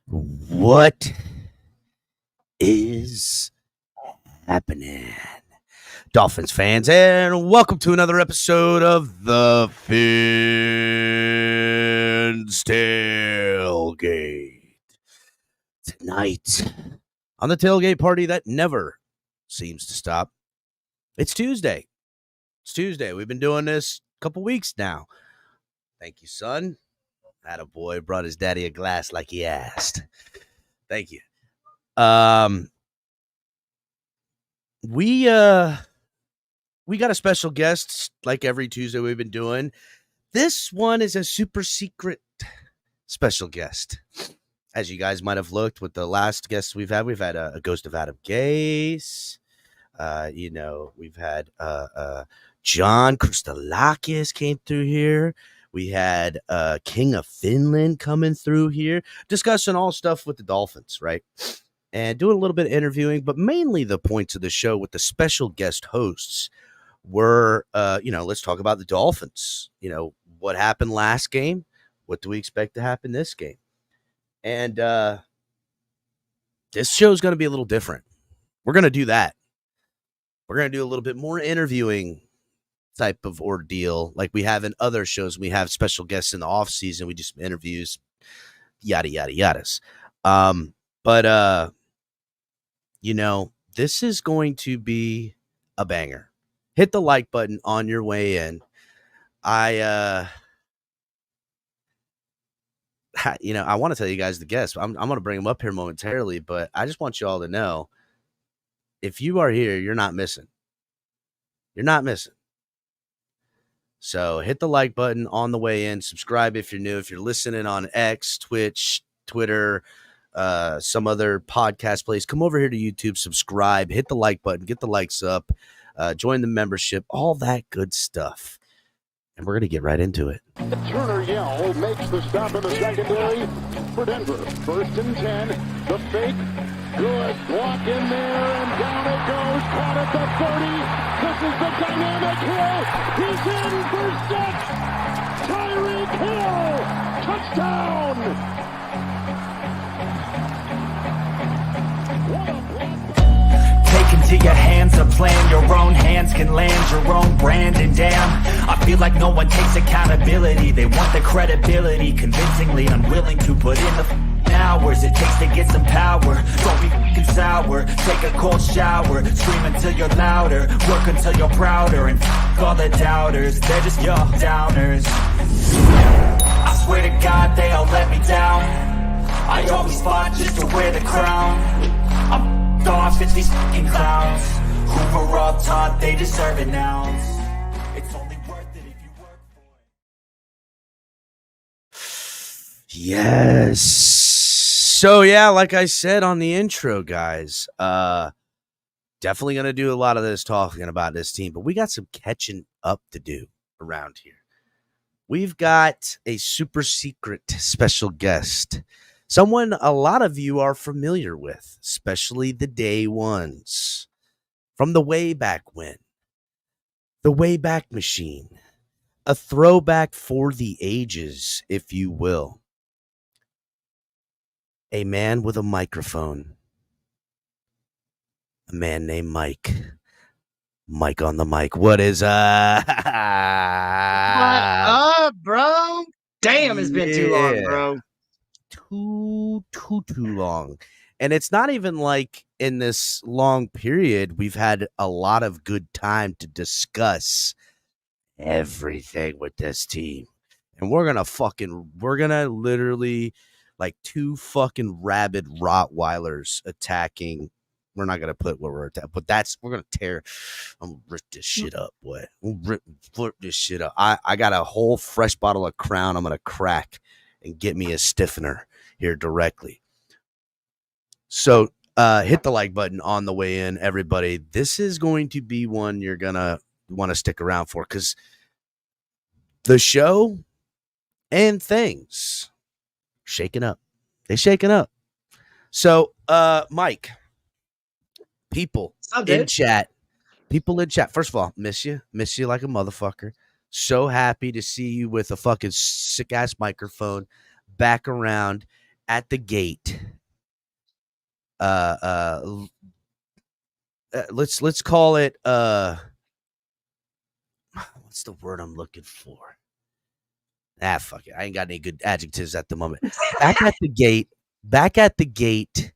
What is happening, Dolphins fans, and welcome to another episode of the Fins Tailgate. Tonight, on the tailgate party that never seems to stop, it's Tuesday. It's Tuesday. We've been doing this a couple weeks now. Thank you, son. Attaboy brought his daddy a glass like he asked. Thank you. We got a special guest like every Tuesday we've been doing. This one is a super secret special guest. As you guys might have looked with the last guests we've had a ghost of Adam Gase. We've had John Christolakis came through here. We had King of Finland coming through here, discussing all stuff with the Dolphins, right? And doing a little bit of interviewing, but mainly the points of the show with the special guest hosts were, let's talk about the Dolphins. What happened last game? What do we expect to happen this game? And this show is going to be a little different. We're going to do that. We're going to do a little bit more interviewing type of ordeal like we have in other shows. We have special guests in the off season. We do some interviews, yada, yada, yadas. But this is going to be a banger. Hit the like button on your way in. I want to tell you guys the guests. I'm going to bring them up here momentarily, but I just want you all to know, if you are here, you're not missing. You're not missing. So hit the like button on the way in. Subscribe if you're new. If you're listening on X, Twitch, Twitter, some other podcast place, come over here to YouTube, subscribe, hit the like button, get the likes up, join the membership, all that good stuff. And we're going to get right into it. Turner Yell makes the stop in the secondary for Denver. 1st and 10. The fake. Good. Block in there, and down it goes. Caught at the 30. This is the dynamic Hill. He's in for 6. Tyreek Hill. Touchdown. What a block. Take into your hands a plan. Your own hands can land your own brand. And damn, I feel like no one takes accountability. They want the credibility, convincingly unwilling to put in the hours it takes to get some power. Don't be f***ing sour. Take a cold shower. Scream until you're louder. Work until you're prouder. And f*** all the doubters. They're just your downers. I swear to God they all let me down. I always fought just to wear the crown. I'm off, it's these fucking clowns who were all taught they deserve it now. It's only worth it if you work for it. Yes. So yeah, like I said on the intro, guys, definitely going to do a lot of this talking about this team, but we got some catching up to do around here. We've got a super secret special guest. Someone a lot of you are familiar with, especially the day ones. From the way back when. The Wayback Machine. A throwback for the ages, if you will. A man with a microphone. A man named Mike. Mike on the mic. What is What up, bro? Damn, it's been too long, bro. Too long. And it's not even like in this long period we've had a lot of good time to discuss everything with this team. And we're gonna literally like two fucking rabid Rottweilers attacking. We're not gonna put what we're attacking, but we're gonna tear. I'm gonna rip this shit up, boy. Flip this shit up. I got a whole fresh bottle of Crown I'm gonna crack and get me a stiffener here directly. So hit the like button on the way in, everybody. This is going to be one you're going to want to stick around for, because the show and things shaking up. They're shaking up. So, Mike, people in chat, first of all, miss you like a motherfucker. So happy to see you with a fucking sick ass microphone back around. at the gate. Let's call it what's the word I'm looking for? Fuck it. I ain't got any good adjectives at the moment. Back at the gate,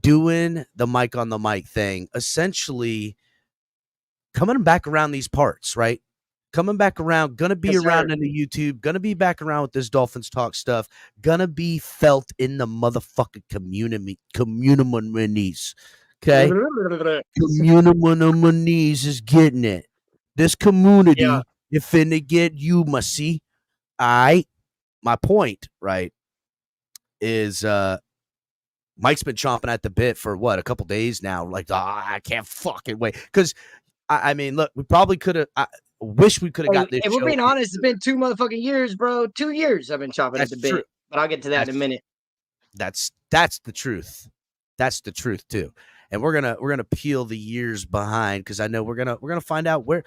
doing the mic on the mic thing, essentially coming back around these parts, right? Coming back around, gonna be around in the YouTube, gonna be back around with this Dolphins talk stuff, gonna be felt in the motherfucking communities. Okay? Communities is getting it. This community, you finna get you, see. All right. My point, right, is Mike's been chomping at the bit for what, a couple days now. Like, I can't fucking wait. Because I mean, look, we probably could have. I wish we could have got this. If we're being honest, it's been 2 motherfucking years, bro. 2 years I've been chopping at the bit. But I'll get to that in a minute. That's the truth. That's the truth too. And we're gonna peel the years behind, because I know we're gonna find out where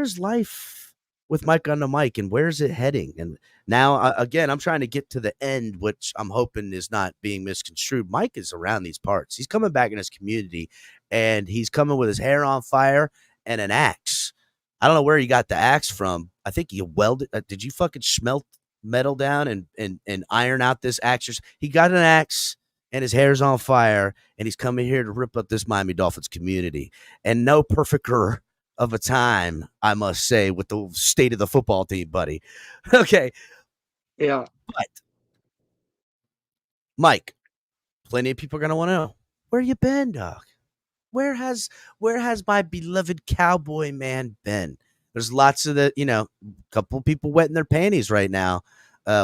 is life with Mike on the mic, and where is it heading. And now again, I'm trying to get to the end, which I'm hoping is not being misconstrued. Mike is around these parts. He's coming back in his community, and he's coming with his hair on fire and an axe. I don't know where he got the axe from. I think he welded. Did you fucking smelt metal down and iron out this axe? He got an axe, and his hair's on fire, and he's coming here to rip up this Miami Dolphins community. And no perfecter of a time, I must say, with the state of the football team, buddy. Okay. Yeah. But, Mike, plenty of people are going to want to know, where you been, dog? Where has my beloved cowboy man been? There's lots of couple people wetting their panties right now.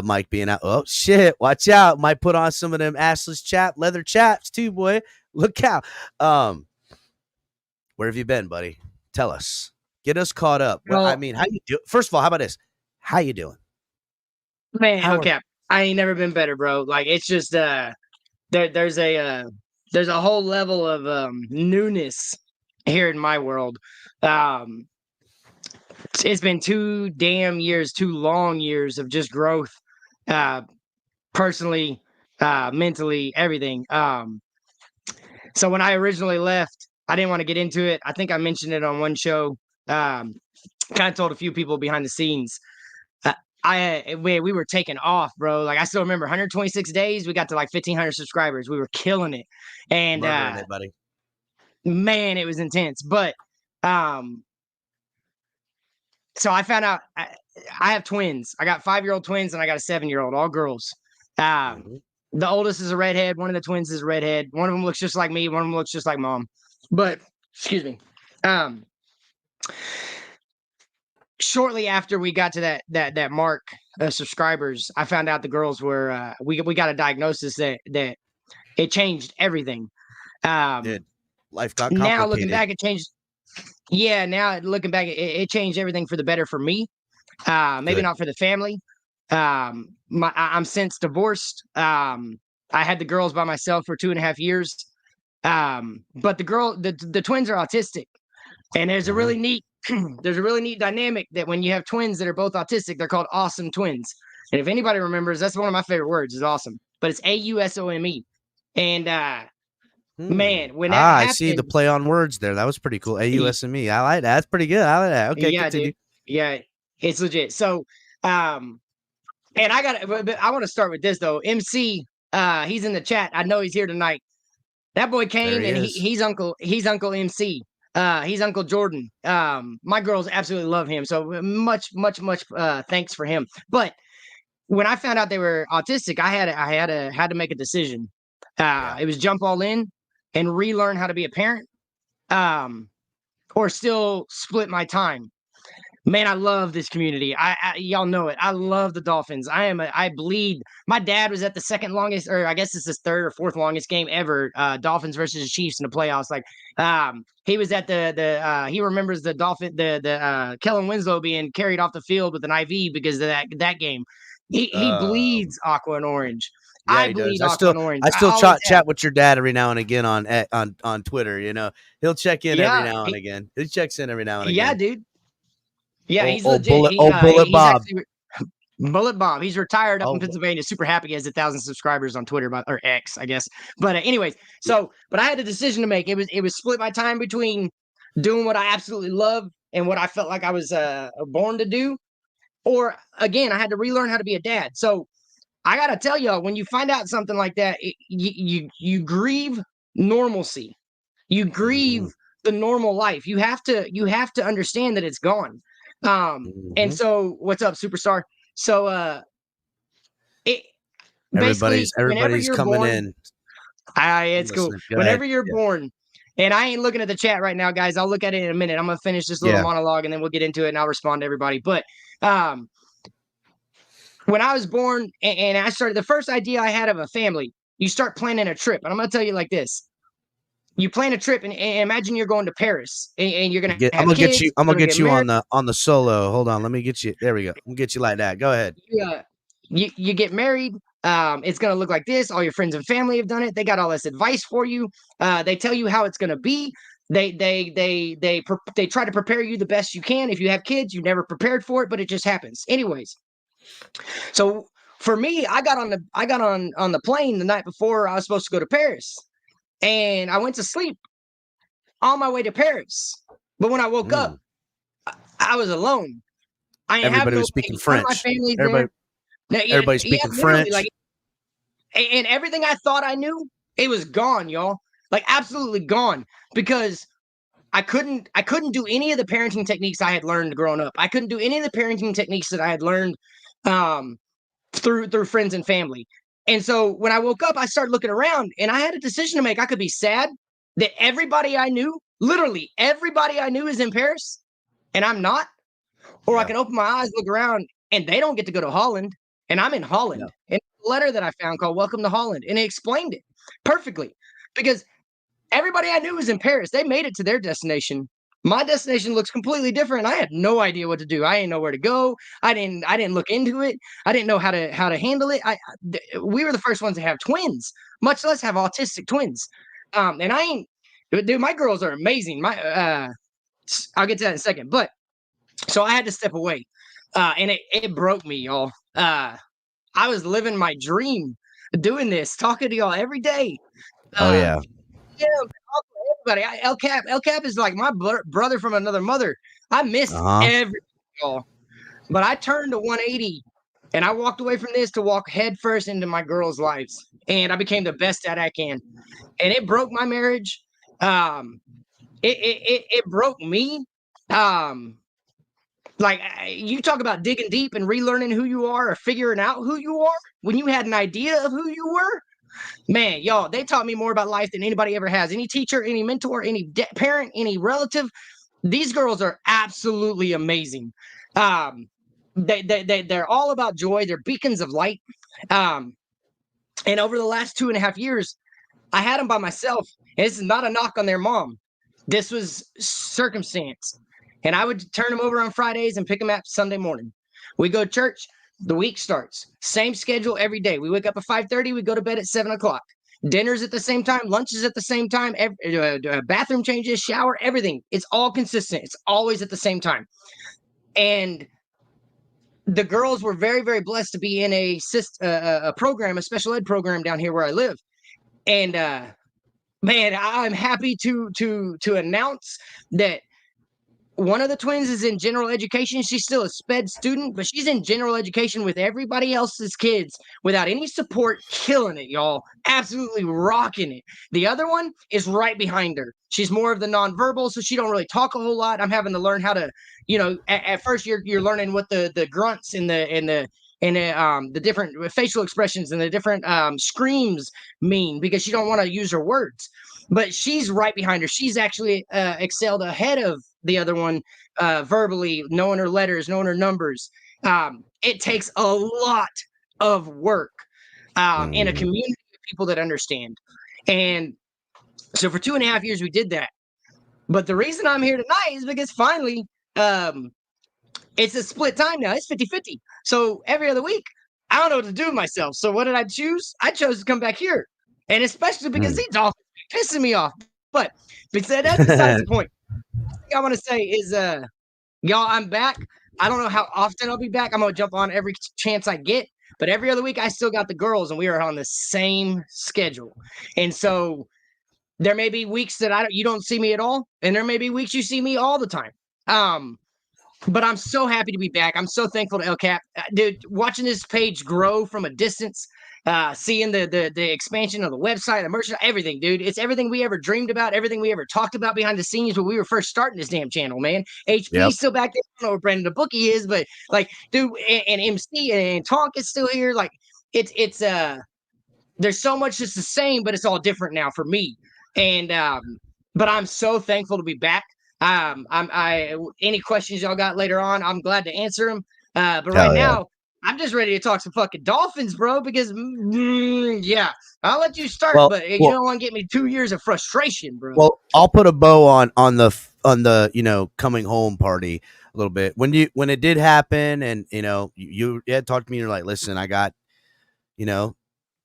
Mike being out. Oh shit! Watch out! Might put on some of them assless leather chaps too, boy. Look out! Where have you been, buddy? Tell us. Get us caught up. Well, I mean, how you do? First of all, how about this? How you doing, man? Okay, I ain't never been better, bro. Like, it's just there's a whole level of newness here in my world. It's been 2 long years of just growth, personally, mentally, everything. So when I originally left, I didn't want to get into it. I think I mentioned it on one show. Kind of told a few people behind the scenes. We were taking off, bro. Like, I still remember 126 days. We got to like 1,500 subscribers. We were killing it. And it, buddy. Man, it was intense. But so I found out I have twins. I got 5-year-old twins, and I got a 7-year-old, all girls. The oldest is a redhead. One of the twins is a redhead. One of them looks just like me. One of them looks just like mom. But excuse me. Shortly after we got to that mark of subscribers, I found out the girls were we got a diagnosis that it changed everything. Life got complicated. Now looking back, it changed. Yeah, now looking back, it changed everything for the better for me. Maybe not for the family. I'm since divorced. I had the girls by myself for 2.5 years. But the twins are autistic, and there's a really neat dynamic that when you have twins that are both autistic, they're called awesome twins. And if anybody remembers, that's one of my favorite words is awesome, but it's AUSOME. And man, when that happened, I see the play on words there. That was pretty cool. AUSME. I like that. That's pretty good. I like that. Okay, yeah, continue. Dude. Yeah, it's legit. So, and I want to start with this though. MC, he's in the chat. I know he's here tonight. That boy came, and he's Uncle MC. He's Uncle Jordan. My girls absolutely love him. So much thanks for him. But when I found out they were autistic, I had to make a decision. It was jump all in and relearn how to be a parent, or still split my time. Man, I love this community. Y'all know it. I love the Dolphins. I bleed. My dad was at the second longest, or I guess it's his third or fourth longest game ever. Dolphins versus the Chiefs in the playoffs. Like, he was at he remembers the Kellen Winslow being carried off the field with an IV because of that game. He bleeds aqua and orange. Yeah, I bleed aqua and orange. I still chat with your dad every now and again on Twitter. You know, he'll check in every now and again. He checks in every now and again. Yeah, dude. Yeah, he's legit. Bullet Bob. Bullet Bob. He's retired up in Oh, Pennsylvania. Super happy he has 1,000 subscribers on Twitter, or X, I guess. But anyways, but I had a decision to make. It was split my time between doing what I absolutely love and what I felt like I was born to do, or again, I had to relearn how to be a dad. So I gotta tell y'all, when you find out something like that, you grieve normalcy. You grieve the normal life. You have to understand that it's gone. And so what's up, superstar? So it basically whenever everybody's you're coming born, in. it's cool. Go Whenever ahead. you're born, and I ain't looking at the chat right now, guys. I'll look at it in a minute. I'm gonna finish this little monologue and then we'll get into it and I'll respond to everybody. But when I was born and I started, the first idea I had of a family, you start planning a trip. And I'm going to tell you like this. You plan a trip and imagine you're going to Paris and you're going to have kids. I'm going to get you married. on the solo. Hold on. Let me get you. There we go. I'm going to get you like that. Go ahead. You get married. It's going to look like this. All your friends and family have done it. They got all this advice for you. They tell you how it's going to be. They try to prepare you the best you can. If you have kids, you're never prepared for it, but it just happens. Anyways. So for me, I got on the plane the night before I was supposed to go to Paris, and I went to sleep on my way to Paris. But when I woke up, I was alone. Everybody was speaking French. My family's everybody's speaking French. Like, and everything I thought I knew, it was gone, y'all. Like absolutely gone, because I couldn't do any of the parenting techniques I had learned growing up. I couldn't do any of the parenting techniques that I had learned through friends and family. And so when I woke up, I started looking around and I had a decision to make. I could be sad that everybody I knew, literally everybody I knew, is in Paris and I'm not, or I can open my eyes, look around, and they don't get to go to Holland and I'm in Holland. And a letter that I found called Welcome to Holland, and it explained it perfectly, because everybody I knew was in Paris. They made it to their destination. My destination looks completely different. I had no idea what to do. I didn't know where to go. I didn't look into it. I didn't know how to handle it. We were the first ones to have twins, much less have autistic twins. And I ain't, dude, my girls are amazing. I'll get to that in a second. But so I had to step away. And it broke me, y'all. I was living my dream doing this, talking to y'all every day. Yeah, everybody. El Cap is like my brother from another mother. I missed everything, y'all. But I turned to 180 and I walked away from this to walk headfirst into my girls' lives. And I became the best dad I can. And it broke my marriage. It broke me. Like, you talk about digging deep and relearning who you are or figuring out who you are when you had an idea of who you were. Man, y'all, they taught me more about life than anybody ever has. Any teacher, any mentor, any parent, any relative. These girls are absolutely amazing. They're all about joy. They're beacons of light. And over the last 2.5 years, I had them by myself. And this is not a knock on their mom. This was circumstance. And I would turn them over on Fridays and pick them up Sunday morning. We go to church. The week starts. Same schedule every day. We wake up at 5:30. We go to bed at 7:00. Dinner's at the same time. Lunch is at the same time. Bathroom changes, shower, everything. It's all consistent. It's always at the same time. And the girls were very, very blessed to be in a program, a special ed program down here where I live. And man, I'm happy to announce that one of the twins is in general education. She's still a sped student, but she's in general education with everybody else's kids without any support, killing it, y'all. Absolutely rocking it. The other one is right behind her. She's more of the nonverbal, so she don't really talk a whole lot. I'm having to learn how to, at first you're learning what the grunts and the different facial expressions and the different screams mean, because she don't want to use her words. But she's right behind her. She's actually excelled ahead of the other one verbally, knowing her letters, knowing her numbers. It takes a lot of work in a community of people that understand. And so for 2.5 years, we did that. But the reason I'm here tonight is because finally, it's a split time now. It's 50-50. So every other week, I don't know what to do with myself. So what did I choose? I chose to come back here. And especially because these Dolphins are pissing me off. But that's besides the point. I want to say is, y'all, I'm back. I don't know how often I'll be back. I'm gonna jump on every chance I get, but every other week I still got the girls, and we are on the same schedule. And so there may be weeks that you don't see me at all, and there may be weeks you see me all the time. But I'm so happy to be back. I'm so thankful to LCAP, dude. Watching this page grow from a distance, seeing the expansion of the website, the merchandise, everything, dude. It's everything we ever dreamed about, everything we ever talked about behind the scenes when we were first starting this damn channel, man. HP's still back there. I don't know where Brandon the Bookie is, but like, dude, and MC and Tonk is still here. Like, it's there's so much that's the same, but it's all different now for me. And but I'm so thankful to be back. I any questions y'all got later on, I'm glad to answer them. But right now, I'm just ready to talk some fucking Dolphins, bro. Because yeah, I'll let you start, but you don't want to get me 2 years of frustration, bro. Well, I'll put a bow on the coming home party a little bit. When it did happen, and you had talked to me, you're like, listen, I got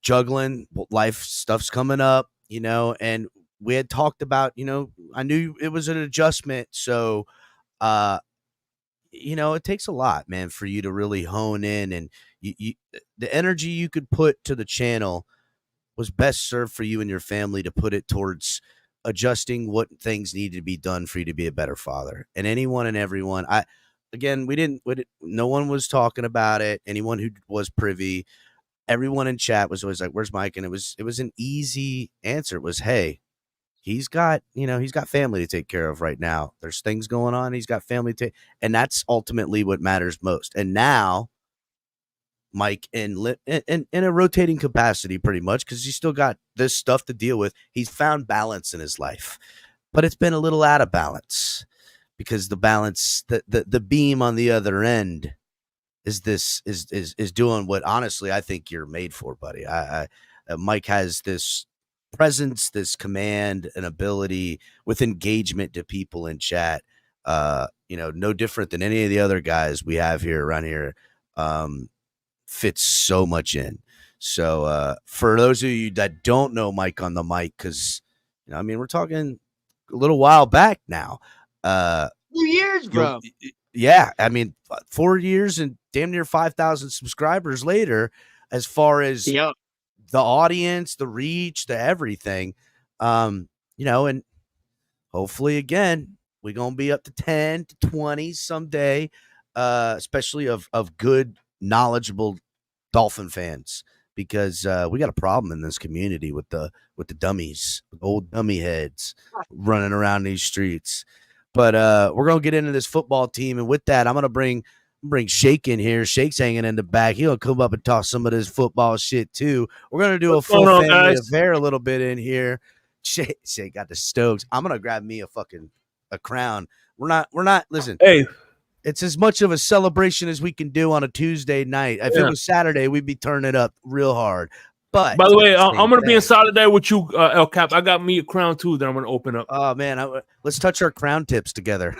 juggling life stuff's coming up, and we had talked about, I knew it was an adjustment. So, it takes a lot, man, for you to really hone in, and the energy you could put to the channel was best served for you and your family to put it towards adjusting what things needed to be done for you to be a better father. And anyone and everyone, no one was talking about it. Anyone who was privy, everyone in chat was always like, where's Mike? And it was an easy answer. It was, hey, he's got family to take care of right now. There's things going on. He's got family to, and that's ultimately what matters most. And now Mike, in a rotating capacity, pretty much, because he's still got this stuff to deal with. He's found balance in his life, but it's been a little out of balance because the balance, the beam on the other end is doing what honestly I think you're made for, buddy. Mike has this presence, this command, and ability with engagement to people in chat. No different than any of the other guys we have here around here. Fits so much in. So for those of you that don't know Mike on the mic, because we're talking a little while back now. 2 years, bro. Yeah, 4 years and damn near 5,000 subscribers later, as far as the audience, the reach, the everything. And hopefully again, we're gonna be up to 10 to 20 someday, especially of good, knowledgeable Dolphin fans, because we got a problem in this community with the dummies, old dummy heads running around these streets. But we're gonna get into this football team, and with that, I'm gonna bring Shake in here. Shake's hanging in the back. He'll come up and talk some of this football shit too. We're gonna do a full family affair a little bit in here. Shake got the Stokes. I'm gonna grab me a crown. We're not. Listen, hey. It's as much of a celebration as we can do on a Tuesday night. If it was Saturday, we'd be turning it up real hard. But by the way, I'm going to be in solidarity with you, El Cap. I got me a crown too that I'm going to open up. Oh man, let's touch our crown tips together.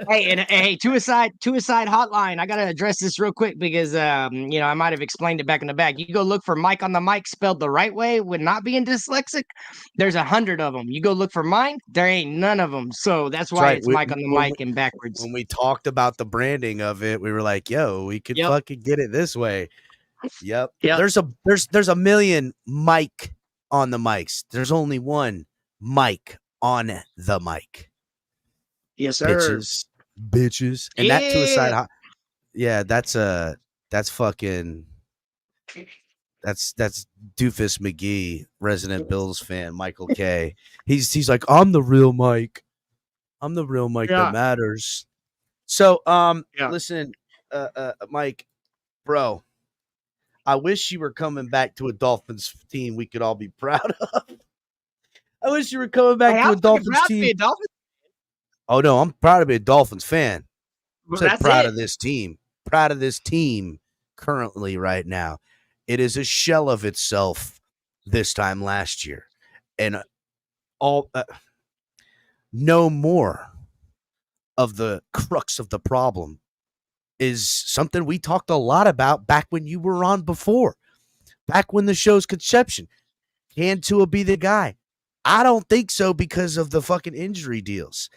Hey, two aside hotline. I gotta address this real quick because I might have explained it back in the back. You go look for Mike on the mic spelled the right way with not being dyslexic. There's 100 of them. You go look for mine. There ain't none of them. So that's why it's Mike on the mic and backwards. When we talked about the branding of it, we were like, "Yo, we could fucking get it this way." Yep. There's a million Mike on the mics. There's only one Mike on the mic. Yes, sir. Bitches. And that to a side. Yeah, that's fucking. That's Doofus McGee, resident Bills fan, Michael K. He's like, I'm the real Mike. I'm the real Mike that matters. So, listen, Mike, bro. I wish you were coming back to a Dolphins team we could all be proud of. I wish you were coming back to a Dolphins team. Oh, no, I'm proud to be a Dolphins fan. I'm proud of this team. Proud of this team currently right now. It is a shell of itself this time last year. And no more of the crux of the problem is something we talked a lot about back when you were on before, back when the show's conception. Can Tua be the guy? I don't think so because of the fucking injury deals.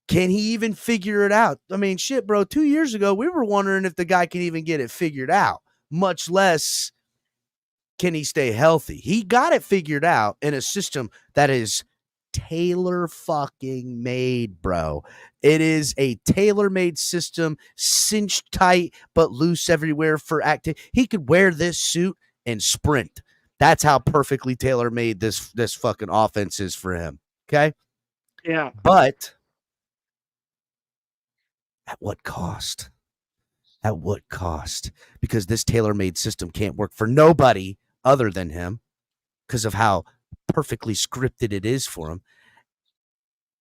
Can he even figure it out? I mean, shit, bro, 2 years ago, we were wondering if the guy can even get it figured out, much less can he stay healthy. He got it figured out in a system that is tailor fucking made, bro. It is a tailor-made system, cinched tight but loose everywhere for active. He could wear this suit and sprint. That's how perfectly tailor-made this fucking offense is for him. Okay? Yeah. But at what cost? At what cost? Because this tailor-made system can't work for nobody other than him because of how perfectly scripted it is for him.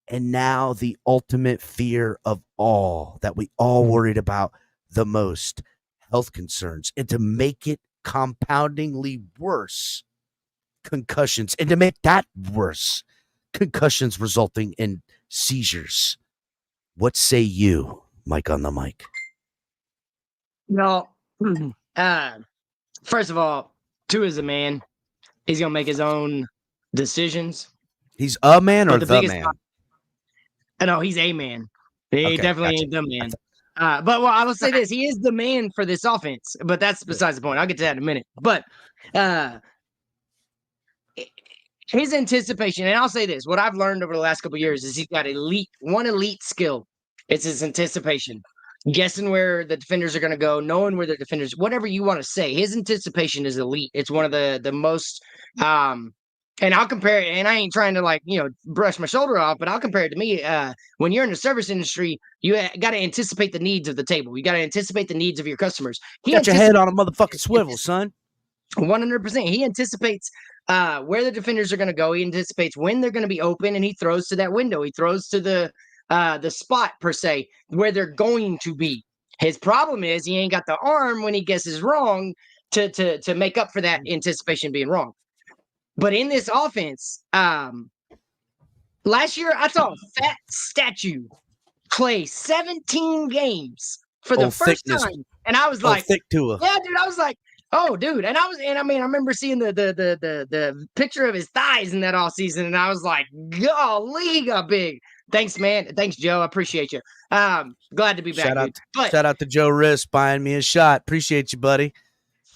And now the ultimate fear of all that we all worried about the most, health concerns. And to make it compoundingly worse, concussions. And to make that worse, concussions resulting in seizures. What say you, Mike on the mic? No. First of all, Tua is a man. He's gonna make his own decisions. He's a man or But the man? No, he's a man. He Okay, definitely gotcha. ain't the man. But I will say this: he is the man for this offense. But that's besides the point. I'll get to that in a minute. But his anticipation, and I'll say this: what I've learned over the last couple of years is he's got one elite skill. It's his anticipation, guessing where the defenders are going to go, knowing where the defenders, whatever you want to say. His anticipation is elite. It's one of the most. And I'll compare it, and I ain't trying to brush my shoulder off, but I'll compare it to me. When you're in the service industry, you got to anticipate the needs of the table. You got to anticipate the needs of your customers. Got your head on a motherfucking swivel, son. 100%. He anticipates where the defenders are going to go. He anticipates when they're going to be open, and he throws to that window. He throws to the spot, per se, where they're going to be. His problem is he ain't got the arm when he guesses wrong to make up for that anticipation being wrong. But in this offense, last year I saw a fat statue play 17 games for the first time, and I was like, thick Tua. Yeah, dude. I was like, oh, dude. And I remember seeing the picture of his thighs in that all season, and I was like, golly, he got big. Thanks, man. Thanks, Joe. I appreciate you. Glad to be back. Shout out to Joe Riss buying me a shot. Appreciate you, buddy.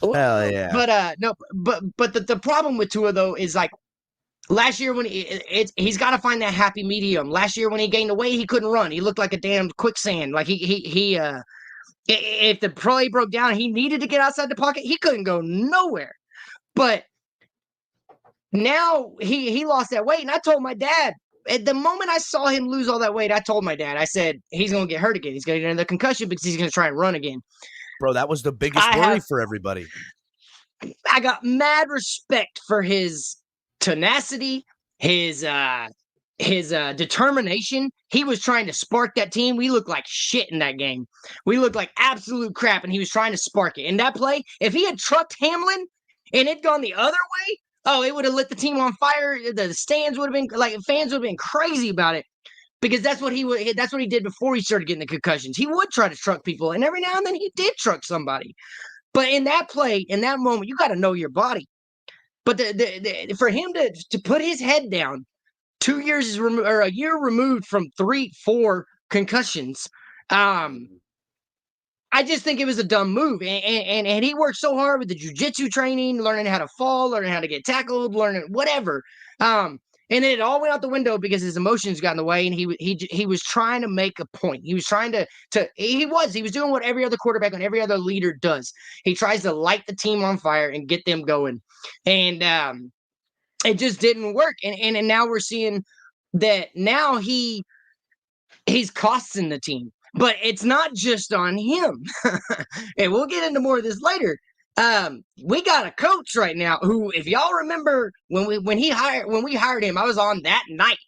Hell yeah. But the problem with Tua though is like last year when he's got to find that happy medium. Last year when he gained weight, he couldn't run. He looked like a damn quicksand. Like he if the play broke down, he needed to get outside the pocket. He couldn't go nowhere. But now he lost that weight, and I told my dad at the moment I saw him lose all that weight, I told my dad, I said he's gonna get hurt again. He's gonna get another concussion because he's gonna try and run again. Bro, that was the biggest worry for everybody. I got mad respect for his tenacity, his determination. He was trying to spark that team. We looked like shit in that game. We looked like absolute crap, and he was trying to spark it. In that play, if he had trucked Hamlin and it gone the other way, oh, it would have lit the team on fire. The stands would have been like fans would have been crazy about it. Because that's what he did before he started getting the concussions. He would try to truck people, and every now and then he did truck somebody. But in that play, in that moment, you got to know your body. But for him to put his head down, 2 years or a year removed from 3-4 concussions, I just think it was a dumb move. And he worked so hard with the jiu-jitsu training, learning how to fall, learning how to get tackled, learning whatever. And then it all went out the window because his emotions got in the way, and he was trying to make a point. He was trying he was doing what every other quarterback and every other leader does. He tries to light the team on fire and get them going. And it just didn't work. And now we're seeing that now he's costing the team. But it's not just on him. And we'll get into more of this later. We got a coach right now who, if y'all remember when we hired him, I was on that night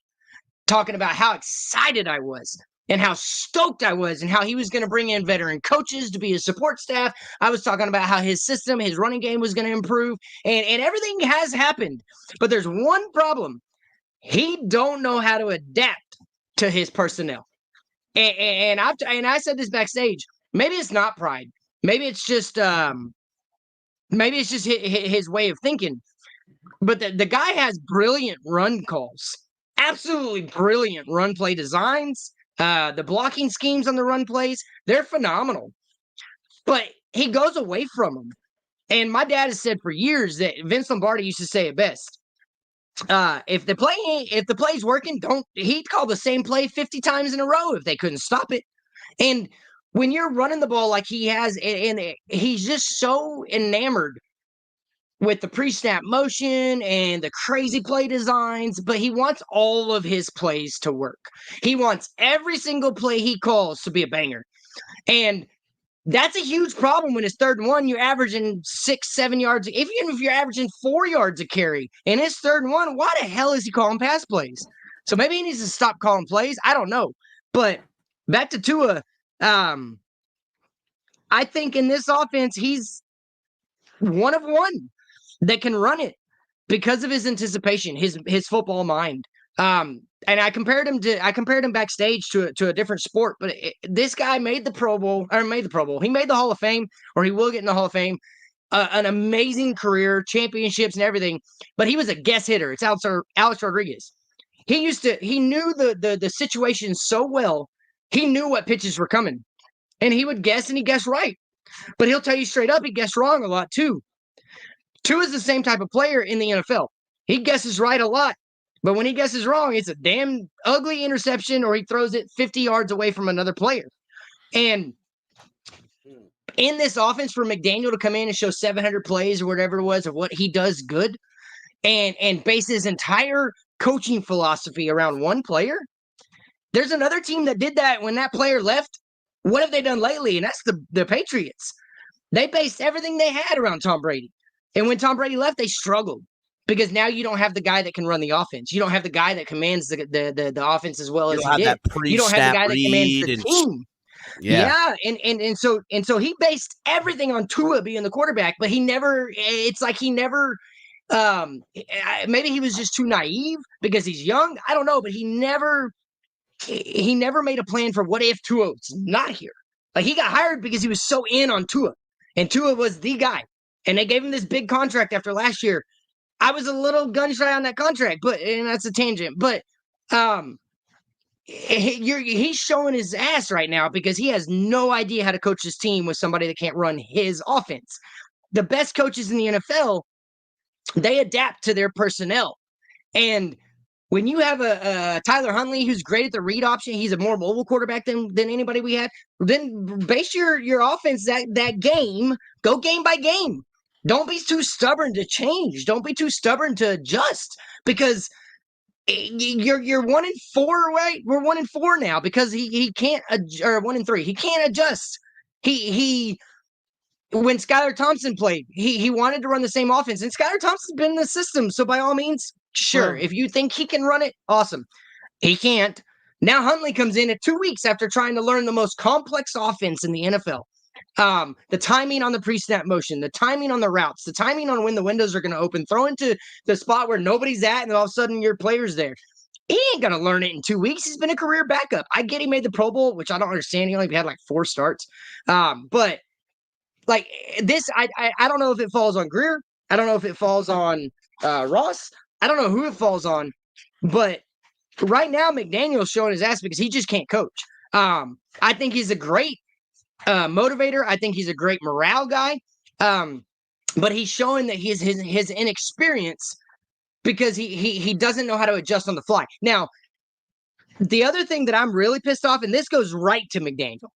talking about how excited I was and how stoked I was and how he was going to bring in veteran coaches to be his support staff. I was talking about how his system, his running game was going to improve, and everything has happened. But there's one problem. He don't know how to adapt to his personnel. And I said this backstage. Maybe it's not pride. Maybe it's just his way of thinking. But the guy has brilliant run calls, absolutely brilliant run play designs. The blocking schemes on the run plays, they're phenomenal. But he goes away from them. And my dad has said for years that Vince Lombardi used to say it best. If the play's working, he'd call the same play 50 times in a row if they couldn't stop it. And when you're running the ball like he has, and he's just so enamored with the pre-snap motion and the crazy play designs, but he wants all of his plays to work. He wants every single play he calls to be a banger. And that's a huge problem when it's 3rd and 1. You're averaging 6-7 yards. Even if you're averaging 4 yards a carry and it's 3rd and 1, why the hell is he calling pass plays? So maybe he needs to stop calling plays. I don't know. But back to Tua, I think in this offense, he's one of one that can run it because of his anticipation, his football mind. And I compared him backstage to a different sport, but this guy made the Pro Bowl. He made the Hall of Fame, or he will get in the Hall of Fame. An amazing career, championships and everything, but he was a guess hitter. It's Alex Rodriguez. He knew the situation so well. He knew what pitches were coming, and he would guess, and he guessed right. But he'll tell you straight up, he guessed wrong a lot too. Tua is the same type of player in the NFL. He guesses right a lot. But when he guesses wrong, it's a damn ugly interception, or he throws it 50 yards away from another player. And in this offense, for McDaniel to come in and show 700 plays or whatever it was of what he does good and base his entire coaching philosophy around one player, there's another team that did that when that player left. What have they done lately? And that's the Patriots. They based everything they had around Tom Brady. And when Tom Brady left, they struggled. Because now you don't have the guy that can run the offense. You don't have the guy that commands the offense as well as he did. You don't have the guy that commands the team. Yeah. And so he based everything on Tua being the quarterback, but it's like he never maybe he was just too naive because he's young. I don't know, but he never made a plan for what if Tua's not here. Like, he got hired because he was so in on Tua, and Tua was the guy. And they gave him this big contract after last year. I was a little gun shy on that contract, and that's a tangent. But he's showing his ass right now because he has no idea how to coach his team with somebody that can't run his offense. The best coaches in the NFL, they adapt to their personnel. And when you have a Tyler Huntley who's great at the read option, he's a more mobile quarterback than anybody we had, then base your offense that game, go game by game. Don't be too stubborn to change. Don't be too stubborn to adjust, because you're 1-4, right? We're 1-4 now because he can't, or 1-3. He can't adjust. He when Skylar Thompson played, he wanted to run the same offense, and Skylar Thompson's been in the system. So by all means, sure, if you think he can run it, awesome. He can't. Now Huntley comes in at 2 weeks after trying to learn the most complex offense in the NFL. The timing on the pre-snap motion, the timing on the routes, the timing on when the windows are going to open, throw into the spot where nobody's at, and then all of a sudden your player's there. He ain't going to learn it in 2 weeks. He's been a career backup. I get he made the Pro Bowl, which I don't understand. He only had like 4 starts. But like this, I don't know if it falls on Greer. I don't know if it falls on Ross. I don't know who it falls on. But right now, McDaniel's showing his ass because he just can't coach. I think he's a great motivator. I think he's a great morale guy. But he's showing that his inexperience because he doesn't know how to adjust on the fly. Now, the other thing that I'm really pissed off, and this goes right to McDaniel.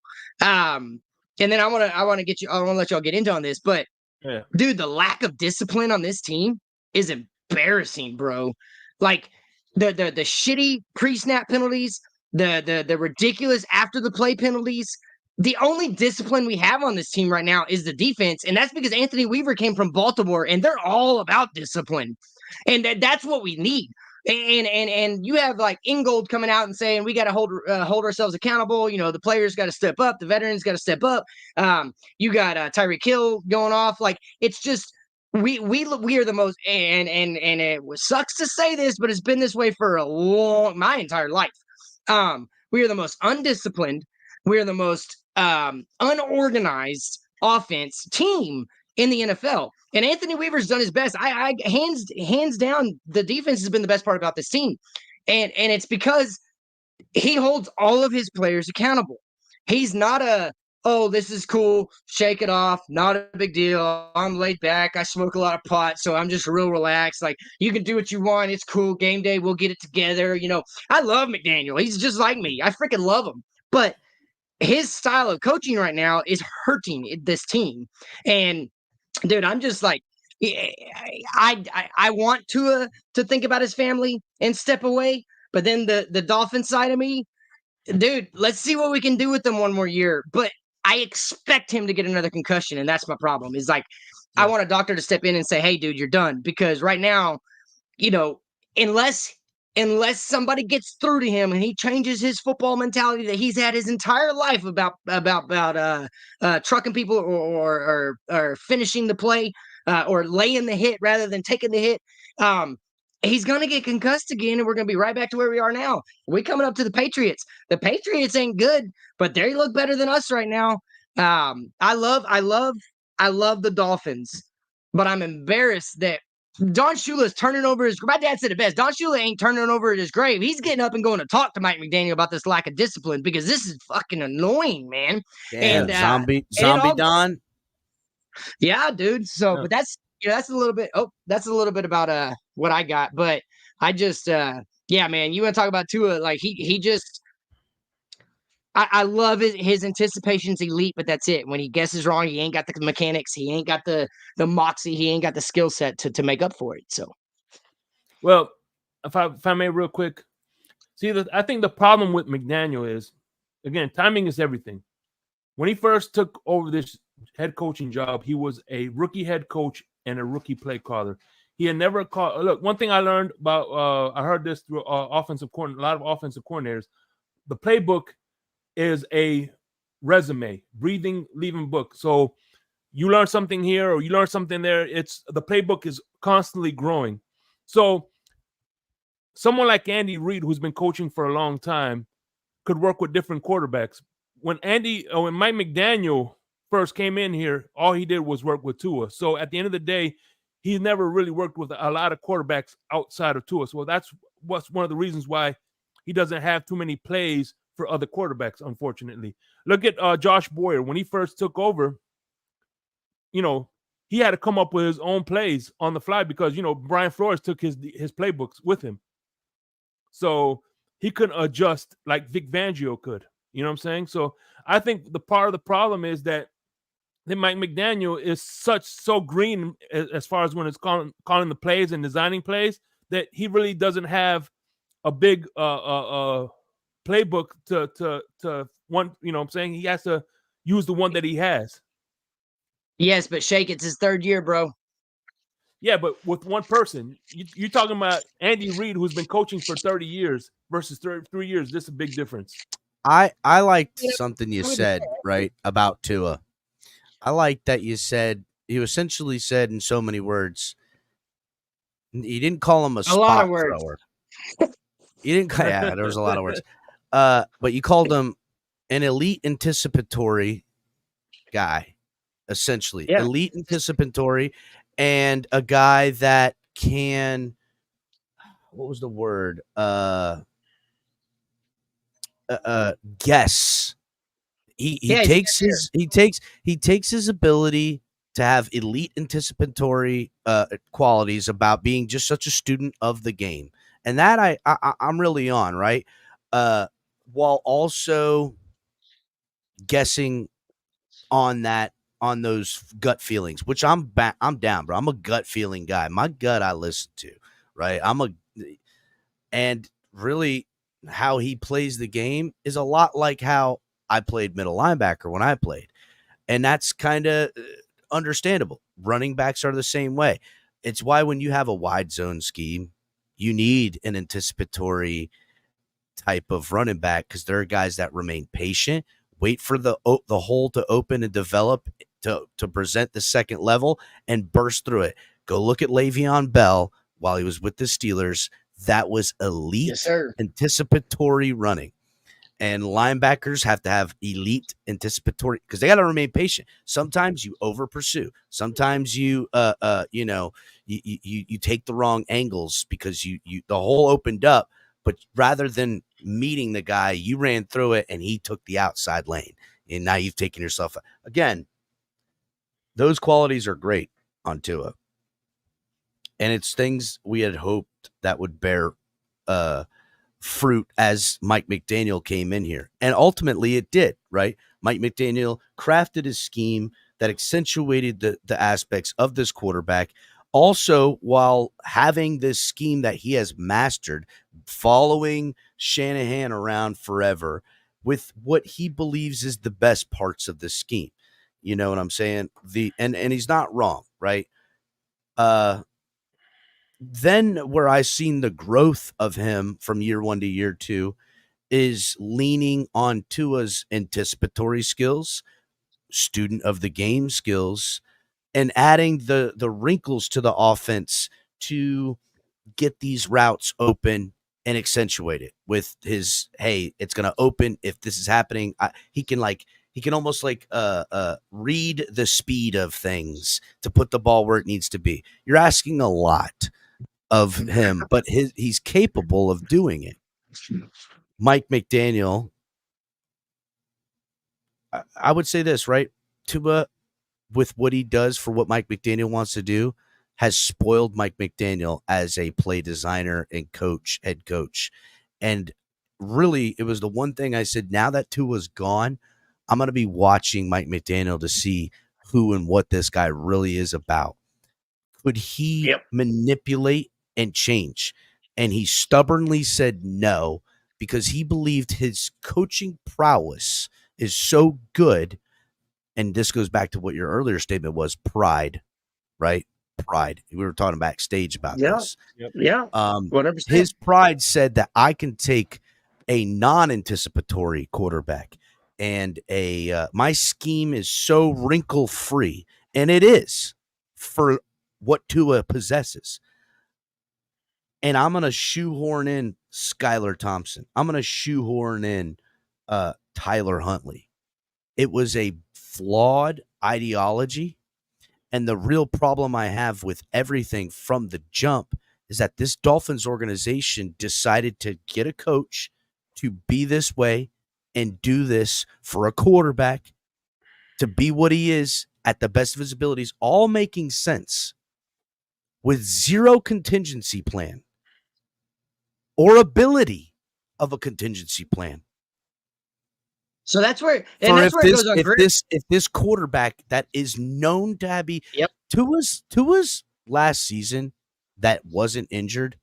And then I want to let y'all get into on this, but yeah. Dude, the lack of discipline on this team is embarrassing, bro. Like the shitty pre-snap penalties, the ridiculous after the play penalties. The only discipline we have on this team right now is the defense, and that's because Anthony Weaver came from Baltimore, and they're all about discipline, and that's what we need. And you have like Ingold coming out and saying we got to hold ourselves accountable. You know, the players got to step up, the veterans got to step up. You got Tyreek Hill going off. Like, it's just we are the most, and it sucks to say this, but it's been this way for my entire life. We are the most undisciplined. We are the most unorganized offense team in the NFL. And Anthony Weaver's done his best. I hands down, the defense has been the best part about this team. And it's because he holds all of his players accountable. He's not oh, this is cool, shake it off, not a big deal. I'm laid back. I smoke a lot of pot, so I'm just real relaxed. Like, you can do what you want. It's cool. Game day, we'll get it together. I love McDaniel. He's just like me. I freaking love him. But his style of coaching right now is hurting this team. And dude, I'm just like, I want to think about his family and step away, but then the Dolphin side of me, dude, let's see what we can do with them one more year. But I expect him to get another concussion, and that's my problem. Is like, I want a doctor to step in and say, "Hey, dude, you're done," because right now, unless somebody gets through to him and he changes his football mentality that he's had his entire life about trucking people or finishing the play or laying the hit rather than taking the hit, he's going to get concussed again, and we're going to be right back to where we are now. We coming up to the Patriots. The Patriots ain't good, but they look better than us right now. I love the Dolphins, but I'm embarrassed that Don Shula's turning over his. My dad said it best. Don Shula ain't turning over his grave. He's getting up and going to talk to Mike McDaniel about this lack of discipline because this is fucking annoying, man. Damn, And zombie Don. Yeah, dude. So, but that's that's a little bit. Oh, that's a little bit about what I got. But I just yeah, man. You want to talk about Tua? Like he just. I love his anticipation's elite, but that's it. When he guesses wrong, he ain't got the mechanics, he ain't got the moxie, he ain't got the skill set to make up for it. So, well, if I may, real quick, I think the problem with McDaniel is, again, timing is everything. When he first took over this head coaching job, he was a rookie head coach and a rookie play caller. He had never called. Look, one thing I learned about, I heard this through a lot of offensive coordinators. The playbook is a resume, breathing, leaving book. So you learn something here or you learn something there. It's the playbook is constantly growing. So someone like Andy Reid, who's been coaching for a long time, could work with different quarterbacks. When Mike McDaniel first came in here, all he did was work with Tua. So at the end of the day, he's never really worked with a lot of quarterbacks outside of Tua. So that's what's one of the reasons why he doesn't have too many plays for other quarterbacks, unfortunately. Look at Josh Boyer. When he first took over, he had to come up with his own plays on the fly because, Brian Flores took his playbooks with him. So he couldn't adjust like Vic Fangio could. You know what I'm saying? So I think the part of the problem is that Mike McDaniel is so green as far as when it's calling the plays and designing plays that he really doesn't have a big playbook to one. You know what I'm saying? He has to use the one that he has. Yes, but Shake, it's his third year, bro. Yeah, but with one person, you're talking about Andy Reid, who's been coaching for 30 years versus 3 years. This is a big difference. I liked something you said, right, about Tua. I like that you essentially said in so many words, you didn't call him a spot thrower. You didn't, yeah, there was a lot of words. But you called him an elite anticipatory guy, essentially. Yeah. Elite anticipatory, and a guy that can, what was the word? Guess. He takes his ability to have elite anticipatory qualities about being just such a student of the game, and that I'm really on, right, while also guessing on those gut feelings, which I'm down, bro. I'm a gut feeling guy. My gut I listen to, right? And really how he plays the game is a lot like how I played middle linebacker when I played. And that's kind of understandable. Running backs are the same way. It's why when you have a wide zone scheme, you need an anticipatory type of running back because there are guys that remain patient, wait for the hole to open and develop to present the second level and burst through it. Go look at Le'Veon Bell while he was with the Steelers. That was elite anticipatory running. And linebackers have to have elite anticipatory because they got to remain patient. Sometimes you over pursue. Sometimes you you take the wrong angles because you the hole opened up, But rather than meeting the guy, you ran through it and he took the outside lane. And now you've taken yourself again. Those qualities are great on Tua. And it's things we had hoped that would bear fruit as Mike McDaniel came in here. And ultimately it did, right? Mike McDaniel crafted his scheme that accentuated the aspects of this quarterback. Also, while having this scheme that he has mastered, following Shanahan around forever with what he believes is the best parts of the scheme. You know what I'm saying? And he's not wrong, right? Then where I've seen the growth of him from year 1 to year 2 is leaning on Tua's anticipatory skills, student of the game skills, and adding the wrinkles to the offense to get these routes open and accentuate it with his, hey, it's going to open if this is happening. He can almost read the speed of things to put the ball where it needs to be. You're asking a lot of him, but he's capable of doing it. Mike McDaniel, I would say this, right? Tua, with what he does for what Mike McDaniel wants to do, has spoiled Mike McDaniel as a play designer and head coach. And really, it was the one thing I said, now that Tua's gone, I'm going to be watching Mike McDaniel to see who and what this guy really is about. Could he manipulate and change? And he stubbornly said no, because he believed his coaching prowess is so good. And this goes back to what your earlier statement was, pride, right? Pride. We were talking backstage about this. Yeah. 100%. His pride said that I can take a non-anticipatory quarterback and my scheme is so wrinkle-free, and it is for what Tua possesses. And I'm going to shoehorn in Skylar Thompson. I'm going to shoehorn in Tyler Huntley. It was a flawed ideology. And the real problem I have with everything from the jump is that this Dolphins organization decided to get a coach to be this way and do this for a quarterback to be what he is at the best of his abilities, all making sense with zero contingency plan or ability of a contingency plan. So that's where it goes on. If this quarterback that is known to be Tua's last season that wasn't injured,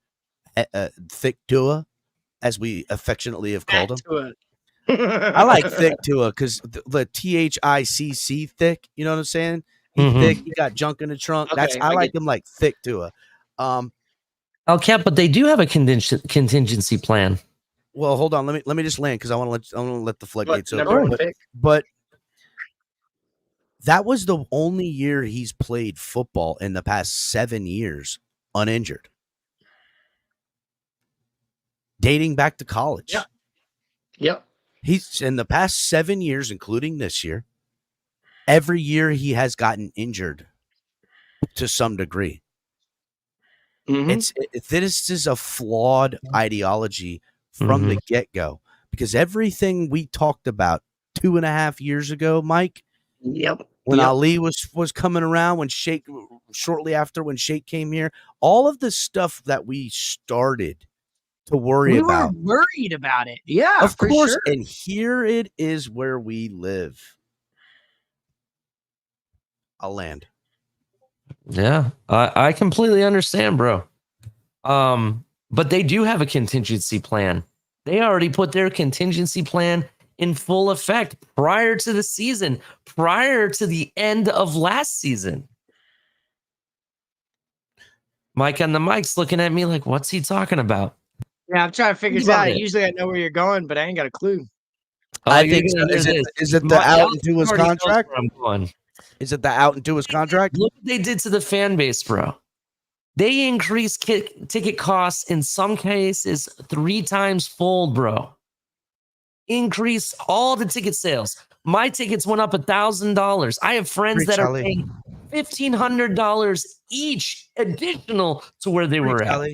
thick Tua, as we affectionately have called him. I like thick Tua because the THICC thick. You know what I'm saying? He's thick. He got junk in the trunk. Okay, I like him like thick Tua. Cap, but they do have a contingency plan. Well, hold on. Let me just land because I want to let the floodgates open. But that was the only year he's played football in the past 7 years uninjured, dating back to college. Yep. He's in the past 7 years, including this year. Every year he has gotten injured to some degree. This is a flawed ideology from the get-go, because everything we talked about 2.5 years ago, Mike, when Ali was coming around, when Shake, shortly after when Shake came here, all of the stuff that we started to worry about. We were worried about it. Yeah, of course. Sure. And here it is where we live. I'll land. Yeah, I completely understand, bro. But they do have a contingency plan. They already put their contingency plan in full effect prior to the season, prior to the end of last season. Mike on the mic's looking at me like, what's he talking about? Yeah, I'm trying to figure this out. Usually I know where you're going, but I ain't got a clue. I think so. Is it the out into his contract? Is it the out into his contract? Look what they did to the fan base, bro. They increased ticket costs in some cases 3 times fold, bro. Increase all the ticket sales. My tickets went up $1,000. I have friends that are paying $1,500 each additional to where they were at.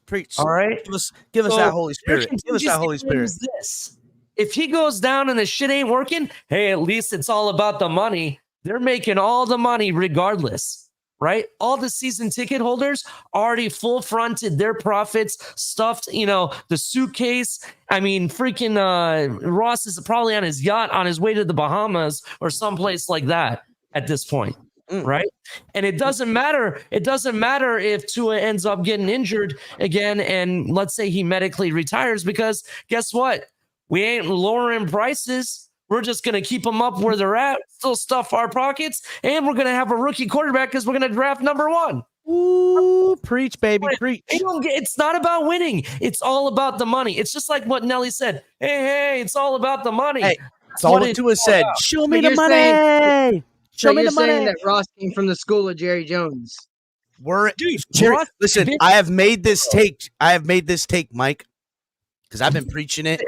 Preach. All right. Give us that Holy Spirit. Give us that Holy Spirit. This. If he goes down and the shit ain't working, hey, at least it's all about the money. They're making all the money regardless, right? All the season ticket holders already full fronted their profits, stuffed, the suitcase. I mean, freaking Ross is probably on his yacht on his way to the Bahamas or someplace like that at this point. Right. And it doesn't matter. It doesn't matter if Tua ends up getting injured again. And let's say he medically retires, because guess what? We ain't lowering prices. We're just going to keep them up where they're at, still stuff our pockets. And we're going to have a rookie quarterback because we're going to draft number 1. Ooh, preach, baby, preach. It's not about winning. It's all about the money. It's just like what Nelly said. Hey, it's all about the money. Hey, it's all what Tua said. About. Show me the money. So you're saying that Ross came from the school of Jerry Jones? Jerry, listen, I have made this take. Mike, because I've been preaching it,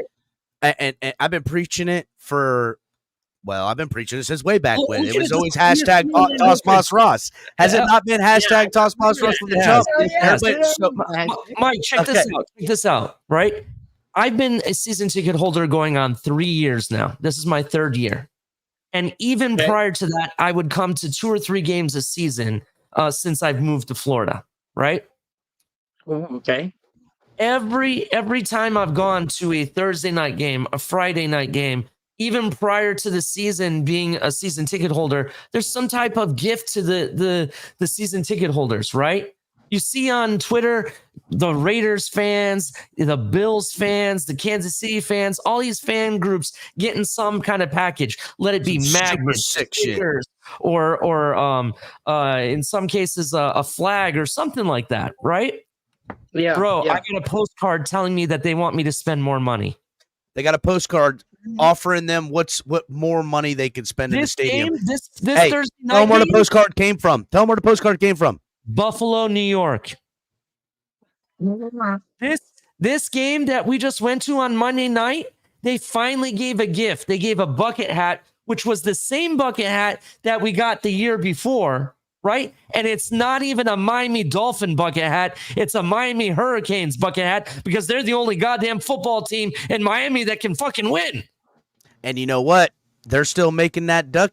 and I've been preaching it I've been preaching it since way back when. It was always hashtag Toss Moss Ross. Has it not been hashtag Toss Moss Ross from the jump? Mike, check this out. Check this out, right? I've been a season ticket holder going on 3 years now. This is my 3rd year. And even prior to that, I would come to 2 or 3 games a season since I've moved to Florida, right? Okay. Every time I've gone to a Thursday night game, a Friday night game, even prior to the season being a season ticket holder, there's some type of gift to the season ticket holders, right? You see on Twitter, the Raiders fans, the Bills fans, the Kansas City fans, all these fan groups getting some kind of package. Let it be magnets, stickers, or in some cases a flag or something like that, right? Yeah, bro. I got a postcard telling me that they want me to spend more money. They got a postcard offering them what more money they could spend in the stadium. This Thursday night. Tell them where the postcard came from. Buffalo, New York. This game that we just went to on Monday night, they finally gave a gift. They gave a bucket hat, which was the same bucket hat that we got the year before, right? And it's not even a Miami Dolphin bucket hat. It's a Miami Hurricanes bucket hat, because they're the only goddamn football team in Miami that can fucking win. And you know what? They're still making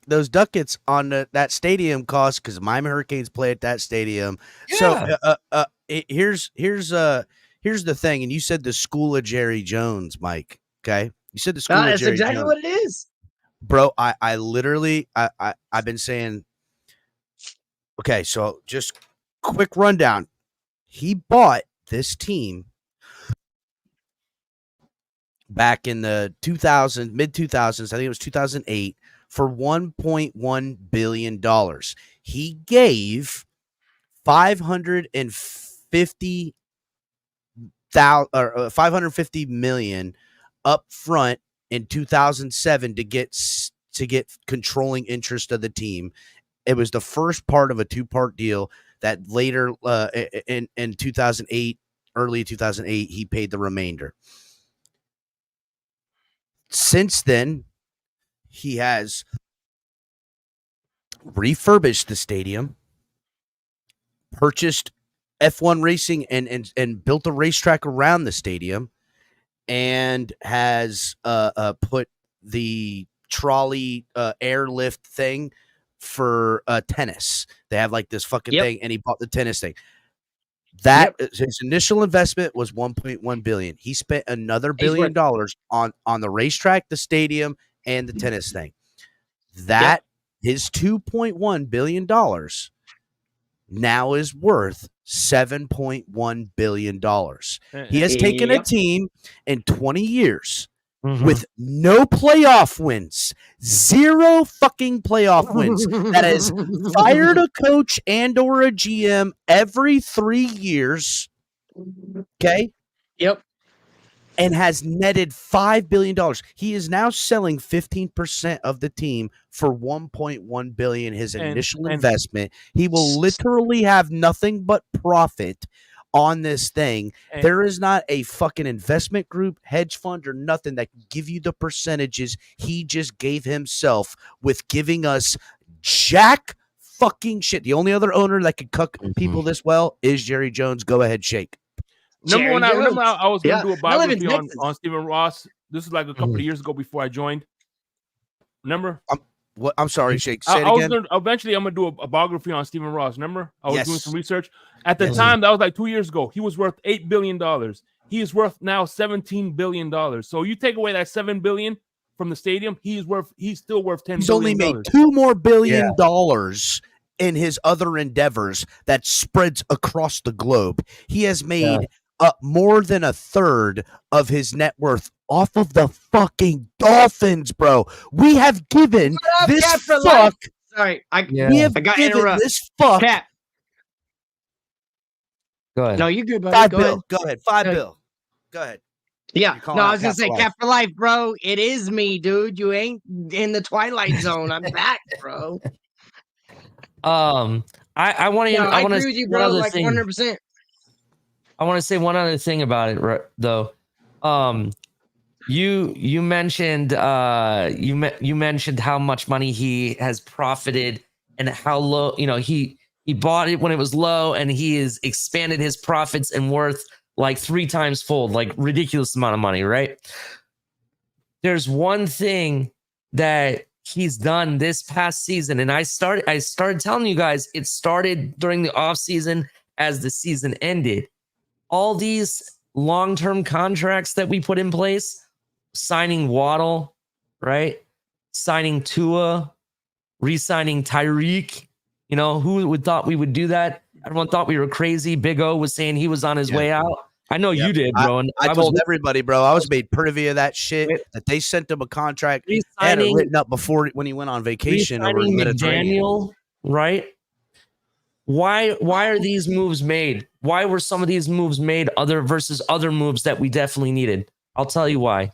those ducats on that stadium cost, because Miami Hurricanes play at that stadium. Yeah. So here's the thing. And you said the school of Jerry Jones, Mike. Okay, you said the school of Jerry Jones. That's exactly what it is, bro. I literally I've been saying. Okay, so just quick rundown. He bought this team back in the mid 2000s, I think it was 2008, for $1.1 billion. He gave $550 million up front in 2007 to get controlling interest of the team. It was the first part of a 2-part deal that later in 2008, early 2008, he paid the remainder. Since then, he has refurbished the stadium, purchased F1 racing and built a racetrack around the stadium, and has put the trolley airlift thing for tennis. They have like this fucking thing, and he bought the tennis thing. His initial investment was $1.1 billion. He spent another $1 billion on the racetrack, the stadium, and the tennis thing. His $2.1 billion now is worth $7.1 billion. He has taken a team in 20 years with no playoff wins, 0 fucking playoff wins, that has fired a coach and or a GM every 3 years. Okay. Yep. And has netted $5 billion. He is now selling 15% of the team for $1.1 billion. His initial investment. He will literally have nothing but profit on this thing. There is not a fucking investment group, hedge fund, or nothing that can give you the percentages he just gave himself with giving us jack fucking shit. The only other owner that could cuck people this well is Jerry Jones. Go ahead, Shake. Remember when Jerry Jones. I was going to do a I live in biography on Texas. Stephen Ross? This is like a couple of years ago before I joined. Remember? I'm sorry, Shake. Say it again. Eventually, I'm gonna do a biography on Stephen Ross. Remember, I was doing some research at the Yes. time. That was like 2 years ago. He was worth $8 billion. He is worth now $17 billion. So you take away that $7 billion from the stadium, he's still worth $10 billion. He's only made $2 more billion in his other endeavors that spreads across the globe. He has made more than a third of his net worth off of the fucking Dolphins, bro. We have given this fuck. Sorry, we have given this fuck. Cap. Go ahead. No, you good, buddy. $5 Go bill. ahead. Go ahead. $5 bill. Go ahead. Yeah. You're No, I was gonna say Cap Cap for life, bro. It is me, dude. You ain't in the twilight zone. I'm back, bro. I want to. I want agree with you, bro. Like 100%. I want to say one other thing about it, though. You mentioned you mentioned how much money he has profited and how low. He bought it when it was low, and he has expanded his profits and worth like 3 times fold, like ridiculous amount of money. Right? There's one thing that he's done this past season, and I started telling you guys it started during the off season as the season ended. All these long-term contracts that we put in place, signing Waddle, right? Signing Tua, re-signing Tyreek. Who would thought we would do that? Everyone thought we were crazy. Big O was saying he was on his way out. I know you did, bro. And I told everybody, bro. I was made privy of that shit. That they sent him a contract and it written up before when he went on vacation over the Mediterranean. Right? Why are these moves made? Why were some of these moves made versus other moves that we definitely needed? I'll tell you why.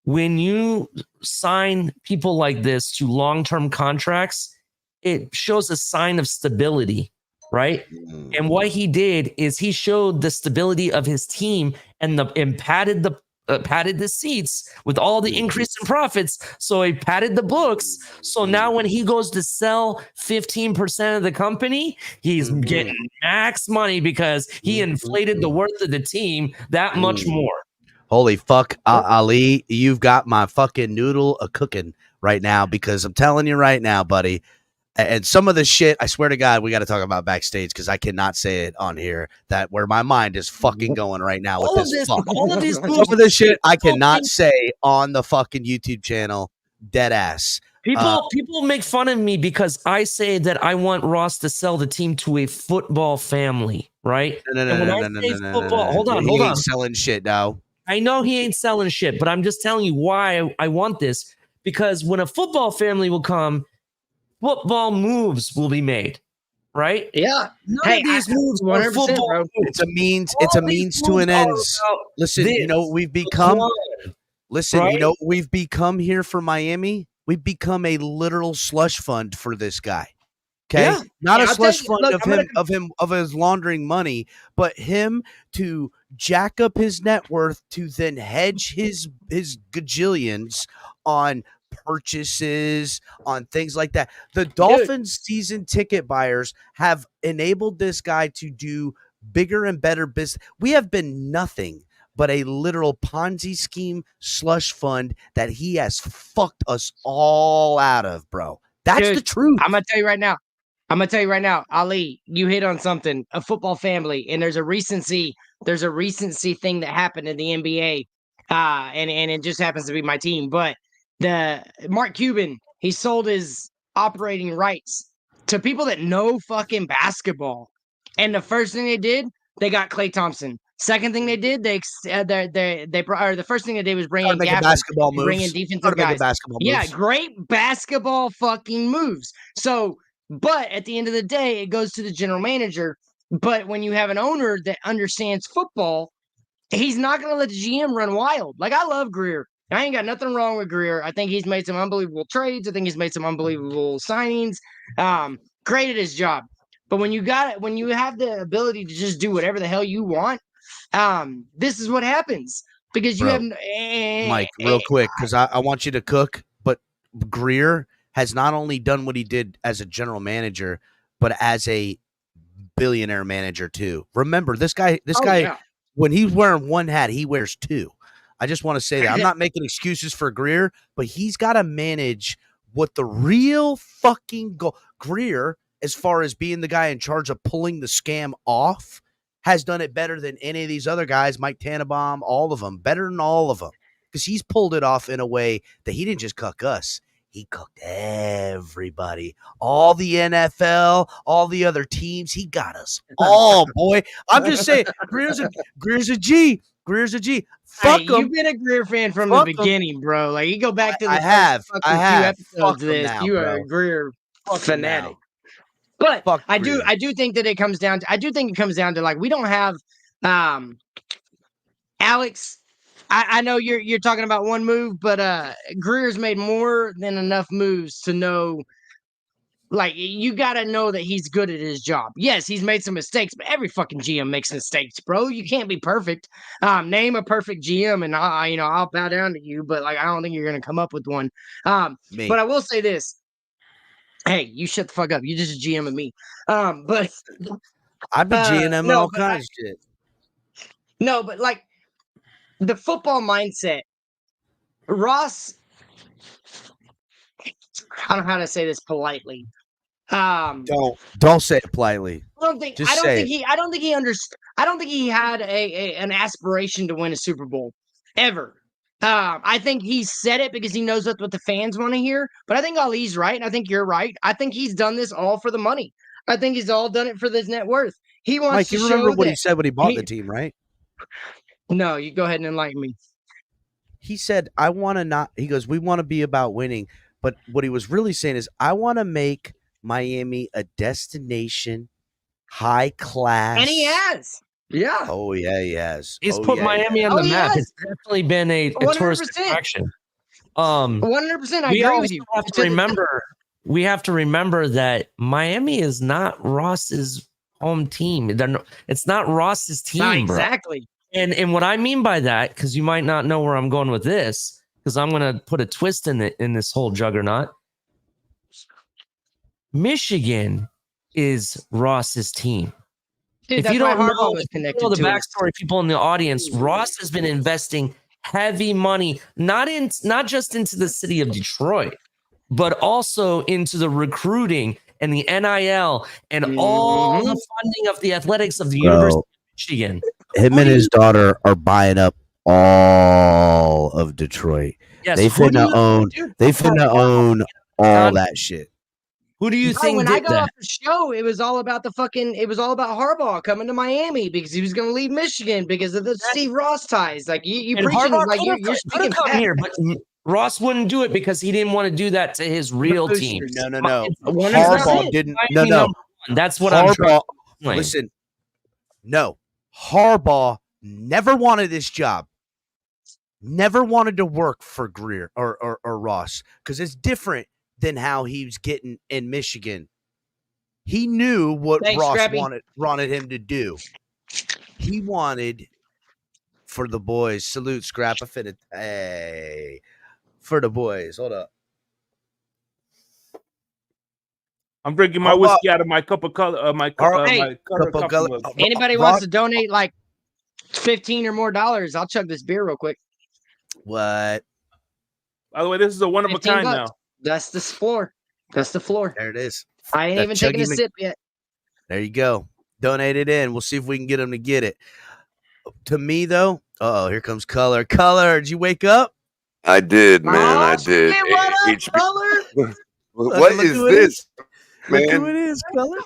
When you sign people like this to long-term contracts, it shows a sign of stability, right? And what he did is he showed the stability of his team and padded the seats with all the increase in profits. So he padded the books. So now when he goes to sell 15% of the company, he's getting max money because he inflated the worth of the team that much more. Holy fuck, Ali, you've got my fucking noodle a-cooking right now, because I'm telling you right now, buddy, and some of the shit, I swear to God, we got to talk about backstage, because I cannot say it on here, that where my mind is fucking going right now with this fuck. All of these some of this shit I cannot say on the fucking YouTube channel, dead ass. People make fun of me because I say that I want Ross to sell the team to a football family, right? No. Hold on. Selling shit now. I know he ain't selling shit, but I'm just telling you why I want this. Because when a football family will come, football moves will be made, right? Yeah. None of these moves are football moves. It's a means to an end. Listen, you know what we've become? Listen, you know what we've become here for Miami? We've become a literal slush fund for this guy. Okay, Yeah. Not a I'll slush tell fund you, of his laundering money, but him to jack up his net worth to then hedge his gajillions on purchases, on things like that. The Dolphins season ticket buyers have enabled this guy to do bigger and better business. We have been nothing but a literal Ponzi scheme slush fund that he has fucked us all out of, bro. That's the truth. I'm gonna tell you right now, Ali, you hit on something. A football family, and there's a recency thing that happened in the NBA, and it just happens to be my team. But the Mark Cuban, he sold his operating rights to people that know fucking basketball, and the first thing they did, they got Klay Thompson. Second thing they did, the first thing they did was bring in basketball moves. Bring in defensive guys. Yeah, great basketball fucking moves. So, but at the end of the day, it goes to the general manager. But when you have an owner that understands football, he's not going to let the GM run wild. Like, I love Greer. I ain't got nothing wrong with Greer. I think he's made some unbelievable trades. I think he's made some unbelievable signings. Great at his job. But when you have the ability to just do whatever the hell you want, this is what happens, because you have Mike, real quick, because I want you to cook. But Greer has not only done what he did as a general manager, but as a billionaire manager too. Remember, this guy when he's wearing one hat, he wears two. I just want to say that. I'm not making excuses for Greer, but he's got to manage what the real fucking goal. Greer, as far as being the guy in charge of pulling the scam off, has done it better than any of these other guys, Mike Tannenbaum, all of them, better than all of them, because he's pulled it off in a way that he didn't just cuck us. He cooked everybody, all the NFL, all the other teams. He got us all, boy. I'm just saying, Greer's a G. Greer's a G. Fuck him. You've been a Greer fan from the beginning, bro. Like, you go back to the first I have. few episodes of this. Now, you bro. are a Greer fanatic. But I do think that it comes down to like, we don't have Alex. I know you're talking about one move, but Greer's made more than enough moves to know. Like, you got to know that he's good at his job. Yes, he's made some mistakes, but every fucking GM makes mistakes, bro. You can't be perfect. Name a perfect GM, and I'll bow down to you. But like, I don't think you're gonna come up with one. But I will say this. Hey, you shut the fuck up. You just GMing me. But I've been GMing all kinds of shit. No, but like the football mindset, Ross. I don't know how to say this politely. Don't say it politely. I don't think he had an aspiration to win a Super Bowl ever. I think he said it because he knows that's what the fans want to hear. But I think Ali's right, and I think you're right. I think he's done this all for the money. I think he's all done it for this net worth. He wants Mike, to you remember show what he said when he bought the team, right? No, you go ahead and enlighten me. He said, "I want to not." He goes, "We want to be about winning." But what he was really saying is, I want to make Miami a destination, high class. And he has. Yeah. Oh, yeah, he has. He's put Miami on the map. It's definitely been a tourist attraction. 100%. I agree with you. We have to remember that Miami is not Ross's home team. It's not Ross's team, bro. Exactly. And what I mean by that, because you might not know where I'm going with this, because I'm going to put a twist in this whole juggernaut. Michigan is Ross's team. Dude, if you don't know the backstory, people in the audience, Ross has been investing heavy money, not just into the city of Detroit, but also into the recruiting and the NIL and all the funding of the athletics of the University of Michigan. Him and his daughter are buying up all of Detroit. Yes, they finna own all that shit. Who do you think when did I got that? off the show, it was all about Harbaugh coming to Miami because he was going to leave Michigan because of the Steve Ross ties. Like you preaching, like you're speaking come here, but Ross wouldn't do it because he didn't want to do that to his real team. No. Harbaugh didn't. No. That's what I'm trying to explain. Listen, no. Harbaugh never wanted this job. Never wanted to work for Greer or Ross because it's different than how he was getting in Michigan. He knew what Ross wanted him to do. He wanted for the boys. Salute, Scrap. Hey, for the boys. Hold up. I'm drinking my whiskey out of my cup of color. My cup of color. Anybody wants to donate like $15 or more, I'll chug this beer real quick. What? By the way, this is a one of a kind now. That's the floor. That's the floor. There it is. I ain't even taking a sip yet. There you go. Donate it in. We'll see if we can get them to get it. To me, though, here comes Color. Color, did you wake up? I did, man. I did. What up, Color? What is this, man? Look who it is, Color.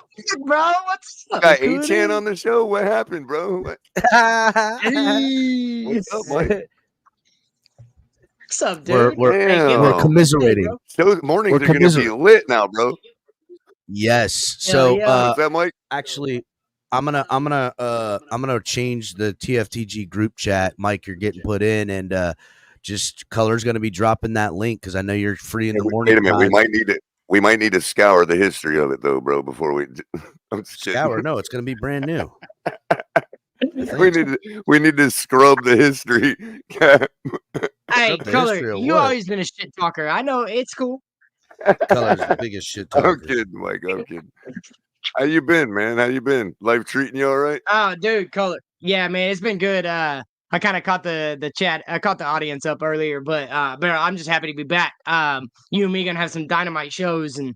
Bro, what's up? Got A-Chan on the show? What happened, bro? What's up, Mike? What's up, dude? We're commiserating. Mornings are going to be lit now, bro. Yes. So, what's that, Mike? Actually, I'm gonna change the TFTG group chat. Mike, you're getting put in, and just Color's gonna be dropping that link because I know you're free in the morning. Wait a minute, we might need to scour the history of it though, bro. Before we scour, no, it's gonna be brand new. we need to scrub the history. Hey, Color, you always been a shit talker. I know, it's cool. Color's the biggest shit talker. I'm kidding, Mike. I'm kidding. How you been, man? How you been? Life treating you all right? Oh, dude, Color. Yeah, man, it's been good. I kind of caught the chat. I caught the audience up earlier, but I'm just happy to be back. You and me gonna have some dynamite shows, and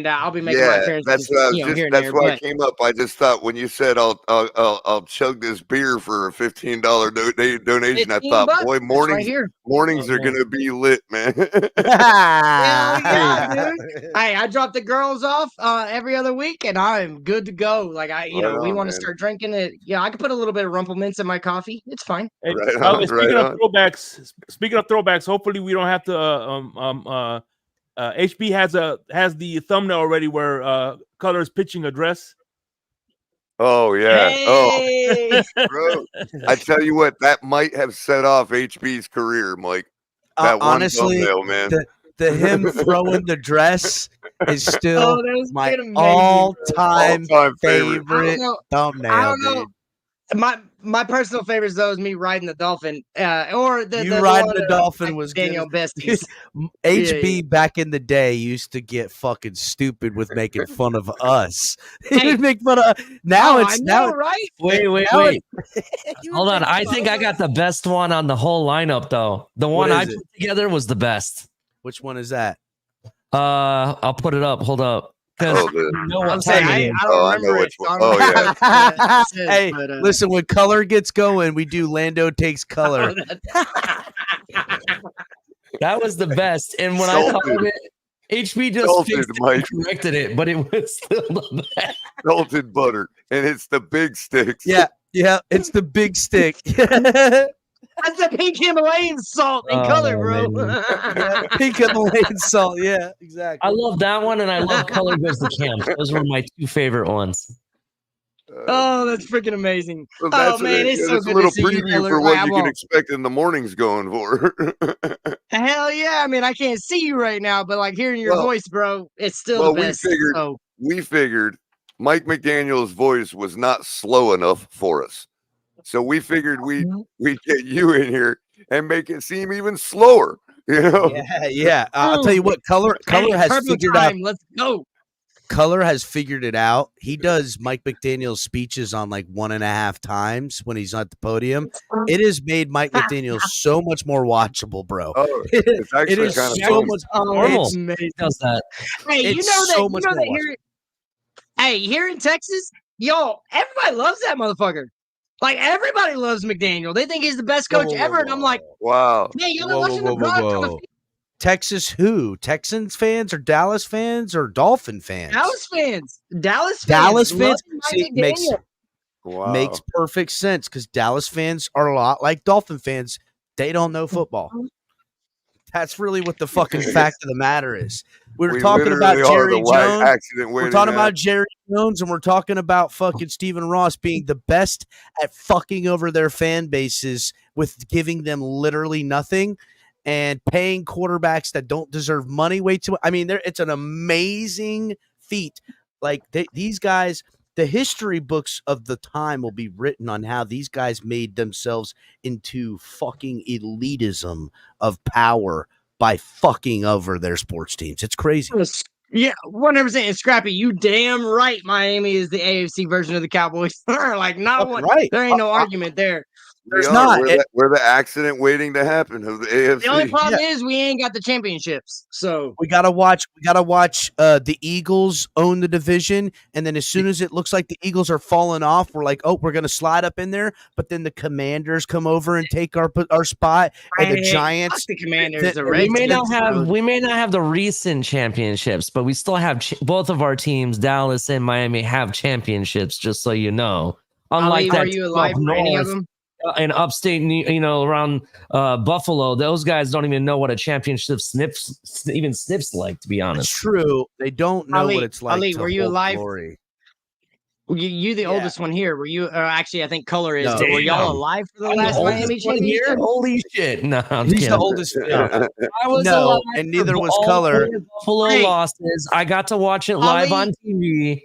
I'll be making my Yeah, appearances, here and that's there. why I But came up. I just thought when you said I'll chug this beer for a $15 donation, I thought, $15 boy, right here. mornings Oh, are man. gonna be lit, man. Hell yeah, dude. Hey, I drop the girls off every other week, and I'm good to go. Like we on, want to man. start drinking it. Yeah, I could put a little bit of Rumple Mints in my coffee. It's fine. Hey, Right by the on, way, speaking right of throwbacks, hopefully we don't have to. HB has the thumbnail already where Color is pitching a dress. Oh yeah. Hey! Oh, bro. I tell you what, that might have set off HB's career, Mike. That one Honestly, thumbnail, man. the him throwing the dress is still that was my amazing, all-time All-time favorite I thumbnail, don't know. dude. My personal favorite though is me riding the dolphin, or the You riding one, the dolphin Mike was good. Daniel besties. HB back in the day used to get fucking stupid with making fun of us. He Hey. would make fun of now. I know, right? Wait. Hold on. I think I got the best one on the whole lineup, though. The one I put together was the best. Which one is that? I'll put it up. Hold up. Because you know what time it is. I don't I know remember which it. one. So I don't Oh, know what it Hey, says, but, listen, when Color gets going, we do Lando Takes Color. That was the best. And when I thought of it, HB just Salted, fixed it Mike. and corrected it, but it was still the best. Salted butter, and it's the big sticks. Yeah, it's the big stick. That's the pink Himalayan salt in color, bro. Pink Himalayan salt. Yeah, exactly. I love that one, and I love Color Goes to Camp. Those were my two favorite ones. Oh, that's freaking amazing. So Oh man, it's so it's a good little to see you, preview Color. for what Like, you can expect in the mornings going for. hell yeah! I mean, I can't see you right now, but like hearing your voice, bro, it's still the best. We figured Mike McDaniel's voice was not slow enough for us. So we figured we'd get you in here and make it seem even slower. You know? Yeah. I'll tell you what, Color has figured out. Let's go. Color has figured it out. He does Mike McDaniel's speeches on like 1.5 times when he's at the podium. It has made Mike McDaniel so much more watchable, bro. Oh, it's actually it is kind of so much normal. Amazing. Does that? Hey, It's you know so that. much You know more that here. Hey, here in Texas, yo, everybody loves that motherfucker. Like everybody loves McDaniel. They think he's the best coach ever, and I'm like, wow. hey, y'all been watching the product on the Texas who? Texans fans or Dallas fans or Dolphin fans? Dallas fans. Dallas fans. Love See, Mike McDaniel. makes perfect sense because Dallas fans are a lot like Dolphin fans. They don't know football. That's really what the fucking fact of the matter is. We talking about Jerry Jones. We're talking about Jerry Jones, and we're talking about fucking Stephen Ross being the best at fucking over their fan bases with giving them literally nothing and paying quarterbacks that don't deserve money way too much. I mean, it's an amazing feat. Like these guys, the history books of the time will be written on how these guys made themselves into fucking elitism of power by fucking over their sports teams. It's crazy. Yeah, 100%. And Scrappy, you damn right. Miami is the AFC version of the Cowboys. Like, not one. Right. There ain't no argument there. There's not. We're the accident waiting to happen of the AFC. The only problem is we ain't got the championships. So we gotta watch. The Eagles own the division, and then as soon as it looks like the Eagles are falling off, we're like, oh, we're gonna slide up in there. But then the Commanders come over and take our spot, and the Giants. The Commanders. We may not have the recent championships, but we still have both of our teams, Dallas and Miami, have championships. Just so you know, unlike that, are you alive for any of them? In upstate, around Buffalo, those guys don't even know what a championship sniffs like. To be honest, it's true. They don't know what it's like. Ali, were you alive? Glory. You the oldest one here. Were you? Actually, I think Color is. No, were y'all alive for the last Miami championship? Holy shit! No, he's the oldest. I was alive, and neither was Color. Buffalo losses. I got to watch it live on TV.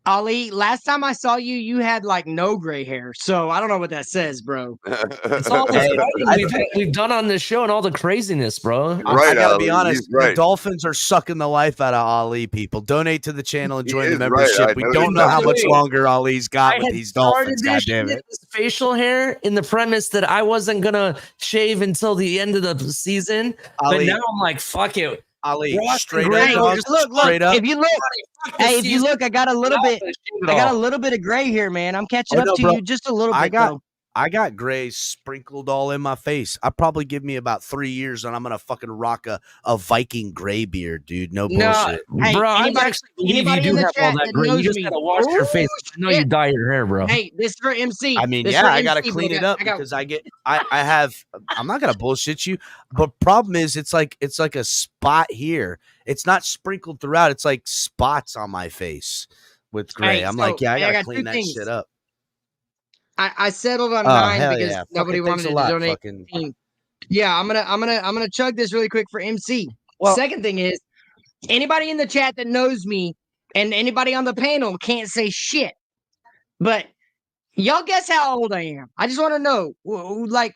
Ali, last time I saw you, you had like no gray hair. So I don't know what that says, bro. It's all the fighting we've done on this show and all the craziness, bro. Right, I gotta Ali, be honest. he's right. The Dolphins are sucking the life out of Ali. People donate to the channel and He join the is right. membership. I We noticed don't know how that. much longer Ali's got with had these started Dolphins. God this damn shit, it! this facial hair in the premise that I wasn't gonna shave until the end of the season, but Ali, now I'm like, fuck it. Ali, Ross straight and up, Gray, dog, just Look, straight up. if you look, hey, if you look, I got a little bit. I got a little bit of gray here, man. I'm catching Oh, up no, to bro. you just a little bit, I got gray sprinkled all in my face. I probably give me about 3 years and I'm gonna fucking rock a Viking gray beard, dude. No bullshit. Hey, bro, I anybody- actually believe anybody you in do the have all chat that that gray. You knows just me. gotta wash your face. I know you shit. dye your hair, bro. Hey, this is for MC. I mean, This yeah, for I gotta MC, clean bro. it up because I have. I'm not gonna bullshit you, but problem is, it's like a spot here. It's not sprinkled throughout. It's like spots on my face with gray. Hey, I'm so, like, yeah, I hey, I gotta got clean two that things. shit up. I settled on Oh 9 hell because yeah! nobody Fucking thanks wanted a to lot. donate. Fucking Yeah, I'm gonna chug this really quick for MC. Well- Second thing is, anybody in the chat that knows me and anybody on the panel can't say shit. But y'all guess how old I am. I just want to know, like,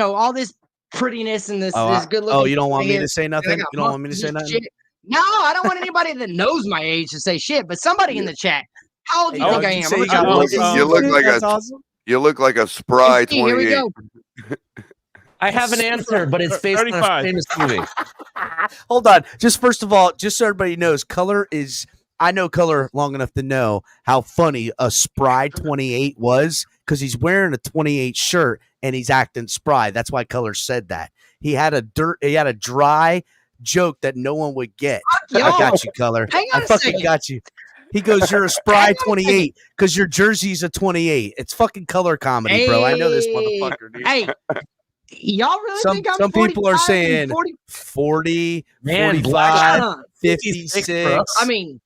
all this prettiness and this good looking. Oh, you don't want me hair. to say nothing? You don't want me to say nothing? Shit. No, I don't want anybody that knows my age to say shit. But somebody in the chat, how old do you Hey, think dog, I you am? say I'm you gonna got try to one- You look like That's a awesome. you look like a spry MC, here we 28. go. I have an answer, but it's based on a 35. famous movie. Hold on. Just first of all, just so everybody knows, color is. I know color long enough to know how funny a spry 28 was because he's wearing a 28 shirt and he's acting spry. That's why color said that. He had a dry joke that no one would get. I got you, color. Hang on I a fucking second. got you. He goes, "You're a spry 28 because your jersey's a 28." It's fucking color comedy, bro. I know this motherfucker, dude. Hey, y'all really think I'm Some people are 45 saying and 40? 40, Man, 45, Shut up. 56. bro. I mean,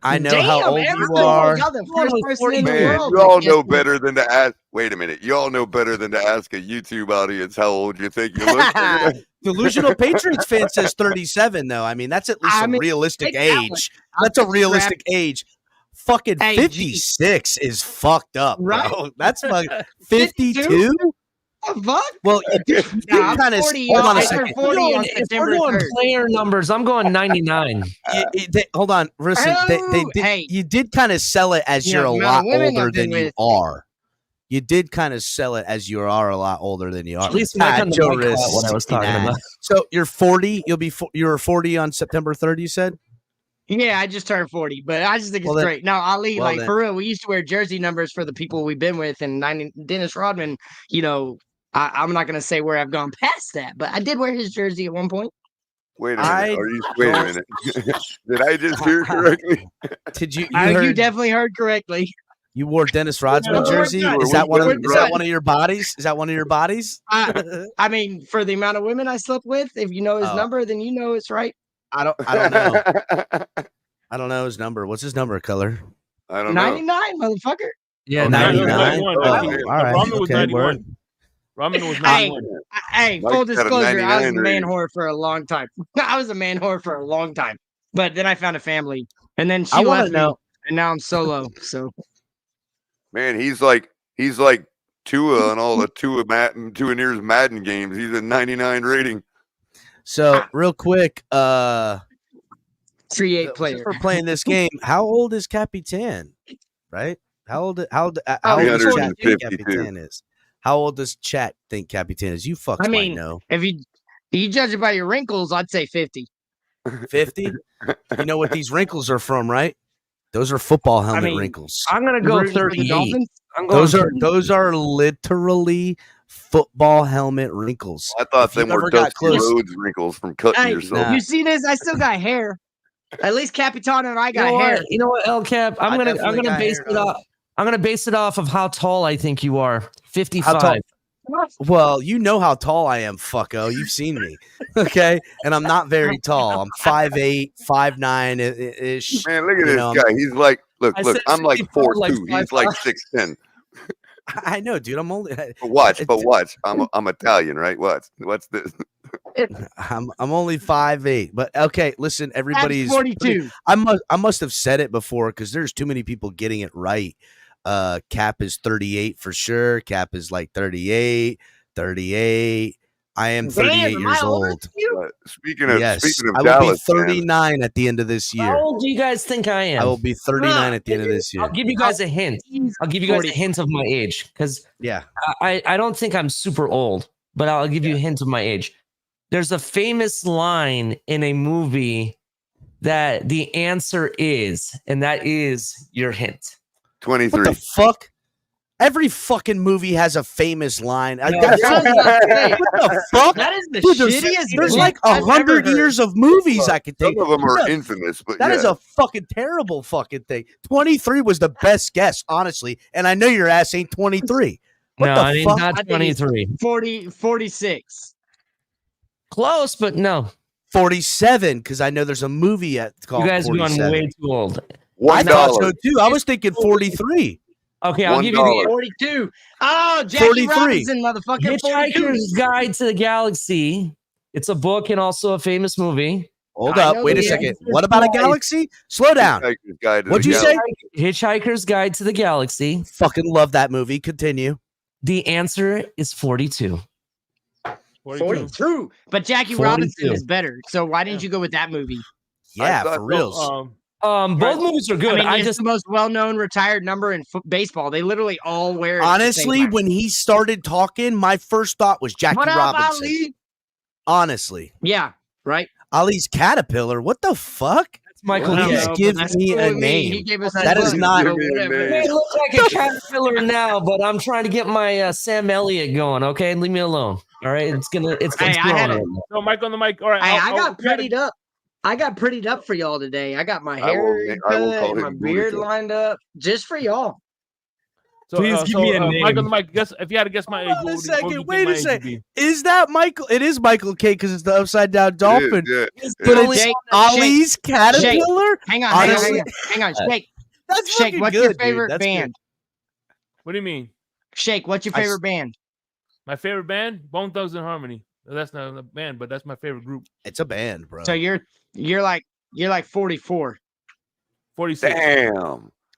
I know damn, how old you everybody are. knows y'all the first person in the Man, world. you all that know gets- better than to ask. Wait a minute. You all know better than to ask a YouTube audience how old you think you look. Delusional Patriots fan says 37, though. I mean, that's at least I a mean, realistic take that one. age. I'll That's a take the realistic age. Fucking Hey, 56 is fucked up, bro. Right? That's fucking 52? What the fuck? Well, you did Nah, I'm kind of 40, hold on a I turned second. 40 on If we're September doing 3rd. player numbers, I'm going 99. Hold on, listen. They Oh, did, hey. you did kind of sell it as Yeah, you're a the amount lot of women older I've been than you with. are. You did kind of sell it as you are a lot older than you are. At least Mike on the Joe mic caught Riss, what I was talking 69. about. So you're 40. You were 40 on September 3rd. You said. Yeah, I just turned 40, but I just think it's Well, then- great. Now, Ali, well, like, then- for real, we used to wear jersey numbers for the people we've been with, and Dennis Rodman, I'm not going to say where I've gone past that, but I did wear his jersey at one point. Wait a minute. Wait a minute. Did I just hear correctly? Did you? You definitely heard correctly. You wore Dennis Rodman No, jersey. we're Is that one of? done. Is that one of your bodies? Is that one of your bodies? I mean, for the amount of women I slept with, if you know his Oh. number, then you know it's right. I don't know. I don't know his number. What's his number? Color. I don't know. 99, motherfucker. Yeah, Oh, 99. 99? Oh, all right. Ramen was Okay, 91. word. Ramen was Hey, 91. Hey, Mike's full got a disclosure, I was a 99 man rating. whore for a long time. I was a man whore for a long time, but then I found a family, and then I she want left to me, know. and now I'm solo. So Man, he's like Tua on all the Tua Near's Madden games. He's a 99 rating. So real quick, 3-8 since player. we're playing this game. How old is Capitan? Right? How old does chat think 352. Capitan is? How old does chat think Capitan is? You fucks I mean, might know. if you judge it by your wrinkles, I'd say 50. 50. You know what these wrinkles are from, right? Those are football helmet mean, wrinkles. I'm gonna go Rooting for the 38. Dolphins? I'm going Those are literally football helmet wrinkles. I thought If you them were ever got Dusty close- Rhodes wrinkles from cutting Hey, yourself. Nah. you see this? I still got hair. At least Capitan and I You got know hair. what? You know what, El Cap? I'm gonna definitely got base hair, it dog. off. I'm gonna base it off of how tall I think you are. 55. How tall? Well, you know how tall I am, fucko. You've seen me. Okay. And I'm not very tall. I'm 5'8, 5'9 ish. Man, look at You know, this guy. He's like, look, I look. said I'm like 54, 4'2". like He's like 5'5". 6'10". I know, dude. I'm only But watch. I'm Italian, right? What's this? I'm only 5'8", but okay. Listen, everybody's 42. I must have said it before because there's too many people getting it right. Cap is 38 for sure. Cap is like 38. I am 38 Damn, years old. Speaking of Yes, speaking I of will Dallas, be 39 at the end of this year. How old do you guys think I am? I will be 39 at the end of this year. I'll give you guys a hint. I'll give you guys a hint of my age because Yeah. I don't think I'm super old, but I'll give you a hint of my age. There's a famous line in a movie that the answer is, and that is your hint. 23. What the fuck? Every fucking movie has a famous line. No, What the fuck? That is the Dude, shittiest. there's thing like I've 100 ever heard. years of movies I could take. Some of them are infamous, but That yeah. is a fucking terrible fucking thing. 23 was the best guess, honestly. And I know your ass ain't 23. What No, the I mean fuck? not 23. 46. Close, but no. 47, because I know there's a movie called You guys are 47. going way too old. I thought $1. so too. I was thinking 43. Okay, I'll give you $1. the 42. Oh, Jackie 43. Robinson, motherfucker. 42. Hitchhiker's Guide to the Galaxy. It's a book and also a famous movie. Hold I up. know Wait a the second. answer What about a twice. galaxy? Slow down. Hitchhiker's Guide to What'd the you say? Galaxy. Hitchhiker's Guide to the Galaxy. Fucking love that movie. Continue. The answer is 42. 42. But Jackie 42. Robinson is better. So why didn't you go with that movie? Yeah, thought for reals. Both movies are good. I mean, it's just the most well-known retired number in baseball. They literally all wear it. Honestly, when he started talking, my first thought was Jackie What up, Robinson. Ali? Honestly. Yeah, right. Ali's Caterpillar. What the fuck? Michael Well, Lee. just give me a name. He gave us That is one, not- so Give me a whatever. name. May look like a caterpillar now, but I'm trying to get my Sam Elliott going. Okay, leave me alone. All right, it's Hey, I had growing it. right now. No, Mike on the mic. All right. Hey, I I'll- got prettied up. I got prettied up for y'all today. I got my I will hair ma- I will cut, call and my him beard Buddha. lined up just for y'all. So, Please give me a Mike name. on the mic. Guess if you had to guess my age. Hold on a what would second. you think Wait my a age second. would be? Is that Michael? It is Michael K because it's the upside down dolphin. Yeah. But Only it's Shake, Ali's Caterpillar? Hang on, Honestly- hang on. Shake, That's Shake. fucking What's good, your dude. favorite That's band? What do you mean? Shake. What's your I s- favorite band? My favorite band, Bone Thugs and Harmony. That's not a band, but that's my favorite group. Good. It's a band, bro. So you're like 44. 46.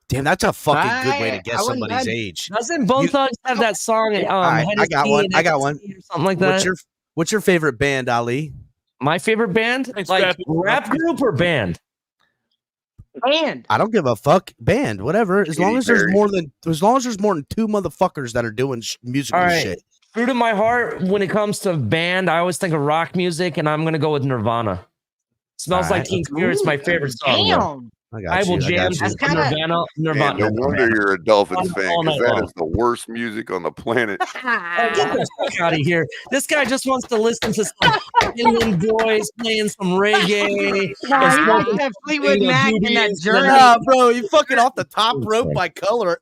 Damn, that's a fucking good way to I guess wouldn't somebody's mind- age. Doesn't Bone You- Thugs have that song? All right, I got one. Hennessy I got one. or something like that. What's your favorite band, Ali? My favorite band, Thanks, like Scrappy. rap group or band? And I don't give a fuck. Band, whatever. As long Katy as there's Perry. more than two motherfuckers that are doing musical All right. shit. True to my heart, when it comes to band, I always think of rock music, and I'm gonna go with Nirvana. Smells All like right. Teen Spirit's my favorite song. bro. damn, I got I will you. I jam got That's you. kinda- Nirvana. Man, Nirvana. no wonder you're a Dolphins fan all because night that long. is the worst music on the planet. Oh, get the fuck out of here. This guy just wants to listen to some Inland Boys playing some reggae. Nah, and he smoking wants that Fleetwood some Mac and that doobies. Journey. Nah, bro, you fucking off the top rope by color.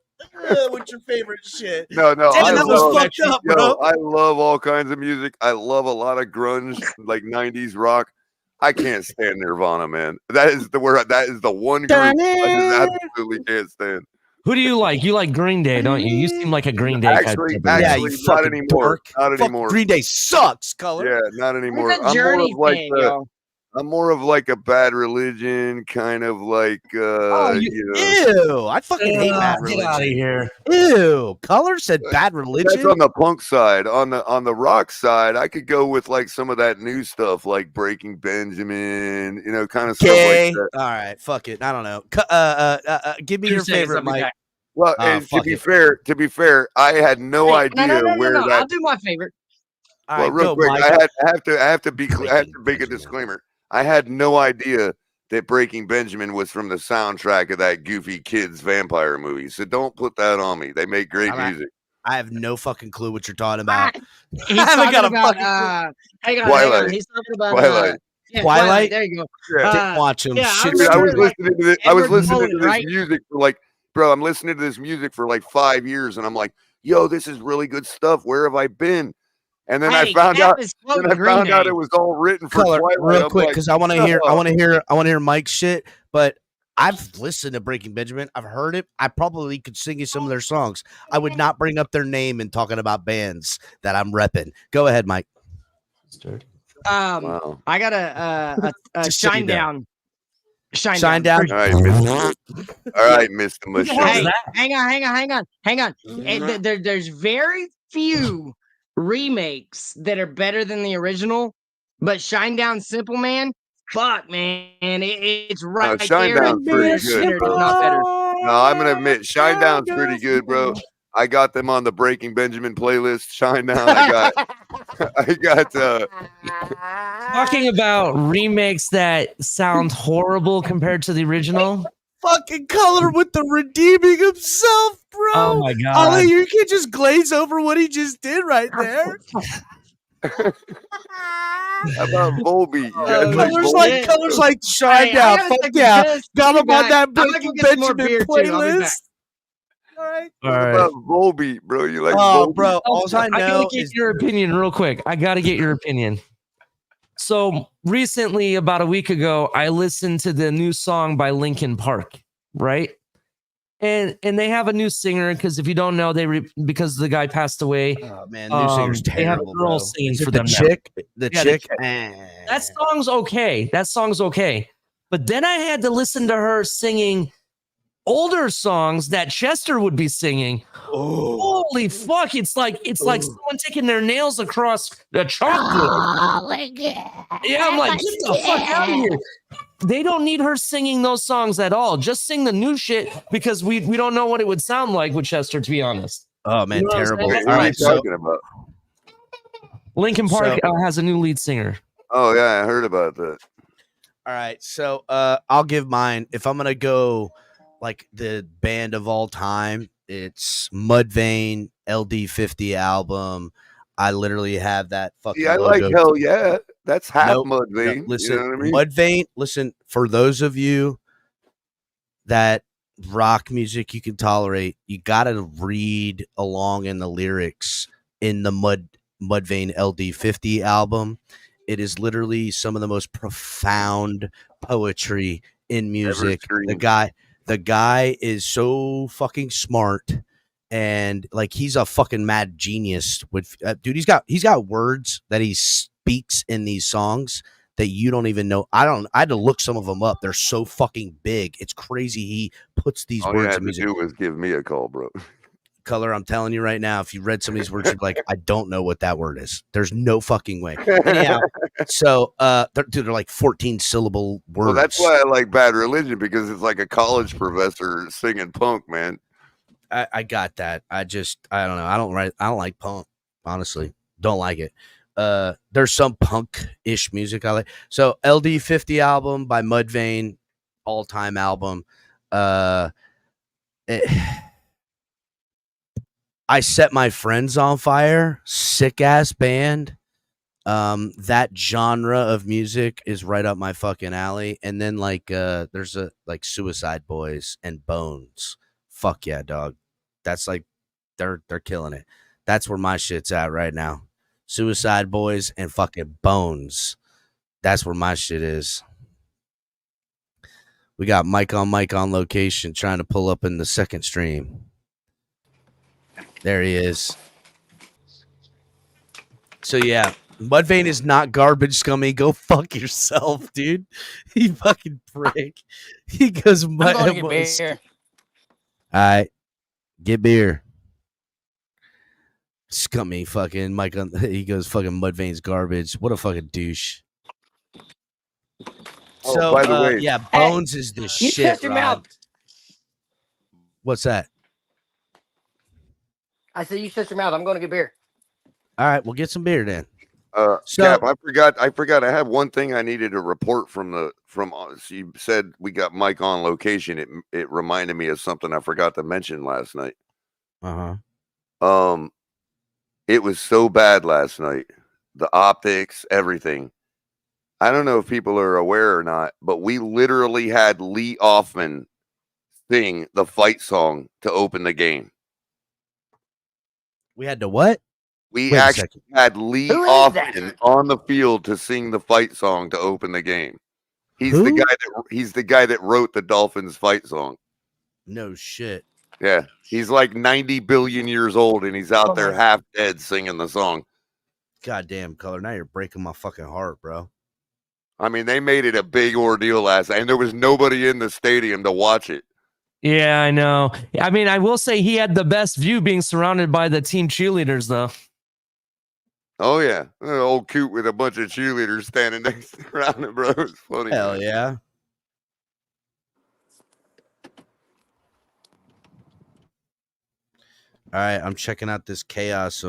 What's your favorite shit? No, Damn, I that was love, fucked up, bro. I love all kinds of music. I love a lot of grunge, like 90s rock. I can't stand Nirvana, man. That is the word. That is the one group I just absolutely can't stand. Who do you like? You like Green Day, don't you? You seem like a Green Day Actually, guy. Yeah, you not fucking anymore. dork. Not Fuck, anymore. Green Day sucks, color. Yeah, not anymore. Who's a Journey fan, I'm more of like a Bad Religion kind of like you know. Ew, I fucking hate Bad Get out of Religion. here. Ew, color said Bad That's Religion. on the punk side. On the rock side, I could go with like some of that new stuff, like Breaking Benjamin, you know, kind of stuff Okay, like that. all right, fuck it. I don't know. Give me your Crusade, favorite, something Mike. like Well, Oh, and to fuck be it. fair, I had no idea where no. that. I'll do my favorite. All Well, right, real go, quick, Mike. I have to make a Benjamin. disclaimer. I had no idea that Breaking Benjamin was from the soundtrack of that Goofy Kids vampire movie. So don't put that on me. They make great All right. music. I have no fucking clue what you're talking about. He's I haven't got talking a about, fucking hang on. Twilight. He's talking about Twilight. yeah, Twilight? There you go. Yeah. Didn't watch him. yeah, I Shit, Dude, I was remember, like, listening to this. I was Edward listening Cullen, to this right? music for like, bro. I'm listening to this music for like 5 years, and I'm like, yo, this is really good stuff. Where have I been? And then I Hey, found Cap out. is Then quoting I Green found out Day. it was all written for color Twilight. real I'm quick like, because I want to shut hear. I up. want to hear Mike's shit. But I've listened to Breaking Benjamin. I've heard it. I probably could sing you some of their songs. I would not bring up their name and talking about bands that I'm repping. Go ahead, Mike. Wow. I got a Just so you shine know. down. Shine down. All right, Mr. All right, Mr. Mushroom. Hey, hang on. There's very few remakes that are better than the original, but Shine Down Simple Man, fuck man, it's right Shine there. Down's pretty good, It's bro. not better. No, I'm gonna admit, Shine Down's pretty good, bro. I got them on the Breaking Benjamin playlist. Shine Down. I got Talking about remakes that sound horrible compared to the original. Fucking Color with the redeeming himself, bro. Oh my god! Ollie, you can't just glaze over what he just did right there. How about Volbeat? You guys like Colors like Shine Down. Fuck yeah, got him on that Breaking Benjamin playlist. All right. What about Volbeat, bro? You like Oh, Volbeat? bro. All I gotta know get is your opinion real quick. I gotta get your opinion. So recently, about a week ago, I listened to the new song by Linkin Park, right? And they have a new singer because if you don't know, because the guy passed away. Oh man, new singer's terrible. They have a girl singing for them. The chick. That song's okay. That song's okay. But then I had to listen to her singing older songs that Chester would be singing. Oh. Holy fuck! It's like someone taking their nails across the chocolate. Yeah, I'm like, get the fuck out of here. They don't need her singing those songs at all. Just sing the new shit because we don't know what it would sound like with Chester, to be honest. Oh man, You know terrible. What All are you right, so talking about? Linkin Park has a new lead singer. Oh yeah, I heard about that. all right, so I'll give mine. If I'm gonna go like the band of all time, it's Mudvayne LD50 album. I literally have that fucking. Yeah, I like logo. Hell Yeah. That's half Nope. Mudvayne. Listen, you know what I mean? Mudvayne. Listen, for those of you that rock music you can tolerate, you gotta read along in the lyrics in the Mudvayne LD50 album. It is literally some of the most profound poetry in music. The guy is so fucking smart, and like he's a fucking mad genius. With dude, he's got words that he speaks in these songs that you don't even know. I had to look some of them up. They're so fucking big. It's crazy. He puts these All you words had in to music. do was give me a call, bro. Color, I'm telling you right now, if you read some of these words, you'd be like, I don't know what that word is. There's no fucking way. Anyhow, so they're like 14 syllable words. Well, that's why I like Bad Religion, because it's like a college professor singing punk, man. I got that. I don't know. I don't like punk, honestly. Don't like it. There's some punk-ish music I like. So LD50 album by Mudvayne, all-time album. I Set My Friends on Fire, sick ass band. That genre of music is right up my fucking alley. And then like there's like Suicide Boys and Bones. Fuck yeah, dog. That's like they're killing it. That's where my shit's at right now. Suicide Boys and fucking Bones. That's where my shit is. We got Mike on location trying to pull up in the second stream. There he is. So yeah, Mudvayne is not garbage, scummy. Go fuck yourself, dude. He fucking prick. He goes, I'm going to get beer. All right, get beer. Scummy fucking Mike. He goes, fucking Mudvayne's garbage. What a fucking douche. Oh, So by the way, yeah, Bones is the You shit. shut your Rob. mouth. What's that? I said you shut your mouth. I'm going to get beer. All right, we'll get some beer then. So, So- Cap, I forgot. I have one thing I needed to report from. You said we got Mike on location. It reminded me of something I forgot to mention last night. It was so bad last night. The optics, everything. I don't know if people are aware or not, but we literally had Lee Offman sing the fight song to open the game. We had to what? We Wait a actually second. had Lee Who is Offman on the field to sing the fight song to open the game. He's Who? the guy that wrote the Dolphins fight song. No shit. Yeah, he's like 90 billion years old, and he's out there half dead singing the song. Goddamn, Color. Now you're breaking my fucking heart, bro. I mean, they made it a big ordeal last night, and there was nobody in the stadium to watch it. Yeah, I know. I mean, I will say he had the best view being surrounded by the team cheerleaders, though. Oh, yeah. Old Coot with a bunch of cheerleaders standing next around him, bro. It's funny. Hell man. yeah. All right, I'm checking out this chaos.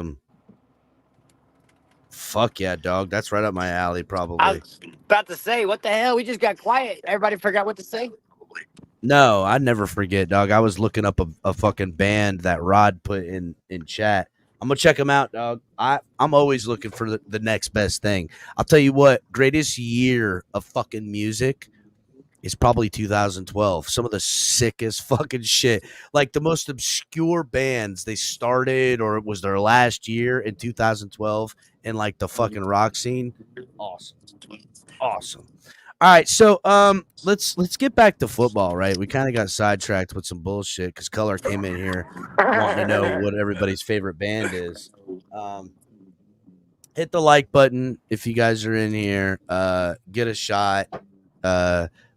Fuck yeah, dog. That's right up my alley, probably. I was about to say, what the hell? We just got quiet. Everybody forgot what to say. No, I never forget, dog. I was looking up a fucking band that Rod put in chat. I'm gonna check them out, dog. I'm always looking for the next best thing. I'll tell you what, greatest year of fucking music is probably 2012. Some of the sickest fucking shit, like the most obscure bands, they started or it was their last year in 2012 in like the fucking rock scene. Awesome. All right, so let's get back to football, right? We kind of got sidetracked with some bullshit because Color came in here wanting to know what everybody's favorite band is. Hit the like button if you guys are in here. Get a shot.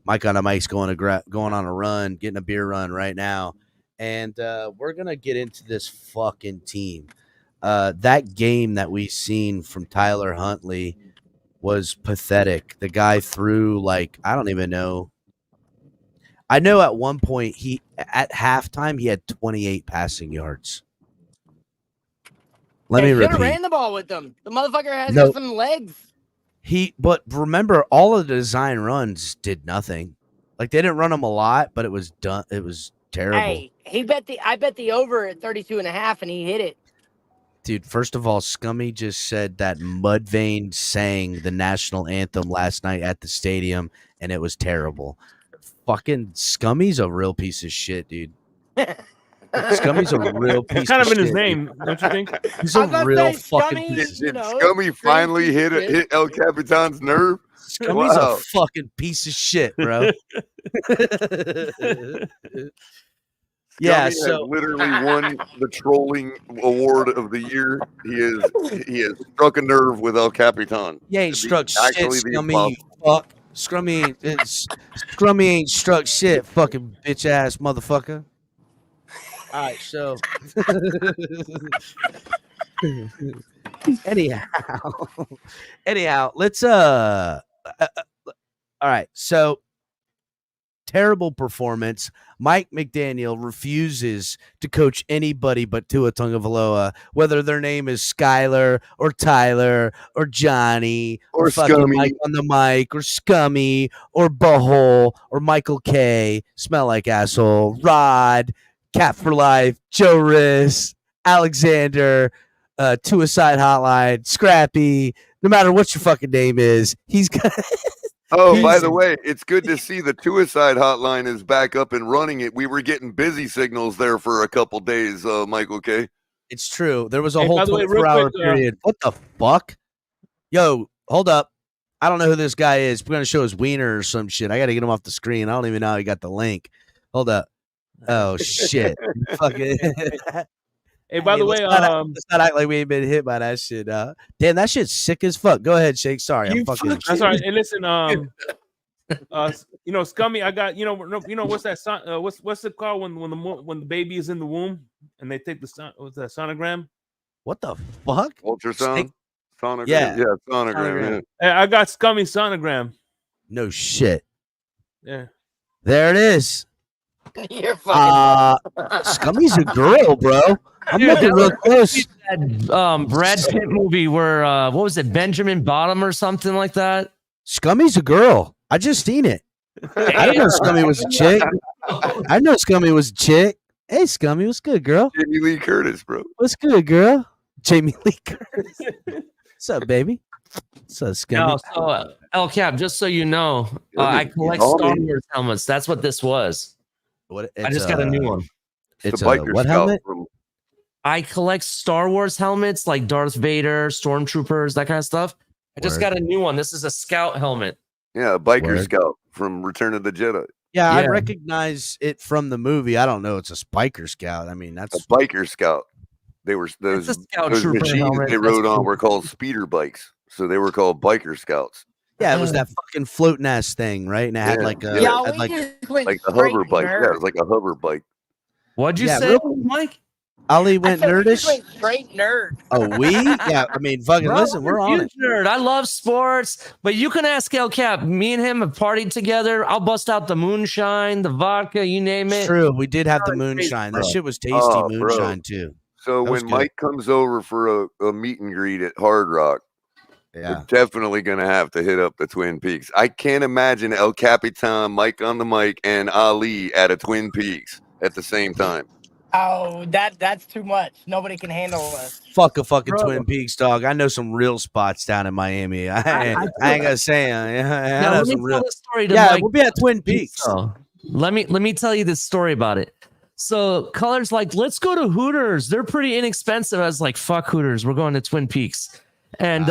Mike on a Mike's going on a run, getting a beer run right now, and we're gonna get into this fucking team. That game that we seen from Tyler Huntley was pathetic. The guy threw like, I don't even know. I know at one point at halftime he had 28 passing yards. Let me repeat. Ran the ball with them. The motherfucker has No. some legs. But remember, all of the design runs did nothing. Like they didn't run them a lot, but it was done. It was terrible. Hey, I bet the over at 32.5 and he hit it. Dude, first of all, Scummy just said that Mudvayne sang the national anthem last night at the stadium, and it was terrible. Fucking Scummy's a real piece of shit, dude. Scummy's a real piece of shit. It's kind of in his name, don't you think? He's a real fucking piece of shit. Did Scummy finally hit El Capitan's nerve? Scummy's a fucking piece of shit, bro. Yeah, Scummy so has literally won the trolling award of the year. He has struck a nerve with El Capitan. He ain't struck shit, Scummy. You fuck. Scummy ain't struck shit, fucking bitch ass motherfucker. All right, so anyhow, let's all right, so terrible performance. Mike McDaniel refuses to coach anybody but Tua Tagovailoa, whether their name is Skyler or Tyler or Johnny or fucking Scummy. Mike on the mic or Scummy or Butthole or Michael K. Smell like asshole. Rod, Cat for Life, Joe Riss, Alexander, Suicide Hotline, Scrappy. No matter what your fucking name is, he's got. Oh, by the way, it's good to see the Suicide Hotline is back up and running. We were getting busy signals there for a couple days, Michael K. It's true. There was a Hey, whole by the way, real 24-hour quick, period. What the fuck? Yo, hold up. I don't know who this guy is. We're going to show his wiener or some shit. I got to get him off the screen. I don't even know how he got the link. Hold up. Oh, shit. Fucking. Hey, by the way, let's not act like we ain't been hit by that shit. Damn, that shit's sick as fuck. Go ahead, Shake. Sorry, I'm fucking. That's all right. And listen, Scummy, I got what's that son? What's it called when the baby is in the womb and they take the sonogram? What the fuck? Ultrasound. Sonogram. Yeah, sonogram. Hey, I got Scummy sonogram. No shit. Yeah. There it is. You're fucking. Scummy's a girl, bro. I'm looking real close. That Brad Pitt movie where what was it, Benjamin Bottom or something like that? Scummy's a girl. I just seen it. I didn't know Scummy was a chick. I know Scummy was a chick. Hey, Scummy, what's good, girl? Jamie Lee Curtis, bro. What's good, girl? Jamie Lee Curtis. What's up, baby? What's up, Scummy? No, so El Cap, just so you know, I collect Star Wars helmets. That's what this was. I just got a new one. It's a what helmet? I collect Star Wars helmets like Darth Vader, Stormtroopers, that kind of stuff. I just got a new one. This is a Scout helmet. Yeah, a biker Scout from Return of the Jedi. Yeah, I recognize it from the movie. I don't know it's a Spiker Scout. I mean, that's a biker Scout. They were It's those a scout those trooper machines helmet. they That's rode on cool. were called speeder bikes, so they were called biker scouts. Yeah, it was that fucking floating ass thing, right? And it had Yeah, like yeah. a Yo, had we like just went Like a straight hover bike. Yeah, it nerd. was like a hover bike. What'd you Yeah, say, really? Mike? Ali I went said we just nerdish. went straight nerd. Oh, we? Yeah, I mean, fucking Bro, listen, I'm we're a on huge it. nerd. I love sports, but you can ask El Cap. Me and him have partied together. I'll bust out the moonshine, the vodka, you name It's it. true. We did have the Crazy, moonshine. That bro. shit was tasty Oh, bro. moonshine too. So That was when good. Mike comes over for a meet and greet at Hard Rock, Yeah. we're definitely gonna have to hit up the Twin Peaks. I can't imagine El Capitan, Mike on the mic, and Ali at a Twin Peaks at the same time. Oh, that's too much. Nobody can handle us. Fuck a fucking Bro. Twin Peaks, dog. I know some real spots down in Miami. I ain't gonna say I Now, know let me some tell real. the story to Yeah, Mike. we'll be at Twin Peaks. So, let me tell you this story about it. So Color's like, let's go to Hooters. They're pretty inexpensive. I was like, fuck Hooters. We're going to Twin Peaks. And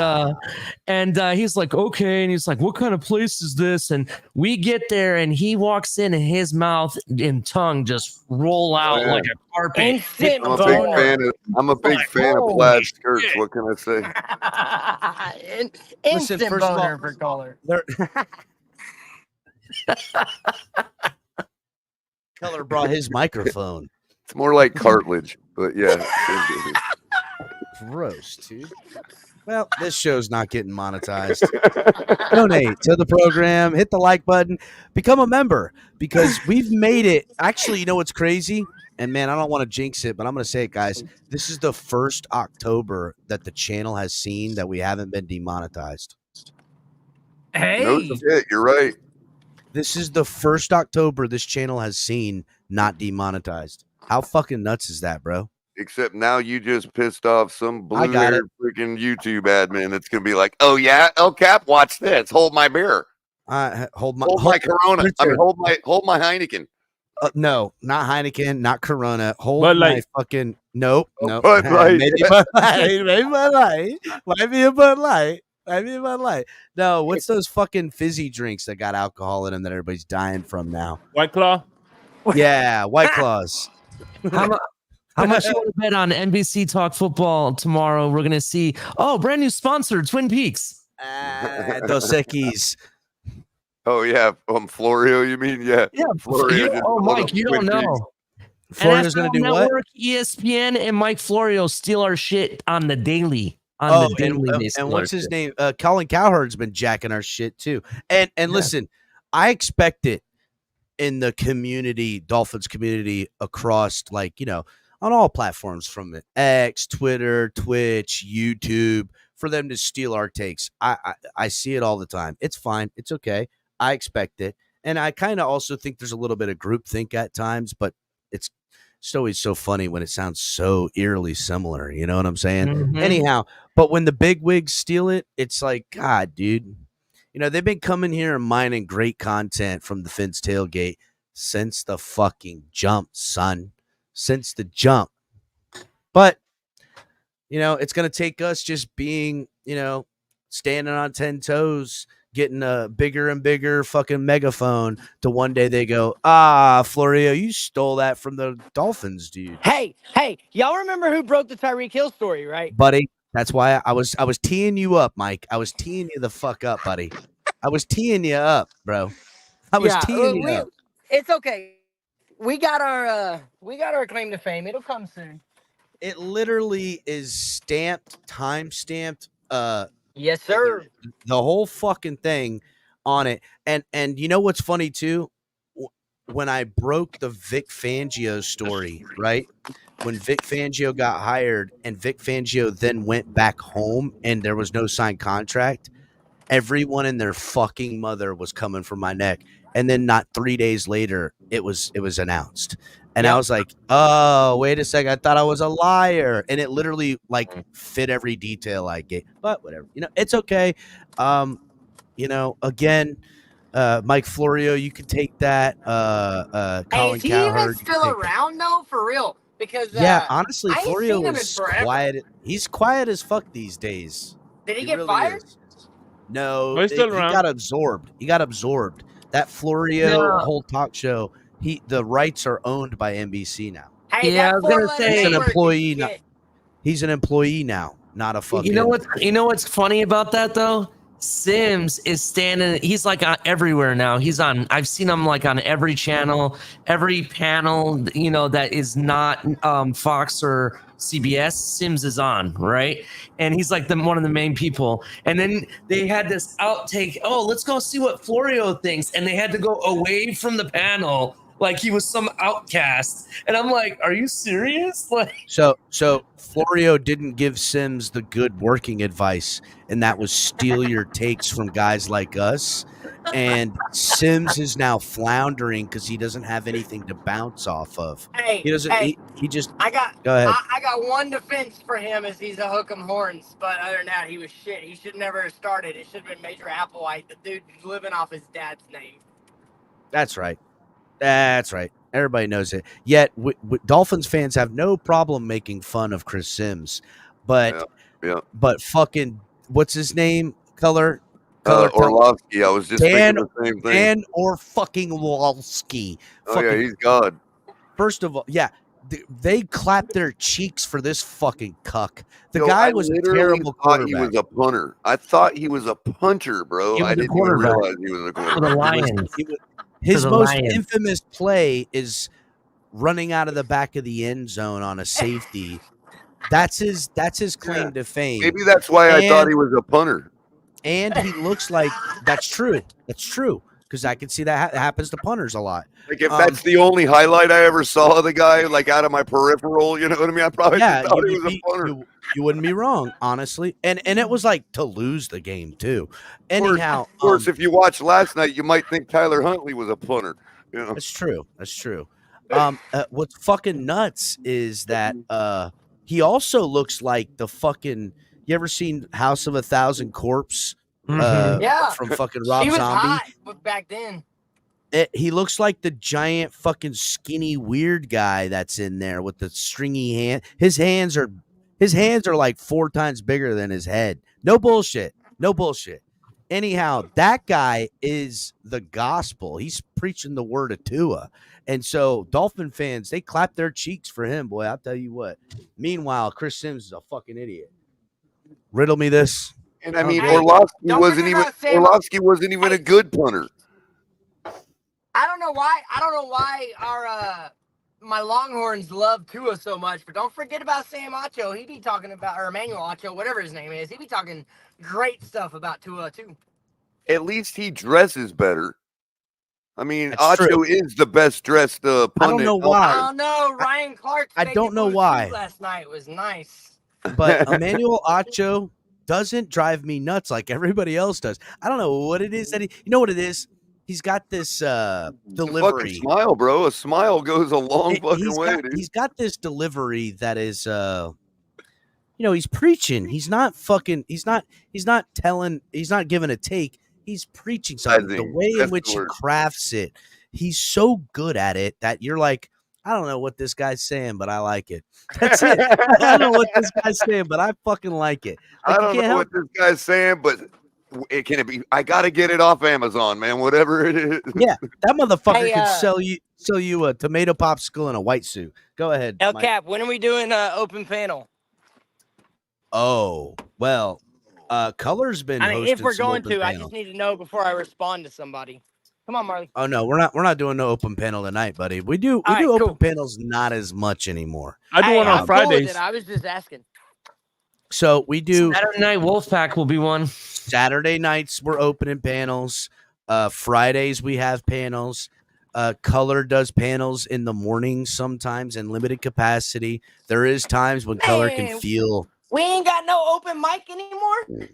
he's like, okay. And he's like, what kind of place is this? And we get there and he walks in and his mouth and tongue just roll out yeah. like a carpet. Instant I'm a boner. big fan of holy plaid skirts. shit. What can I say? Instant first of all, boner for Color. Color brought his microphone. It's more like cartilage, but yeah. Gross, dude. Well, this show's not getting monetized. Donate to the program, hit the like button, become a member because we've made it. Actually, you know what's crazy? And man, I don't want to jinx it, but I'm going to say it, guys. This is the first October that the channel has seen that we haven't been demonetized. Hey, No shit, you're right. This is the first October this channel has seen not demonetized. How fucking nuts is that, bro? Except now you just pissed off some I got it. blue-haired freaking YouTube admin that's gonna be like, "Oh yeah, El Cap, watch this. Hold my beer. Hold my Corona. Richard. I mean, hold my Heineken. No, not Heineken, not Corona. Hold Bud my Light. fucking nope. Bud Light. Maybe Bud Light. Maybe Bud Light. Might be a Bud Light. Might be a Bud Light. No, what's those fucking fizzy drinks that got alcohol in them that everybody's dying from now? White Claw. Yeah, White Claws. How much you want to bet on NBC Talk Football tomorrow? We're gonna see. Oh, brand new sponsor, Twin Peaks. Dos Equis. Oh yeah, Florio. You mean yeah? Yeah. Florio. just Oh, pulled Mike, up you Twin don't Peaks. know. Florida's gonna do what? Network, ESPN, and Mike Florio steal our shit on the daily. And what's his name? Colin Cowherd's been jacking our shit too. And listen, I expect it in the community, Dolphins community across, like, you know, on all platforms from X, Twitter, Twitch, YouTube, for them to steal our takes. I see it all the time. It's fine. It's okay. I expect it. And I kind of also think there's a little bit of groupthink at times, but it's always so funny when it sounds so eerily similar. You know what I'm saying? Mhm. Anyhow, but when the big wigs steal it, it's like, God, dude. You know, they've been coming here and mining great content from the Fins tailgate since the fucking jump, son. Since the jump. But, you know, it's going to take us just being, you know, standing on 10 toes, getting a bigger and bigger fucking megaphone to one day they go, Florio, you stole that from the Dolphins, dude. hey, y'all remember who broke the Tyreek Hill story, right? Buddy, that's why I was teeing you up, Mike. I was teeing you the fuck up, buddy. I was teeing you up, bro. I was teeing you up. It's okay. We got our claim to fame. It'll come soon. It literally is stamped, time stamped, Yes, sir. the whole fucking thing on it. And you know what's funny too? When I broke the Vic Fangio story, right? When Vic Fangio got hired and Vic Fangio then went back home and there was no signed contract, everyone and their fucking mother was coming for my neck. And then not 3 days later, it was announced. And I was like, oh, wait a second. I thought I was a liar. And it literally like fit every detail I gave. But whatever. You know, it's okay. You know, again, Mike Florio, you can take that. Colin is he Cowherd, even still around though? For real? Because yeah, honestly, I ain't Florio seen him in is forever. quiet. He's quiet as fuck these days. Did he get really fired? is. No, Oh, he's still he around. got absorbed. He got absorbed. That Florio whole talk show, the rights are owned by NBC now. Hey, Yeah, I that was gonna four-letter say- He's an word employee is now. shit. He's an employee now, not a fucking. You know what's funny about that though? Sims is standing. He's like everywhere now. I've seen him like on every channel, every panel. You know that is not Fox or CBS. Sims is on, right? And he's like one of the main people. And then they had this outtake. Oh, let's go see what Florio thinks. And they had to go away from the panel like he was some outcast. And I'm like, are you serious? Like, so Florio didn't give Sims the good working advice, and that was steal your takes from guys like us. And Sims is now floundering because he doesn't have anything to bounce off of. Hey, he doesn't. Hey, he just. Go ahead. I got one defense for him is he's a hook 'em horns, but other than that, he was shit. He should never have started. It should have been Major Applewhite. The dude's living off his dad's name. That's right. That's right. Everybody knows it. Yet, Dolphins fans have no problem making fun of Chris Sims, but fucking what's his name? Color Orlovsky. I was just thinking the same thing. Dan or fucking Walski. Yeah, he's God. First of all, they clapped their cheeks for this fucking cuck. The guy was a terrible quarterback. He was a punter. I thought he was a punter, bro. I didn't even realize he was a quarterback. For the Lions. His most infamous play is running out of the back of the end zone on a safety. That's his claim to fame. Maybe that's why I thought he was a punter. And he looks like that's true. That's true. Because I can see that happens to punters a lot. Like if that's the only highlight I ever saw of the guy, like out of my peripheral, you know what I mean? I probably thought he was a punter. You wouldn't be wrong, honestly. And it was like to lose the game too. Anyhow, of course, if you watched last night, you might think Tyler Huntley was a punter. You know, that's true. That's true. What's fucking nuts is that he also looks like the fucking. You ever seen House of a Thousand Corpse? From fucking Rob he was Zombie. hot back then. He looks like the giant fucking skinny weird guy that's in there with the stringy hand. His hands are like 4 times bigger than his head. No bullshit. Anyhow, that guy is the gospel. He's preaching the word of Tua. And so Dolphin fans, they clap their cheeks for him, boy. I'll tell you what. Meanwhile, Chris Sims is a fucking idiot. Riddle me this. And I mean, Orlovsky wasn't even a good punter. I don't know why our my Longhorns love Tua so much, but don't forget about Sam Acho. He be talking about, or Emmanuel Acho, whatever his name is. He be talking great stuff about Tua too. At least he dresses better. I mean, Acho is the best dressed pundit. I don't know why. I don't know. Ryan Clark. I don't know why. Last night was nice. But Emmanuel Acho doesn't drive me nuts like everybody else does. I don't know what it is that you know what it is. He's got this delivery. Smile, bro. A smile goes a long fucking way, dude. He's got this delivery that is, he's preaching. He's not giving a take. He's preaching something. The way in which he crafts it, he's so good at it that you're like, I don't know what this guy's saying, but I like it. That's it. I don't know what this guy's saying, but I fucking like it. Like, I don't know what this guy's saying, but it can be. I gotta get it off Amazon, man. Whatever it is. Yeah, that motherfucker can sell you a tomato popsicle in a white suit. Go ahead. Cap, when are we doing open panel? Oh well, Color's been. If we're going to, I just need to know before I respond to somebody. Come on, Marley. Oh no, we're not doing no open panel tonight, buddy. We do open panels not as much anymore. I do one on Fridays. I was just asking. So we do Saturday night Wolfpack will be one. Saturday nights we're opening panels. Fridays we have panels. Color does panels in the mornings sometimes in limited capacity. There is times when Color can feel. We ain't got no open mic anymore.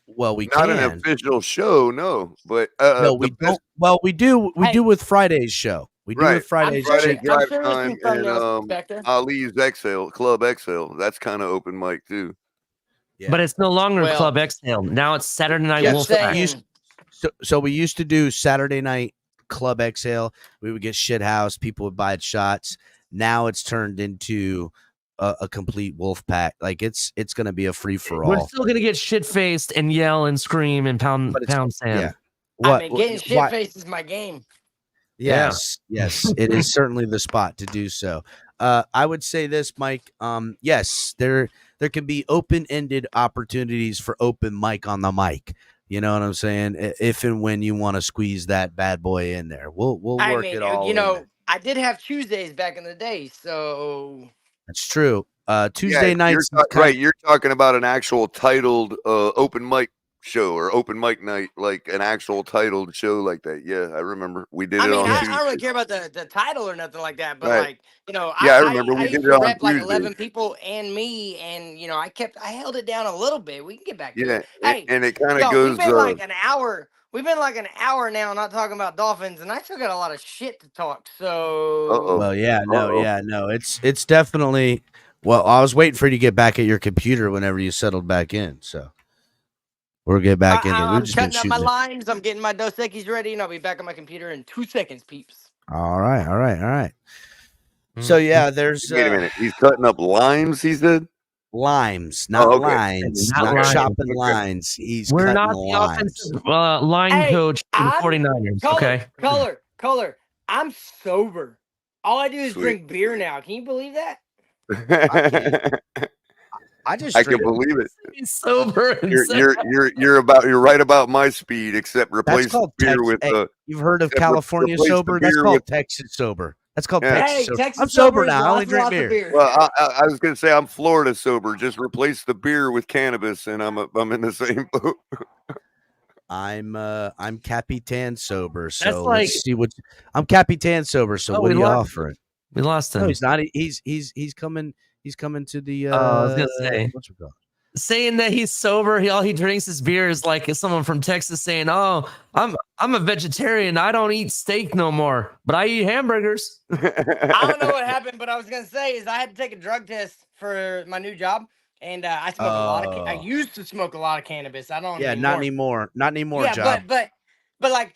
Well, we not can. An official show, no, but no, we don't. Well, we do. We do with Friday's show. We do with Friday's Friday Drive Time and Ali's Exhale, Club Exhale. That's kind of open mic too. Yeah. But it's no longer Club Exhale. Now it's Saturday Night Wolfpack. So we used to do Saturday Night Club Exhale. We would get shit house. People would buy shots. Now it's turned into a complete wolf pack. Like it's going to be a free for all. We're still going to get shit faced and yell and scream and pound sand. Yeah. Getting shit faced is my game. Yes, it is certainly the spot to do so. I would say this, Mike. Yes, there can be open-ended opportunities for open mic on the mic. You know what I'm saying? If and when you want to squeeze that bad boy in there, we'll work it all. I did have Tuesdays back in the day, so that's true. Tuesday Yeah, nights, right? You're talking about an actual titled open mic show or open mic night, like an actual titled show like that. Yeah, I remember we did it on I Tuesday. don't really care about the title or nothing like that, but Right. I remember we I did used it to on rep like Tuesday. 11 people and me, and I held it down a little bit. We can get back to Yeah, it. Hey, and it kind of yo, goes. we've been like an hour. We've been like an hour now not talking about Dolphins, and I still got a lot of shit to talk. So, well, no, it's definitely. Well, I was waiting for you to get back at your computer whenever you settled back in. So we'll get back into it. We've I'm just been cutting up my shooting. lines. I'm getting my Dos Equis ready, and I'll be back on my computer in 2 seconds, peeps. All right. So yeah, there's Wait a minute. He's cutting up limes. He said limes, not okay. lines, Not not limes. chopping lines. He's We're cutting not the limes. offensive line coach for the 49ers. Okay. Color. I'm sober. All I do is Sweet. drink beer now. Can you believe that? I just I can believe it. He's sober. And You're right about my speed, except replace That's called beer Texas. with Hey, you've heard of except California replace the sober? That's beer called with- Texas sober. That's called Yeah. Texas Hey, sober. Texas I'm sober is now. I only lots drink of beer. beer. Well, I was gonna say I'm Florida sober. Just replace the beer with cannabis, and I'm in the same boat. I'm Capitan sober. So That's like- let's see what I'm Capitan sober. So Oh, what we are you lost offering? We lost him. No, he's not. He's coming. He's coming to the. I was gonna say. What's it called? Saying that he's sober, all he drinks is beer is like someone from Texas saying, "Oh, I'm a vegetarian. I don't eat steak no more, but I eat hamburgers." I don't know what happened, but I was gonna say is I had to take a drug test for my new job, and I smoke a lot of. I used to smoke a lot of cannabis. I don't. Yeah, anymore. not anymore. Yeah, job. but like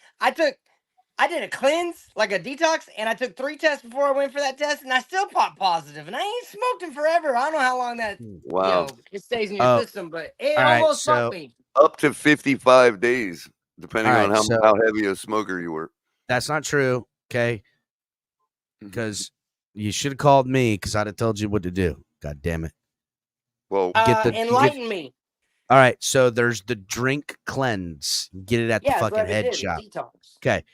I did a cleanse, like a detox, and I took 3 tests before I went for that test, and I still popped positive, and I ain't smoked in forever. I don't know how long that Wow. it stays in your system, but it almost fucked me. Up to 55 days, depending on how heavy a smoker you were. That's not true. Okay, because you should have called me because I'd have told you what to do. God damn it. Well, enlighten me. All right, so there's the drink cleanse. Get it at the fucking head shop. Okay.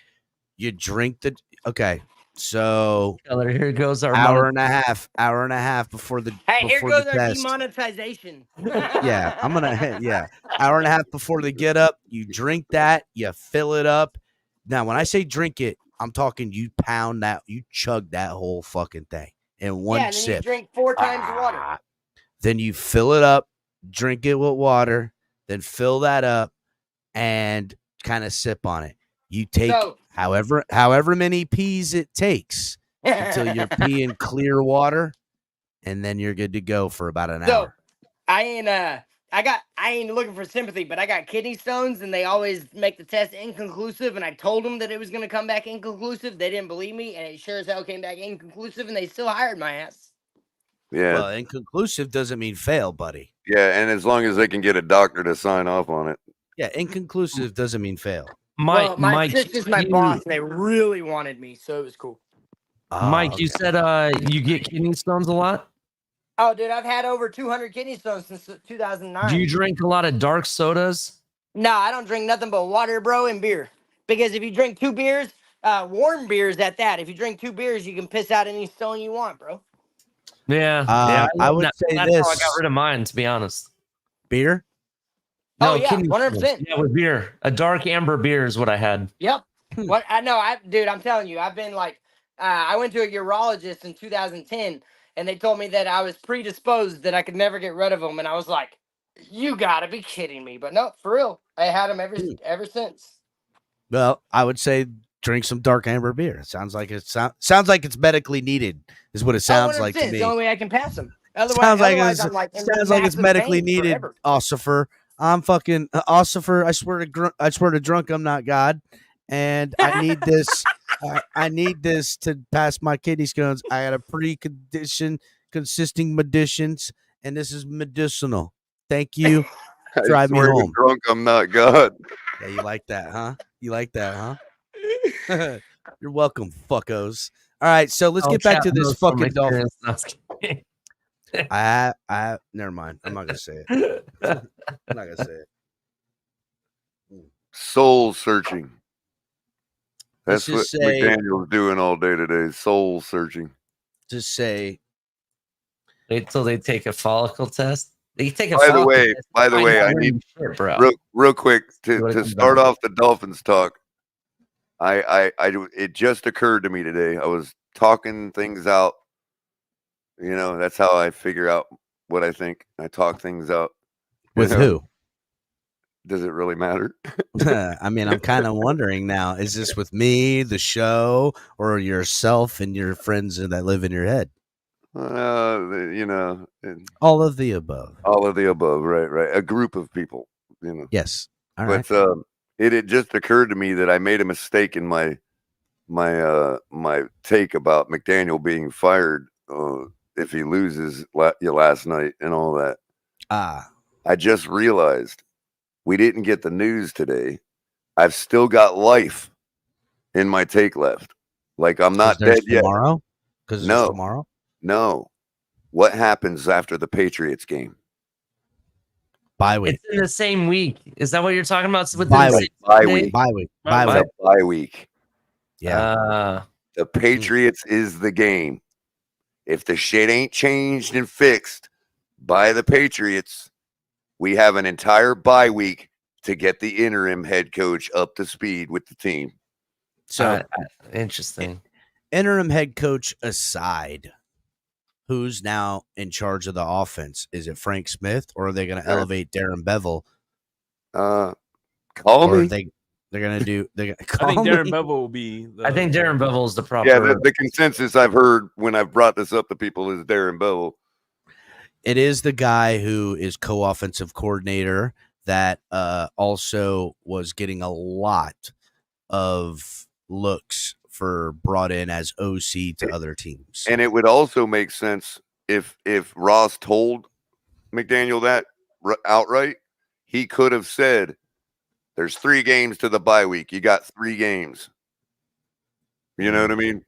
You drink so here goes our hour and a half before the here goes our test. demonetization. Yeah, I'm gonna hour and a half before the get up. You drink that, you fill it up. Now, when I say drink it, I'm talking you pound that, you chug that whole fucking thing in one sip. Then you drink 4 times water. Then you fill it up, drink it with water, then fill that up, and kind of sip on it. You take however many pees it takes until you're peeing clear water, and then you're good to go for about an hour. I ain't looking for sympathy, but I got kidney stones, and they always make the test inconclusive. And I told them that it was gonna come back inconclusive. They didn't believe me, and it sure as hell came back inconclusive, and they still hired my ass. Yeah. Well, inconclusive doesn't mean fail, buddy. Yeah, and as long as they can get a doctor to sign off on it. Yeah, inconclusive doesn't mean fail. My sister's my boss. And they really wanted me, so it was cool. Mike, you said you get kidney stones a lot? Oh, dude, I've had over 200 kidney stones since 2009. Do you drink a lot of dark sodas? No, I don't drink nothing but water, bro, and beer. Because if you drink 2 beers, warm beers at that, if you drink 2 beers, you can piss out any stone you want, bro. Yeah. I would say that's this. how I got rid of mine, to be honest. Beer? No, yeah, kidney 100%. stones. Yeah, with beer. A dark amber beer is what I had. Yep. What I know, dude, I'm telling you, I've been like, I went to a urologist in 2010, and they told me that I was predisposed, that I could never get rid of them, and I was like, you gotta be kidding me. But no, for real, I had them ever since. Well, I would say drink some dark amber beer. It sounds like it's medically needed, is what it sounds like to me. It's the only way I can pass them. Sounds like it's medically needed, forever. Ossifer. I'm fucking Ossifer. I swear to drunk, I'm not God, and I need this. I need this to pass my kidney stones. I got a precondition consisting medicines, and this is medicinal. Thank you. Drive me home. Drunk, I'm not God. Yeah, you like that, huh? You're welcome, fuckos. All right, so let's get back to this fucking Dolphins. Dolphins. I never mind. I'm not gonna say it. I'm not gonna say it. Soul searching. That's what Let's just say- McDaniel's doing all day today. Soul searching. Just say, Wait till they take a follicle test. They take a By the follicle way, test. by the Find way, out I where need you shit, bro. real quick See what it to comes start out. off the Dolphins talk. It just occurred to me today. I was talking things out. You know, that's how I figure out what I think. I talk things out. with You know, who? Does it really matter? I mean, I'm kind of wondering now, is this with me, the show, or yourself and your friends that live in your head? You know, All of the above. all of the above. Right. A group of people. You know. Yes. All right. But it just occurred to me that I made a mistake in my take about McDaniel being fired if he loses last night and all that. I just realized we didn't get the news today. I've still got life in my take left. Like I'm not dead yet. Tomorrow? Because No. tomorrow? No. What happens after the Patriots game? Bye week. It's in the same week. Is that what you're talking about? Within Bye the week. same Bye day? week. Bye week. Bye Bye It's week. a bye week. Yeah. The Patriots is the game. If the shit ain't changed and fixed by the Patriots, we have an entire bye week to get the interim head coach up to speed with the team. So Interesting. interim head coach aside, who's now in charge of the offense? Is it Frank Smith, or are they going to elevate Darren Bevel? Call Or me. they're going to do? They're going to I call think Darren me? Bevel will be. I think Darren Bevel is the proper. Yeah, the consensus I've heard when I've brought this up to people is Darren Bevel. It is the guy who is co-offensive coordinator that also was getting a lot of looks for brought in as OC to other teams. And it would also make sense if Ross told McDaniel that outright. He could have said, "There's 3 games to the bye week. You got 3 games." You know what I mean?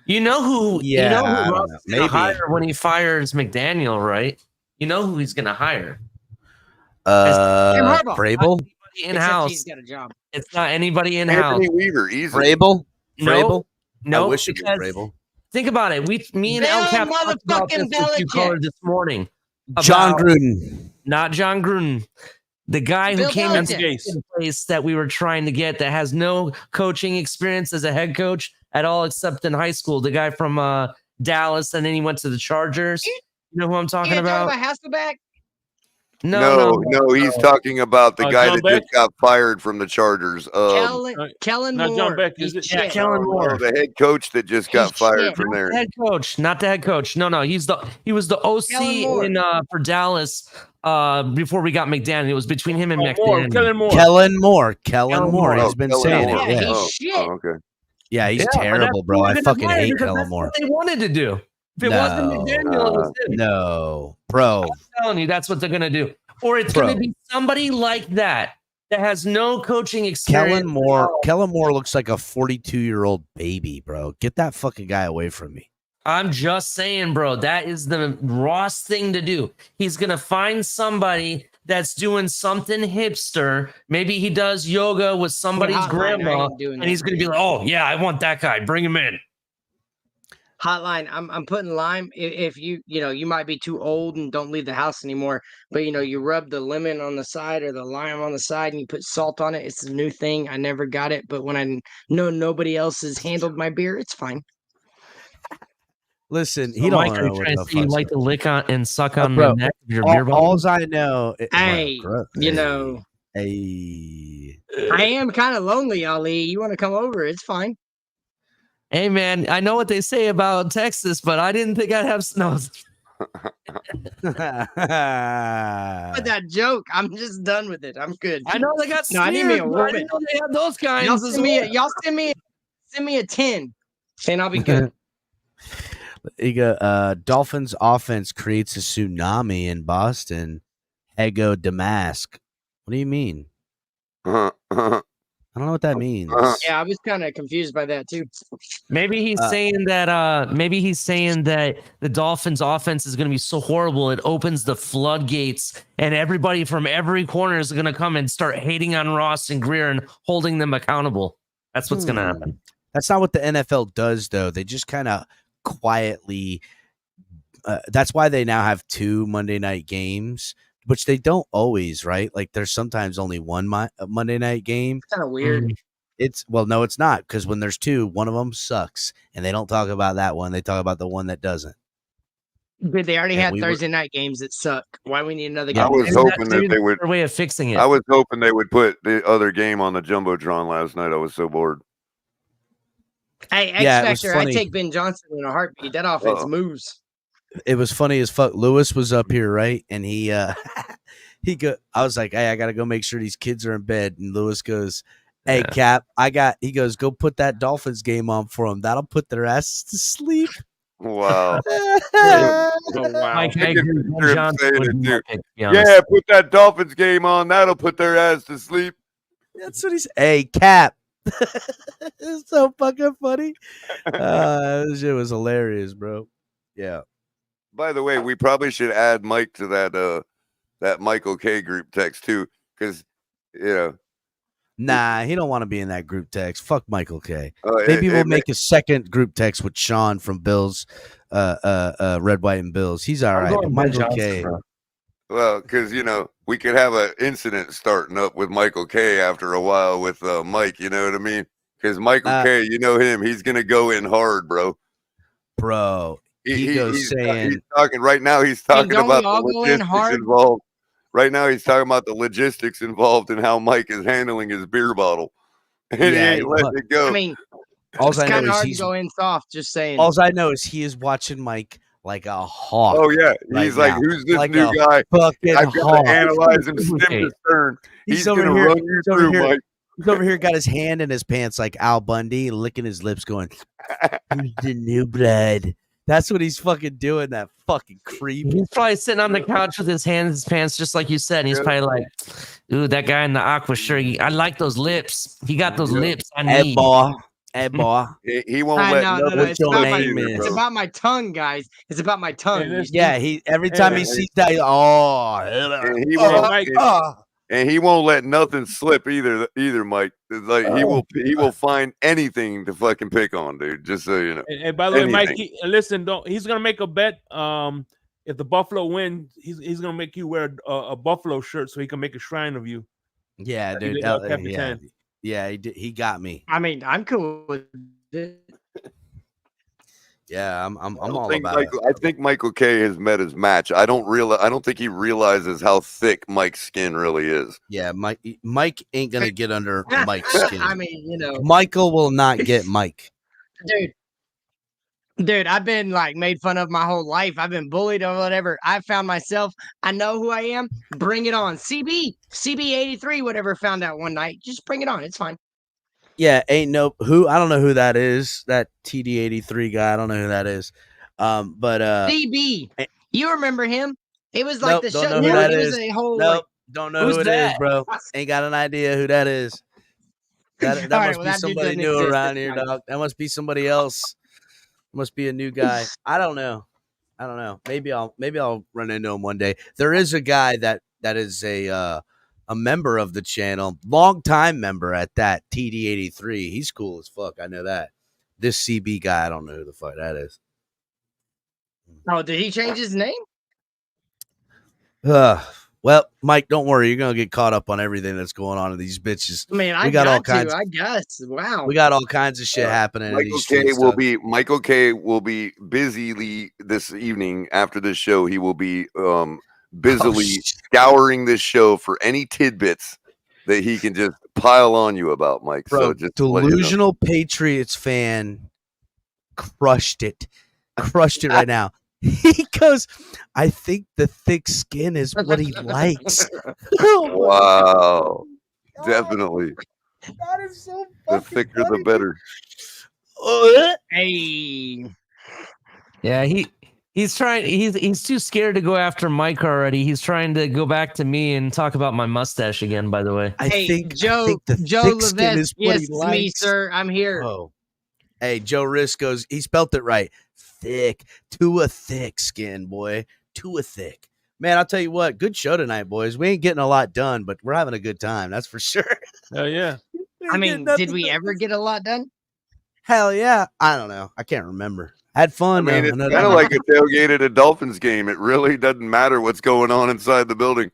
You know who? Yeah, you know I who don't Ross know. is gonna Maybe. hire when he fires McDaniel, right? You know who he's gonna hire? Harbaugh. Vrabel? In Except house. he's got a job. It's not anybody in house. Anthony Weaver, easily. Vrabel? No, Vrabel? no. I wish it was because Vrabel. think about it. Me and Bill El Cap talked about this motherfucking with you Belichick. caller this morning. John about- Gruden. Not John Gruden. The guy Bill who came into Belichick. the place that we were trying to get that has no coaching experience as a head coach at all, except in high school. The guy from Dallas, and then he went to the Chargers. You know who I'm talking You about? talking about Hasselbeck? No, he's talking about the guy John that Beck? just got fired from the Chargers. Kellen not Moore. John Beck, He's is it? Yeah, shit. Kellen Moore. the head coach that just got He's fired shit. from Not there. the head coach, not the head coach. No, he was the OC Kellen Moore. in for Dallas before we got McDaniel. It was between him and Moore, McDaniel. Kellen Moore. Kellen Moore. Kellen Kellen Moore. Moore. He's been Kellen saying Moore. it. Yeah, Yeah, he's shit. okay. yeah, he's Yeah, but terrible, that's bro. what I we're gonna fucking hire hate because Kellen that's Moore. what they wanted to do. If it wasn't No. McDaniel, it was him. No, bro. I'm telling you, that's what they're gonna do. Or it's Bro. gonna be somebody like that has no coaching experience. Kellen Moore looks like a 42-year-old baby, bro. Get that fucking guy away from me. I'm just saying, bro, that is the Ross thing to do. He's gonna find somebody that's doing something hipster. Maybe he does yoga with somebody's Hotline, I grandma, ain't doing and that. he's gonna be like, "Oh yeah, I want that guy. Bring him in." Hotline. I'm putting lime. If you might be too old and don't leave the house anymore, but you rub the lemon on the side or the lime on the side and you put salt on it. It's a new thing. I never got it, but when I know nobody else has handled my beer, it's fine. Listen, So he don't Mike, know are you what trying the to say you fuck's like up. to lick on and suck on bro, the neck of your beer bottle? Alls I know. Hey, Hey. I am kind of lonely, Ali. You want to come over? It's fine. Hey man, I know what they say about Texas, but I didn't think I'd have snow. But that joke, I'm just done with it. I'm good. I know they got No, I need me a Smears, but I woman. didn't know they had those kinds. Y'all as send me, well. send me a 10, and I'll be good. Dolphins offense creates a tsunami in Boston. Ego Damask. What do you mean? I don't know what that means. Yeah, I was kind of confused by that too. Maybe he's saying that. Maybe he's saying that the Dolphins' offense is going to be so horrible it opens the floodgates, and everybody from every corner is going to come and start hating on Ross and Greer and holding them accountable. That's what's going to happen. That's not what the NFL does, though. They just kind of quietly. That's why they now have 2 Monday night games, which they don't always, right? Like there's sometimes only one Monday night game. Kind of weird. No, it's not, because when there's 2, one of them sucks, and they don't talk about that one. They talk about the one that doesn't. But they already had Thursday night games that suck. Why we need another game? I was hoping that they would. Way of fixing it. I was hoping they would put the other game on the jumbotron last night. I was so bored. Hey, X Factor, I take Ben Johnson in a heartbeat. That offense moves. It was funny as fuck. Lewis was up here, right? And he I was like, hey, I gotta go make sure these kids are in bed. And Lewis goes, hey, Cap, he goes, go put that Dolphins game on for them. That'll put their asses to sleep. Wow. Oh, wow. Yeah, put that Dolphins game on. That'll put their ass to sleep. That's what he said. Hey, Cap. It's so fucking funny. This shit was hilarious, bro. Yeah. By the way, we probably should add Mike to that Michael K group text too, because nah, he don't want to be in that group text. Fuck Michael K. Maybe we'll make a second group text with Sean from Bills, Red, White, and Bills. He's all right. But Michael K. Well, because we could have an incident starting up with Michael K after a while with Mike. You know what I mean? Because Michael K, you know him. He's gonna go in hard, bro. Bro. He's talking right now. He's talking about the logistics involved. Right now, he's talking about the logistics involved in how Mike is handling his beer bottle, and he ain't letting it go. I mean, it's kind of hard to go in soft. Just saying. All I know is he is watching Mike like a hawk. Oh yeah, he's like, who's this new guy? I've got to analyze him stem to stern. He's gonna run you through, Mike. He's over here, got his hand in his pants like Al Bundy, licking his lips, going, "Who's the new blood?" That's what he's fucking doing, that fucking creep. He's probably sitting on the couch with his hands in his pants, just like you said. And he's probably like, ooh, that guy in the aqua shirt. I like those lips. He got those lips. Hey, boy. He won't let It's about my tongue, guys. It's about my tongue. Yeah, every time he sees that, and he won't let nothing slip either, Mike. It's like he will find anything to fucking pick on, dude. Just so you know. And by the way, Mike, listen, he's gonna make a bet. If the Buffalo wins, he's gonna make you wear a Buffalo shirt so he can make a shrine of you. Yeah, dude. Yeah, he got me. I mean, I'm cool with it. Yeah, I'm all about it. I think Michael K has met his match. I don't think he realizes how thick Mike's skin really is. Yeah, Mike ain't gonna get under Mike's skin. I mean, Michael will not get Mike. Dude, I've been like made fun of my whole life. I've been bullied or whatever. I found myself. I know who I am. Bring it on. CB83, whatever, found out one night. Just bring it on. It's fine. Yeah, I don't know who that is. That TD83 guy. I don't know who that is. But CB. You remember him? It was like the show. Don't know who that is. Don't know who it is, bro. Ain't got an idea who that is. That must be somebody new around here, dog. That must be somebody else. Must be a new guy. I don't know. Maybe I'll run into him one day. There is a guy that is a member of the channel, long-time member at that, TD83. He's cool as fuck. I know that. This CB guy, I don't know who the fuck that is. Oh, did he change his name? Well, Mike, don't worry. You're gonna get caught up on everything that's going on in these bitches. I mean, I got all kinds. I guess. Wow. We got all kinds of shit happening. Michael K will be busily this evening after this show. He will be busily scouring this show for any tidbits that he can just pile on you about, Mike. Bro, so just delusional Patriots fan crushed it right now. He goes, I think the thick skin is what he likes. Wow. Definitely. That is so the thicker funny, the better. Hey. Yeah, He's trying. He's too scared to go after Mike already. He's trying to go back to me and talk about my mustache again. By the way, I think Joe the thick skin Levesque, is what yes, he it's likes. me, sir. I'm here. Oh, hey, Joe Risco's. He spelt it right. Thick, to a thick skin, boy, to a thick. Man, I'll tell you what. Good show tonight, boys. We ain't getting a lot done, but we're having a good time. That's for sure. Hell yeah. I mean, did we ever get a lot done? Hell yeah. I don't know. I can't remember. Had fun. I mean, it's kind of like a tailgate at a Dolphins game. It really doesn't matter what's going on inside the building.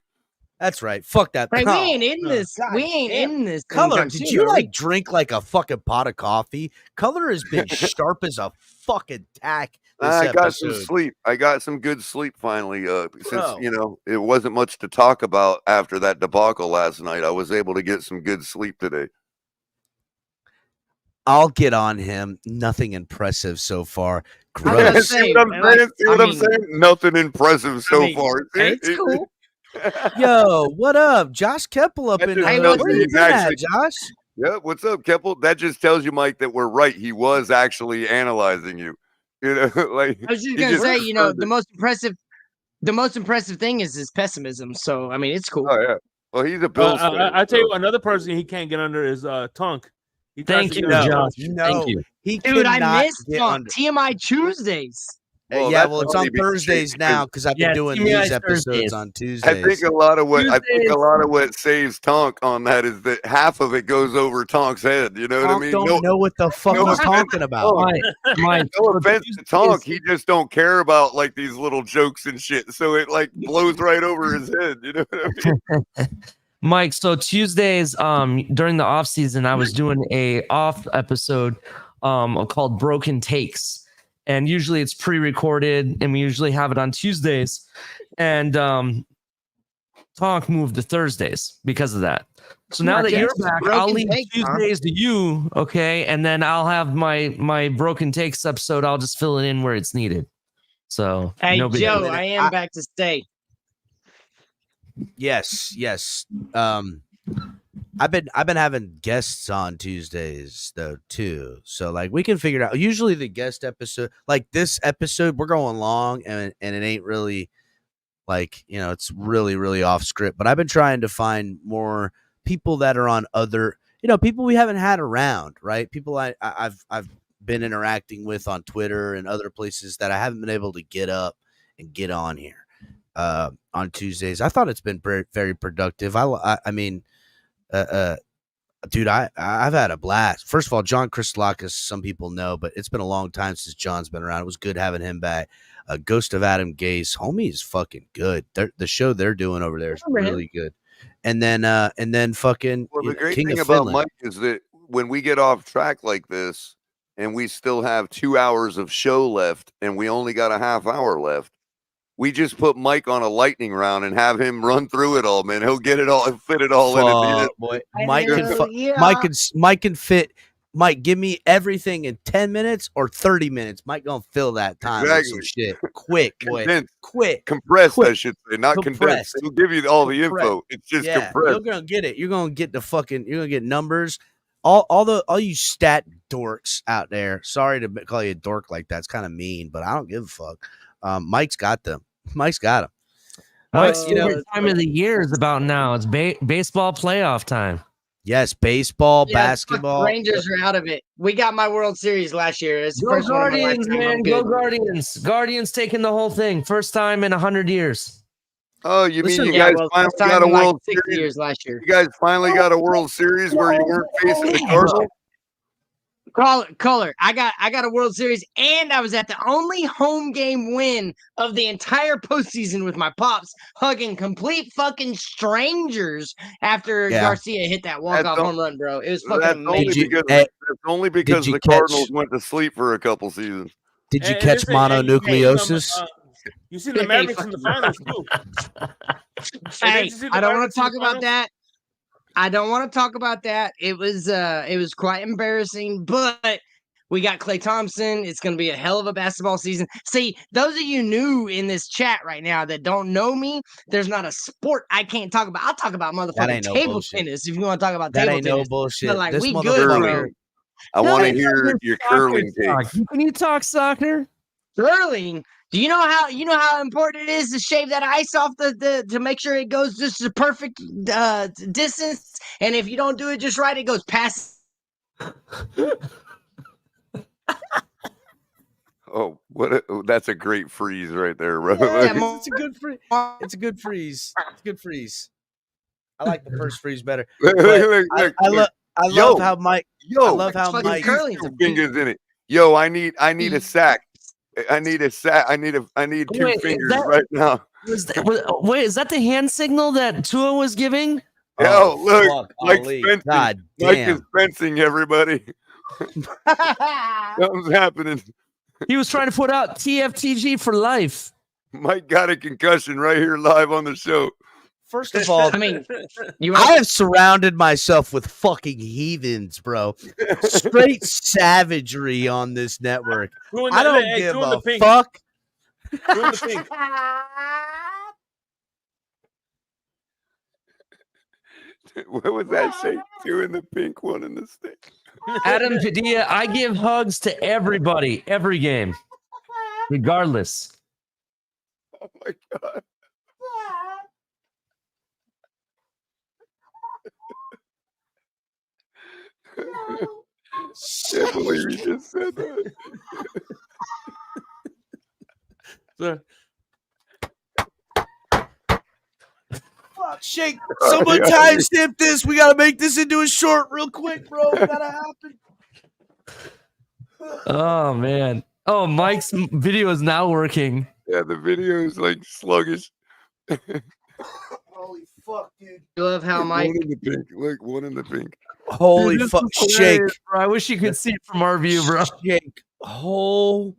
That's right. Fuck that. Hey, we ain't in this. God We ain't damn. in this. Color, anytime did soon, you are we? like drink like a fucking pot of coffee? Color has been sharp as a fucking tack. I got some sleep. I got some good sleep finally. Since it wasn't much to talk about after that debacle last night, I was able to get some good sleep today. I'll get on him. Nothing impressive so far. Gross. See what I'm saying? Nothing impressive so far. It's cool. Yo, what up? Josh Keppel up in Hey, there. Where you been at, Josh? Yeah, what's up, Keppel? That just tells you, Mike, that we're right. He was actually analyzing you. Like I was just gonna say, the most impressive thing is his pessimism. So I mean, it's cool. Oh yeah. Well, he's a Bills fan. I tell you, another person he can't get under is Tonk. Thank you, Josh. Thank you. Dude, I missed TMI Tuesdays. Well, it's on Thursdays now because I've been doing these episodes Thursdays. on Tuesdays. I think a lot of what saves Tonk on that is that half of it goes over Tonk's head. You know what I mean? Don't know what the fuck he's talking about. No offense to Tonk, he just don't care about like these little jokes and shit. So it like blows right over his head. You know what I mean? Mike, so Tuesdays, during the off season, I was doing a off episode called Broken Takes. And usually it's pre-recorded, and we usually have it on Tuesdays. And Talk moved to Thursdays because of that. So now that you're back, I'll leave Tuesdays to you, okay? And then I'll have my Broken Takes episode. I'll just fill it in where it's needed. So, hey, Joe, I am back to stay. Yes. I've been having guests on Tuesdays though too, so like we can figure it out. Usually the guest episode, like this episode, we're going long and it ain't really like it's really off script. But I've been trying to find more people that are on other people we haven't had around, right? People I've been interacting with on Twitter and other places that I haven't been able to get up and get on here on Tuesdays. I thought it's been very, very productive. I mean. Dude, I've had a blast. First of all, John Christolakis, some people know, but it's been a long time since John's been around. It was good having him back. Ghost of Adam Gase, homie is fucking good. The show they're doing over there is really good. And then fucking. Well, the great King thing of about Finland. Mike is that when we get off track like this, and we still have 2 hours of show left, and we only got a half hour left. We just put Mike on a lightning round and have him run through it all, man. He'll get it all and fit it all in at the end. Boy. Mike can fit. Mike, give me everything in 10 minutes or 30 minutes. Mike gonna fill that time with some shit. Quick, boy. Quick. Compressed, I should say, not condensed. He'll give you all the info. It's just compressed. You're gonna get it. You're gonna get you're gonna get numbers. All you stat dorks out there. Sorry to call you a dork like that. It's kind of mean, but I don't give a fuck. Mike's got them. Mike's got him. Mike's time of the year is about now. It's baseball playoff time. Yes, baseball, basketball. Rangers are out of it. We got my World Series last year. It's Go Guardians, man. Go Guardians. Guardians taking the whole thing. First time in 100 years. Oh, you mean you guys finally got a World Series? Years last year. You guys finally got a World Series where you weren't facing the Cardinals? Caller, I got a World Series, and I was at the only home game win of the entire postseason with my pops, hugging complete fucking strangers after Garcia hit that walk-off home run, bro. It was fucking amazing. That's only because the Cardinals went to sleep for a couple seasons. Did you catch mononucleosis? You see the Mavericks in the finals, too. Hey, I don't want to talk about that. I don't want to talk about that. It was quite embarrassing, but we got Klay Thompson. It's going to be a hell of a basketball season. See, those of you new in this chat right now that don't know me, there's not a sport I can't talk about. I'll talk about motherfucking table tennis if you want to talk about table tennis. That ain't no bullshit. But like, we good, bro. I want to hear your curling takes. Can you talk soccer? Curling? Do you know how important it is to shave that ice off the to make sure it goes just the perfect distance? And if you don't do it just right, it goes past. Oh, that's a great freeze right there, bro. Yeah, it's a good freeze. It's a good freeze. It's a good freeze. I like the first freeze better. But I love how Mike. I love how Mike. Two fingers in it. Yo, I need a sack. I need a sack. I need two fingers right now. Wait, is that the hand signal that Tua was giving? Yo, look, Mike is fencing, everybody. Something's happening. He was trying to put out TFTG for life. Mike got a concussion right here live on the show. First of all, I mean, I have surrounded myself with fucking heathens, bro. Straight savagery on this network. I don't give a fuck. What was that shake? Two in the pink, one in the stick. Adam Padilla, I give hugs to everybody, every game, regardless. Oh my God. Can't believe you just said that. Fuck, Shake. Someone timestamp this. We gotta make this into a short real quick, bro. It gotta happen. Oh man. Oh, Mike's video is now working. Yeah, the video is like sluggish. Holy fuck, dude. You love how Mike. One in the pink. Look, one in the pink. Holy fuck, Shake. Bro. I wish you could see it from our view, bro. Shake. Holy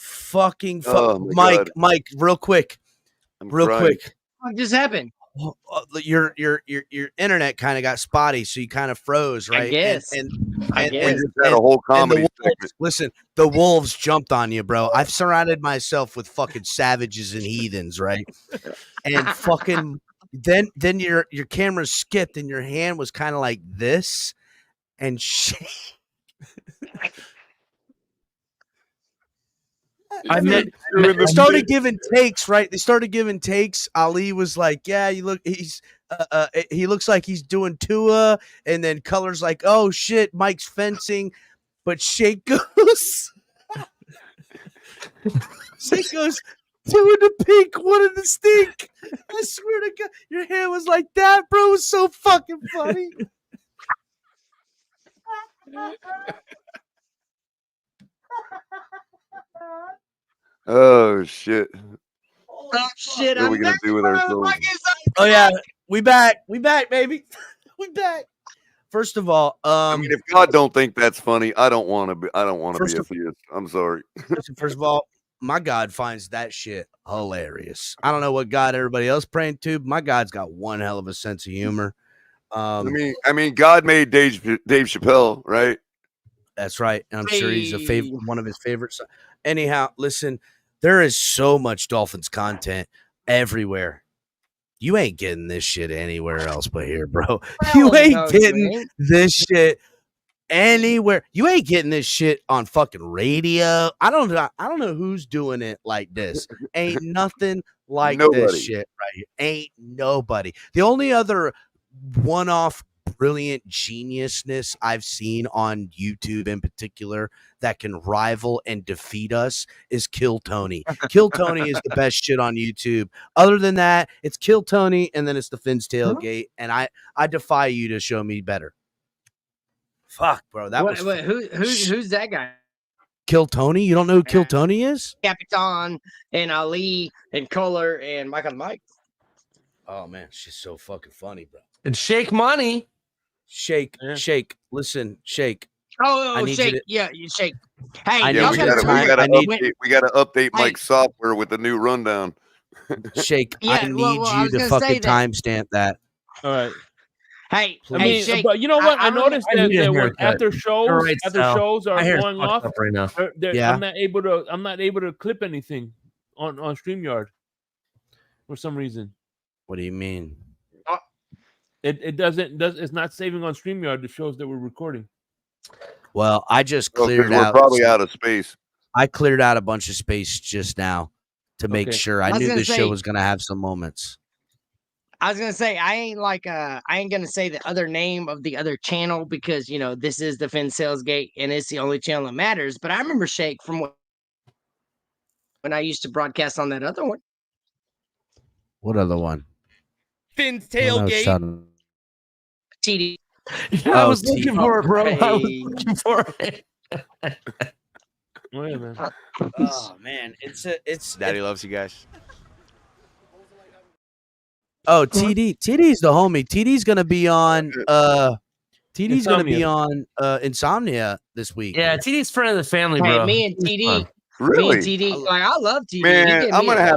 fucking fuck. Oh, Mike, real quick. Quick. What just happened? Your internet kind of got spotty, so you kind of froze, right? I guess. I just had a whole comedy segment. Listen, the wolves jumped on you, bro. I've surrounded myself with fucking savages and heathens, right? And fucking then your camera skipped and your hand was kind of like this, and shit. They started giving takes, right? They started giving takes. Ali was like, "Yeah, he looks like he's doing Tua," and then Color's like, "Oh shit, Mike's fencing," but Shake goes, Shake goes, two in the pink, one in the stink. I swear to God, your hand was like that, bro. It was so fucking funny. Oh shit! Oh shit! What are we gonna do with ourselves? Oh yeah, we back, baby, we back. First of all, I mean, if God don't think that's funny, I don't want to be a theist. I'm sorry. First of all, my God finds that shit hilarious. I don't know what God everybody else praying to, but my God's got one hell of a sense of humor. I mean, God made Dave Chappelle, right? That's right. And I'm sure he's one of his favorites. Anyhow, listen, there is so much Dolphins content everywhere. You ain't getting this shit anywhere else but here, bro. You ain't getting this shit anywhere. You ain't getting this shit on fucking radio. I don't know who's doing it like this. Ain't nothing like this shit right here. Ain't nobody. The only other one-off brilliant geniusness I've seen on YouTube in particular that can rival and defeat us is Kill Tony. Kill Tony is the best shit on YouTube. Other than that, it's Kill Tony and then it's the Finn's Tailgate. And I defy you to show me better. Fuck, bro. Who's that guy? Kill Tony? You don't know who Kill Tony is? Capitan and Ali and Kohler and Mike. Oh man, she's so fucking funny, bro. And Shake Money. Shake. Listen, Shake. Oh, Shake. You Shake. Hey, we gotta update Mike's software with the new rundown. Shake, I need you to fucking timestamp that. All right. Hey, Shake, but you know what? I noticed that after shows are going off right now. I'm not able to clip anything on StreamYard for some reason. What do you mean? It's not saving on StreamYard the shows that we're recording. Well, I just cleared out. We're probably out of space. I cleared out a bunch of space just now to make sure. I knew this show was gonna have some moments. I was gonna say I ain't gonna say the other name of the other channel because this is the Fin Sales Gate and it's the only channel that matters. But I remember Shake from when I used to broadcast on that other one. What other one? Fin's Tailgate. TD. Yeah, I was looking for it, bro. I was looking for it. Wait a minute. Oh man, it's Daddy loves you guys. Oh, TD's the homie. TD's gonna be on Insomnia this week. Yeah, TD's friend of the family, bro. Hey, me and TD. Really? Me and TD. Like I love TD. Man, I'm gonna have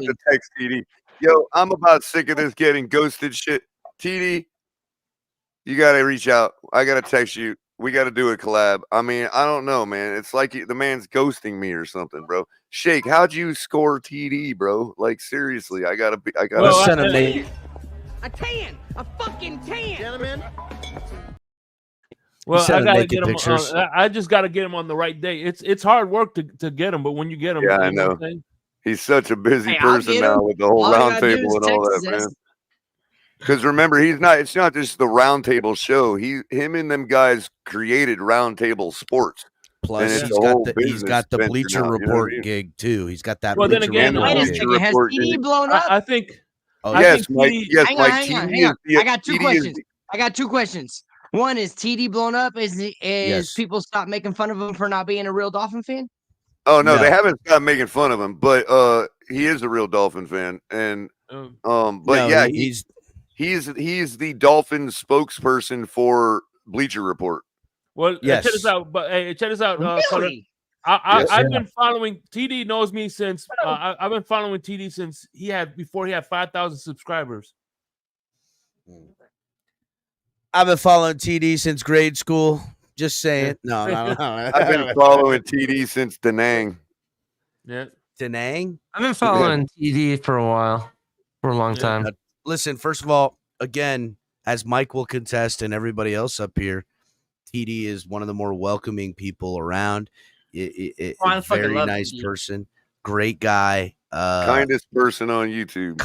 to text TD. Yo, I'm about sick of this getting ghosted shit. TD, you gotta reach out. I gotta text you. We gotta do a collab. I mean, I don't know, man. It's like the man's ghosting me or something, bro. Shake, how'd you score TD, bro? Like seriously, I gotta send him a fucking 10. Gentlemen. Well, sent I him gotta naked get him. pictures. I just gotta get him on the right day. It's hard work to get him, but when you get him, Yeah, I you know. what I'm saying? He's such a busy Hey, I'll person get now him. with the whole All I round gotta do table is and all text that, his man. ass. Because remember, it's not just the round table show. Him and them guys created round table sports. Plus, And it's he's a got whole the business venture Bleacher now, you know what I Report mean? gig too. He's got that. Well, then Bleacher again, Report Wait a gig. second. Has Report, TD blown up? I think. Oh, I Yes, think Mike. TD Yes, Hang Mike. on, hang on, TD hang on. is I got two TD questions. I got two questions. One is TD blown up? Is Yes. people stop making fun of him for not being a real Dolphin fan? Oh no, No. they haven't stopped making fun of him, but he is a real Dolphin fan, and but No, yeah, he's he's the Dolphins spokesperson for Bleacher Report. Well, Yes. check this out. But hey, check this out. Cutter. Really? I've been following TD. Knows me since I've been following TD since before he had 5,000 subscribers. I've been following TD since grade school. Just saying. No. I've been following TD since Da Nang. Yeah. Da Nang? I've been following TD for a while, for a long time. Listen, first of all, again, as Mike will contest and everybody else up here, TD is one of the more welcoming people around. Very nice person, great guy, Kindest person on YouTube.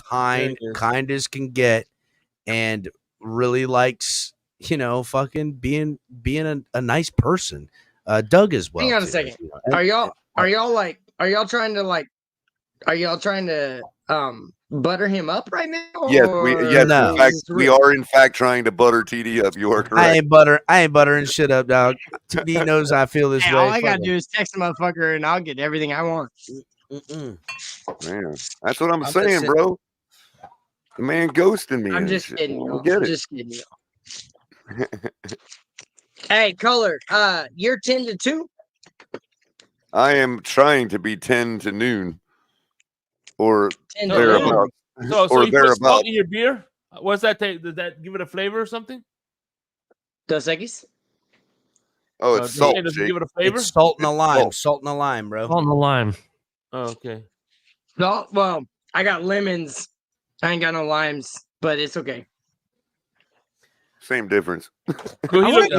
Kind as can get, and really likes fucking being a nice person. Doug as well. Hang on a second. Are y'all trying to butter him up right now? Yes, No. in fact, we are in fact trying to butter TD up. You are correct. I ain't buttering shit up, dog. TD knows I feel this way. All I gotta do is text the motherfucker and I'll get everything I want. Man, that's what I'm saying, bro. The man ghosting me. I'm just kidding. I get it. Just kidding. Hey, Color, you're 10 to 2. I am trying to be 10 to noon or 10 to thereabouts. So or you put thereabouts. salt in your beer? What's that take? Does that give it a flavor or something? Dos Equis? Oh, it's salt. Does it Jake. give it a flavor? It's salt and a lime. Salt. Salt and a lime, bro. On the lime. Oh, okay. No, well, I got lemons. I ain't got no limes, but it's okay. Same difference. So I you wanna look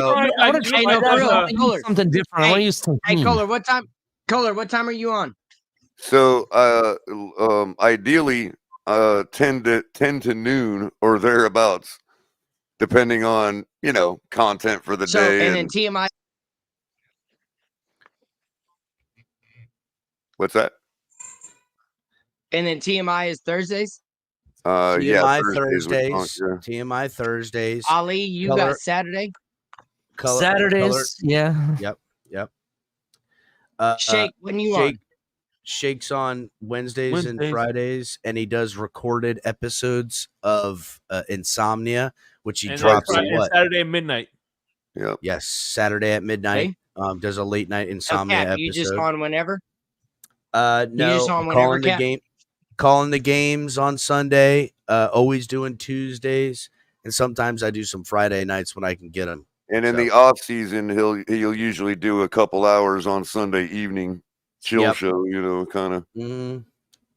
try like Color. something different. I want to use some. Hey, Color, what time? Color, what time are you on? So ideally 10 to noon or thereabouts, depending on content for the day. And then TMI. What's that? And then TMI is Thursdays. TMI Thursdays. TMI Thursdays. Ali, you Color. got Saturday. Saturdays. Yeah. Yep. Shake, when you on? Shakes on Wednesdays and Fridays, and he does recorded episodes of Insomnia, which he drops at what? Saturday at midnight. Yep. Yes, Saturday at midnight. Does a late night Insomnia episode. You just on whenever? No, just on whenever, calling the Cap? game, calling the games on Sunday. Always doing Tuesdays, and sometimes I do some Friday nights when I can get them. And in the off season, he'll usually do a couple hours on Sunday evening chill show, kind of. And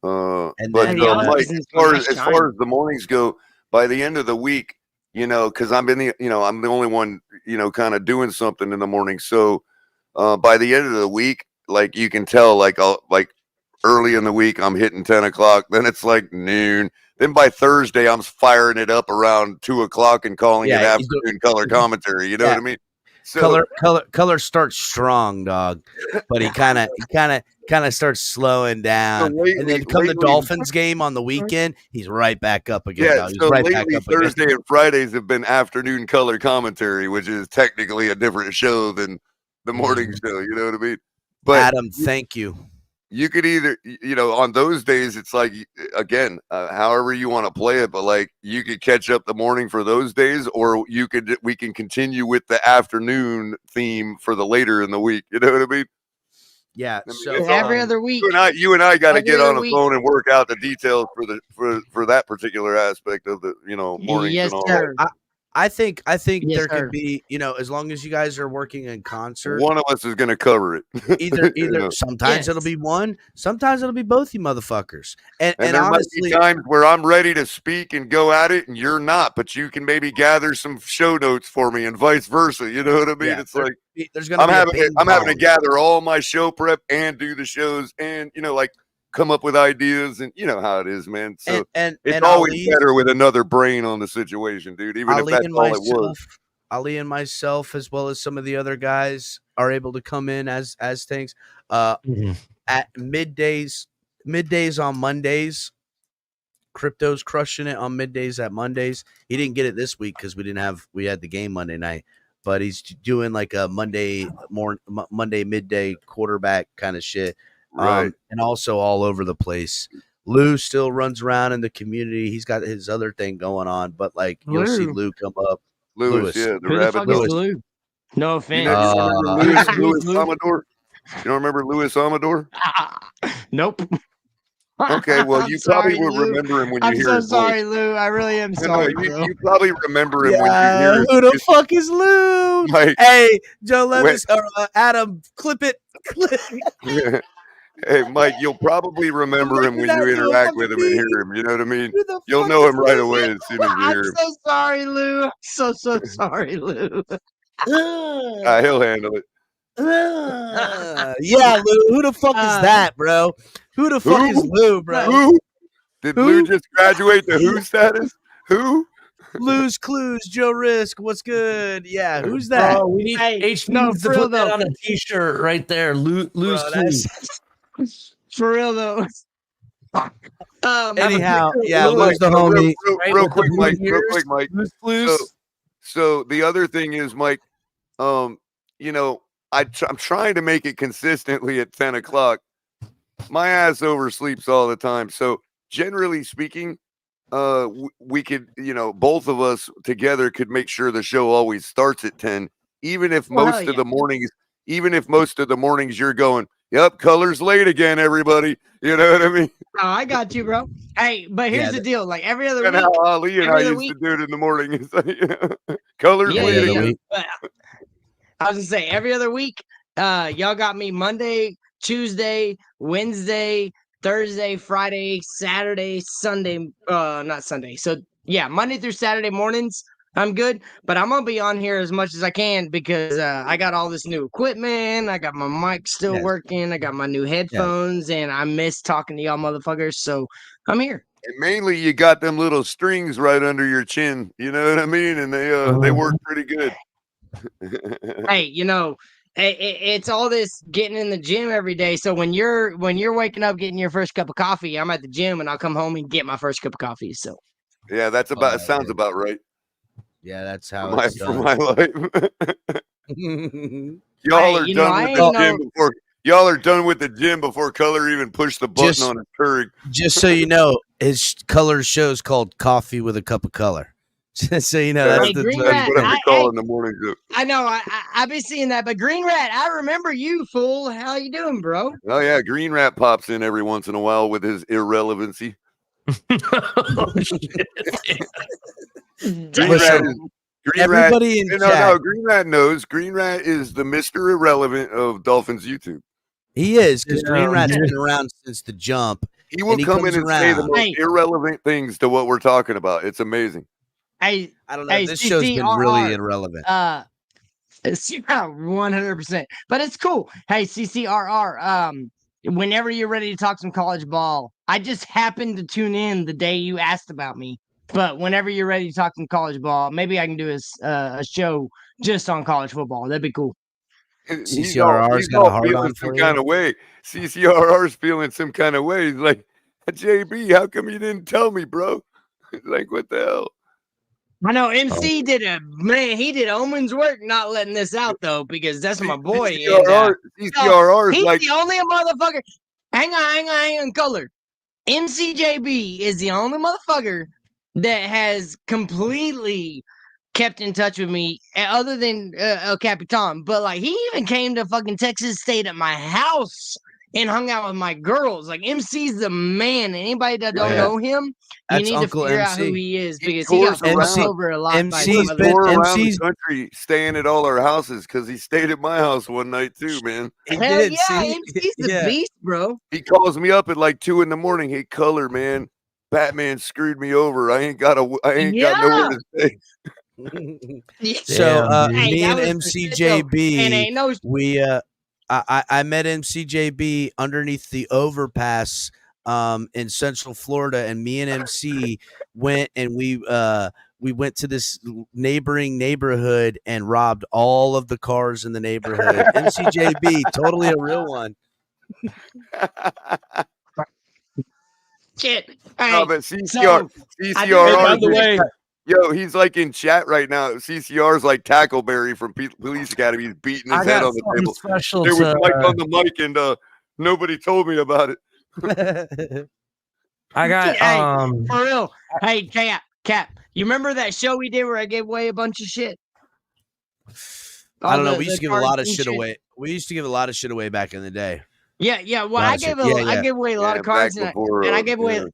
but then Mike, as far as the mornings go, by the end of the week, because I'm the only one, kind of doing something in the morning. So by the end of the week, like you can tell like early in the week I'm hitting 10 o'clock, then it's like noon. Then by Thursday I'm firing it up around 2 o'clock and calling it afternoon color commentary. You know what I mean? So color starts strong, dog, but he kind of starts slowing down, and then come the Dolphins game on the weekend, he's right back up again. Yeah, so lately Thursday and Fridays have been afternoon color commentary, which is technically a different show than the morning show. You know what I mean? But Adam, thank you. You could either, on those days, it's like, again, however you want to play it, but like you could catch up the morning for those days, or we can continue with the afternoon theme for the later in the week. You know what I mean? Yeah. So every other week, you and I got to get on the phone and work out the details for that particular aspect of the, morning. Yes, sir. I think there could be, as long as you guys are working in concert, one of us is going to cover it. either sometimes it'll be one, sometimes it'll be both, you motherfuckers. And there honestly, might be times where I'm ready to speak and go at it, and you're not, but you can maybe gather some show notes for me, and vice versa. You know what I mean? Yeah, it's like I'm having to gather all my show prep and do the shows, and like come up with ideas, and you know how it is, man. So it's always better with another brain on the situation, dude. Even if that's all it was. Ali and myself, as well as some of the other guys, are able to come in as things at middays on Mondays. Crypto's crushing it on middays at Mondays. He didn't get it this week because we had the game Monday night, but he's doing like a Monday midday quarterback kind of shit. Right. And also all over the place. Lou still runs around in the community. He's got his other thing going on, but like you'll see Lou come up. Lewis. Yeah, the rabbit. Lou? No offense. Louis Amador? You don't remember Louis Amador? Nope. Okay, well, you probably will remember him when you hear I'm his so sorry, voice. Lou. I really am sorry. You probably remember him when you hear who the fuck is Lou? Like, hey, Joe Levis or Adam, clip it. Hey, Mike, you'll probably remember him when you interact with him and hear him. You know what I mean? You'll know him right away as soon as you hear him. I'm so sorry, Lou. I'm so sorry, Lou. He'll handle it. Yeah, Lou. Who the fuck is that, bro? Who the fuck is Lou, bro? Who? Did Lou just graduate to who status? Who? Lou's Clues, Joe Risk. What's good? Yeah, who's that? Oh, we need to put that on a t-shirt right there. Lou's Clues. For real though. Anyhow, yeah, Lou's the homie. Real quick, Mike. So the other thing is, Mike, I'm trying to make it consistently at 10 o'clock. My ass oversleeps all the time. So generally speaking, we could, both of us together could make sure the show always starts at 10, even if most of the mornings you're going, yep, color's late again, everybody. You know what I mean? Oh, I got you, bro. Hey, but here's the deal. Like every other week. How Ali and I used to do it in the morning. It's like, color's late again. I was going to say, every other week, y'all got me Monday, Tuesday, Wednesday, Thursday, Friday, Saturday, Sunday. Not Sunday. So, yeah, Monday through Saturday mornings. I'm good, but I'm gonna be on here as much as I can because I got all this new equipment. I got my mic still working. I got my new headphones, and I miss talking to y'all motherfuckers. So I'm here. And mainly, you got them little strings right under your chin. You know what I mean? And they work pretty good. Hey, it's all this getting in the gym every day. So when you're waking up, getting your first cup of coffee, I'm at the gym, and I'll come home and get my first cup of coffee. So yeah, that's about. Sounds about right. Yeah, that's how for it's done. my life. Y'all are done with the gym before. Y'all are done with the gym before Color even pushed the button on his Keurig. Just so you know, his Color show's called Coffee with a Cup of Color. Just so you know, that's what I call in the morning. I know. I've been seeing that, but Green Rat, I remember you, fool. How you doing, bro? Oh yeah, Green Rat pops in every once in a while with his irrelevancy. Green Rat knows. Green Rat is the Mr. Irrelevant of Dolphins YouTube. He is, because Green Rat's been around since the jump. He will come in and say the most irrelevant things to what we're talking about. It's amazing. I don't know. This show's been really irrelevant. It's 100%. But it's cool. Hey, CCRR, whenever you're ready to talk some college ball, I just happened to tune in the day you asked about me. But whenever you're ready to talk some college ball, maybe I can do a show just on college football. That'd be cool. CCRR's got a hard feeling on some for kind you. of way. CCRR's feeling some kind of way. He's like, JB, how come you didn't tell me, bro? Like, what the hell? I know MC did he did Omen's work not letting this out though, because that's my boy. CCRR, he's like the only motherfucker. Hang on, color. MCJB is the only motherfucker that has completely kept in touch with me, other than El Capitan. But like, he even came to fucking Texas, stayed at my house, and hung out with my girls. Like, MC's the man. Anybody that don't know him, That's you need Uncle to figure out MC. who he is, because He he got tours fucked around. over a lot by MC's some been- tour other. around MC's the country, staying at all our houses because he stayed at my house one night too, man. Hell yeah, MC's the beast, bro. He calls me up at like 2 a.m. Hey, color, man, Batman screwed me over. I ain't got nowhere to stay. So Damn, me Hey, and that was the shit, though. And MCJB, ain't no we I met MCJB underneath the overpass in Central Florida, and me and MC went and we went to this neighboring neighborhood and robbed all of the cars in the neighborhood. MCJB, totally a real one. shit. No, Hey, but so, CCRR. By the way, Yo, he's like in chat right now. CCR's like Tackleberry from Police Academy. He's beating his I head got on the something table. special There was to. Mike on the mic, and nobody told me about it. I got hey, for real. Hey, Cap, you remember that show we did where I gave away a bunch of shit? I don't know. All We used to give a cards lot of and shit away. We used to give a lot of shit away back in the day. Yeah. Well, Lot I of shit. gave I gave away a lot of cards, back and before, I gave away. yeah.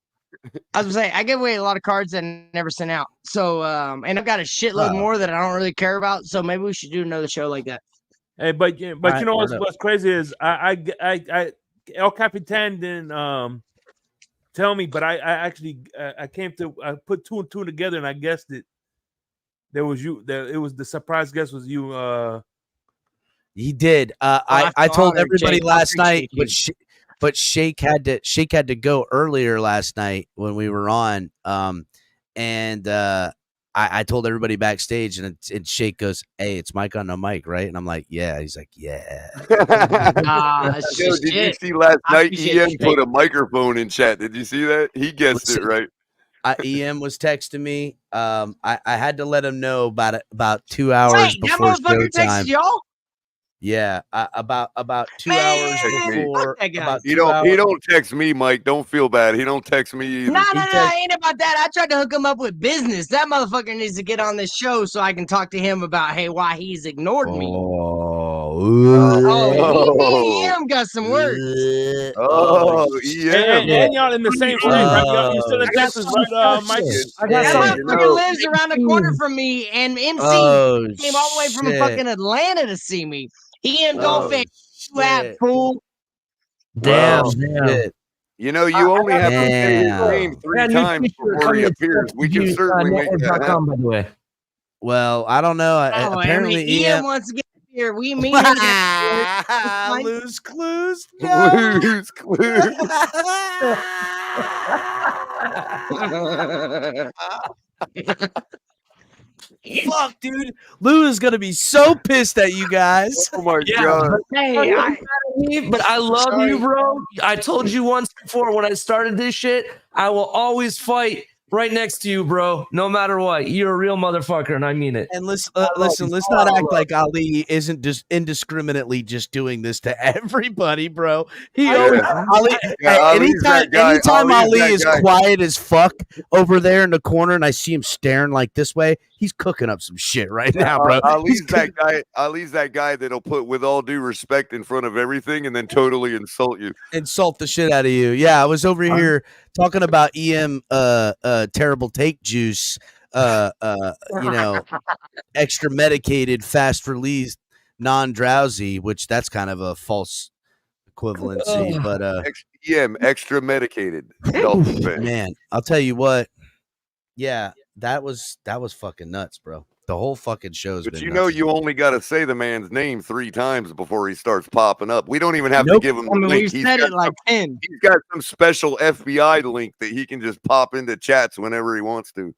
I was gonna say I gave away a lot of cards that I never sent out. So, and I've got a shitload more that I don't really care about. So maybe we should do another show like that. hey, but you know what's crazy is I El Capitan didn't tell me, but I actually I put two and two together, and I guessed it. There was you. It was the surprise guess was you. He did. I told honored, everybody Jake. I last night, appreciate but Shake had to go earlier last night when we were on. And I told everybody backstage, and Shake goes, "Hey, it's Mike on the mic, right?" And I'm like, "Yeah." He's like, "Yeah." Yo, did you see last night? EM put a microphone in chat. Did you see that? He guessed it right. EM was texting me. I had to let him know about 2 hours before that motherfucker showtime. texted y'all? Yeah, about 2 Man, hours Text me. before. that guy. About He 2 hours. don't text me, Mike. Don't feel bad. He don't text me either. No, ain't about that. I tried to hook him up with business. That motherfucker needs to get on this show so I can talk to him about why he's ignored me. EM got some words. EM. And y'all in the same state, right? You still in Texas, right, Mike? That motherfucker lives around the corner from me, and MC came all the way from fucking Atlanta to see me. EM Dolphin, you at fool. Damn. You know, you only have to say his name 3 times before he appears. We can certainly make that happen. By the way. Well, I don't know. Apparently, EM wants to get here. We meet him. Lose clues. Lose clues. Fuck, dude. Lou is gonna be so pissed at you guys. Oh my god. But I love you, bro. I told you once before when I started this shit, I will always fight right next to you, bro. No matter what. You're a real motherfucker, and I mean it. And listen, let's not act like Ali isn't just indiscriminately just doing this to everybody, bro. He always Ali. Anytime Ali is quiet as fuck over there in the corner, and I see him staring like this way, he's cooking up some shit right now, bro. Ali's that guy. Ali's that guy that'll put "with all due respect" in front of everything, and then totally insult you. Insult the shit out of you. Yeah, I was over here talking about EM terrible take juice, extra medicated, fast release, non-drowsy, which that's kind of a false equivalency, but EM extra medicated. Dolphin fan. Man, I'll tell you what. Yeah, that was fucking nuts, bro. The whole fucking show's But been you nuts. know, you only got to say the man's name 3 times before he starts popping up. We don't even have to Nope. give him I the mean, link. we've He's said got it like some, 10. he's got some special FBI link that he can just pop into chats whenever he wants to.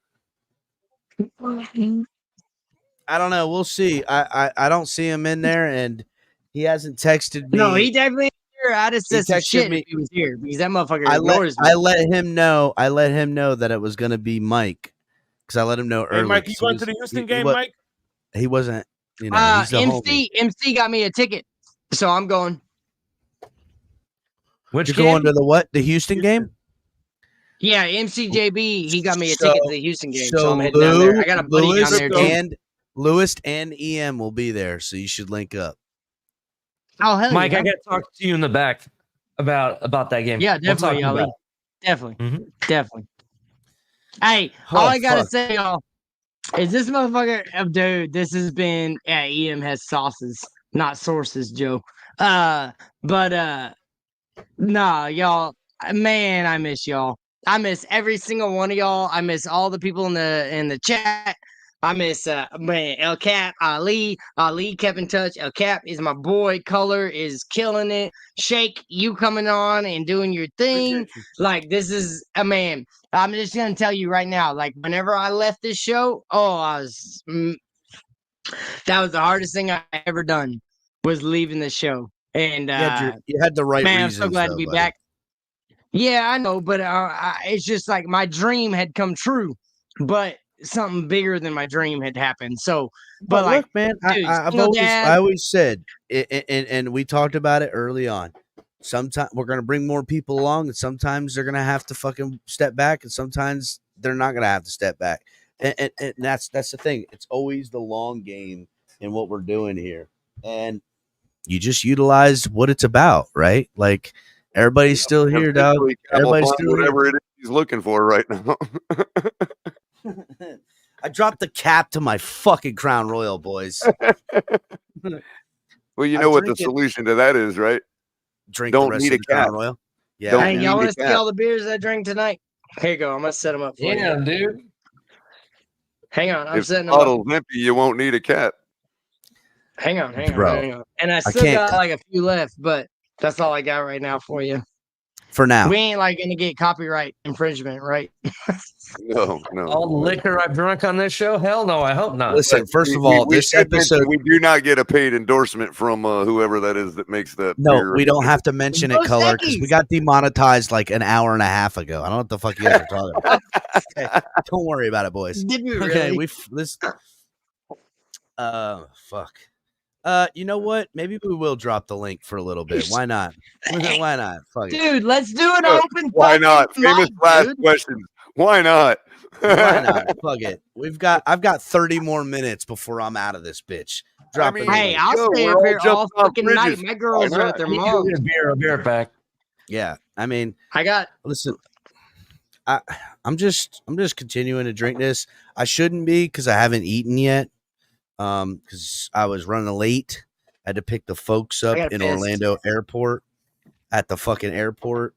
I don't know. We'll see. I don't see him in there, and he hasn't texted me. No, he definitely is here. I'd have said some texted shit me- if he was here because that motherfucker I ignores me. let him know. I let him know that it was going to be Mike because I let him know Hey, early. Mike, you 'cause going to the Houston game, wa- Mike? He wasn't. You know, he's the homie. MC got me a ticket, so I'm going. Which You're game? going to the what? The Houston game? Yeah, MCJB, he got me a So- ticket to the Houston game, so I'm heading down there. I got a buddy down there too. Lewis and EM will be there, so you should link up. Oh hell Mike, yeah. I got to talk to you in the back about that game. Yeah, We'll talk definitely, about Ali. it. Definitely. Mhm. Definitely. Hey, Oh, all I gotta fuck. say, y'all, is this motherfucker, dude, this has been, yeah, EM has sauces, not sources, Joe. Nah, y'all, man, I miss y'all. I miss every single one of y'all. I miss all the people in the chat. I miss man, El Cap, Ali. Ali kept in touch. El Cap is my boy. Color is killing it. Shake, you coming on and doing your thing. Like, this is a man. I'm just gonna tell you right now. Like, whenever I left this show, that was the hardest thing I ever done was leaving the show. And You had the right man, I'm reasons. so glad though, to be buddy. back. Yeah, I know, but it's just like my dream had come true, but something bigger than my dream had happened. So, but like, look, man, dude, I single dad, always said, and we talked about it early on. Sometimes we're gonna bring more people along, and sometimes they're gonna have to fucking step back, and sometimes they're not gonna have to step back. And that's the thing. It's always the long game in what we're doing here, and you just utilize what it's about, right? Like everybody's still here, dog. Eventually, Cal will Everybody's find still whatever it is he's looking for right now. here. I dropped the cap to my fucking Crown Royal, boys. Well, you I know what the drink it. solution to that is, right? Drink Don't the rest need of a the Crown cap. Royal. Yeah, Don't hey, need y'all a want to see cap. all the beers I drank tonight? Here you go. I'm gonna set them up for you. Yeah, dude. Hang on, I'm If the setting them up. bottle's empty, you won't need a cap. Hang on. Bro, And I still can't- got like a few left, but that's all I got right now for you. for now. We ain't like gonna get copyright infringement, right? No. All the liquor I've drunk on this show? Hell no, I hope not. Listen, first of all, this should mention episode. we do not get a paid endorsement from whoever that is that makes that. No, beer. we don't have to mention it, Dos color, because we Equis. got demonetized like an hour and a half ago. I don't know what the fuck you guys are talking about. Okay, don't worry about it, boys. Did we really? Okay, fuck. You know what? Maybe we will drop the link for a little bit. Why not? Why not? Fuck it. Dude, let's do an open. Why fucking not? Famous mic, last dude. questions. Why not? Why not? Fuck it. I've got 30 more minutes before I'm out of this bitch. Drop I it. mean, Hey, in. I'll Yo, stay we're up all here all jumping off fucking night. bridges. My girls Why are not? at their You can mom. get a beer. I'll be right back. Yeah, I mean, I got. listen, I'm just continuing to drink this. I shouldn't be because I haven't eaten yet. Because I was running late. I had to pick the folks up I got in pissed. Orlando Airport at the fucking airport.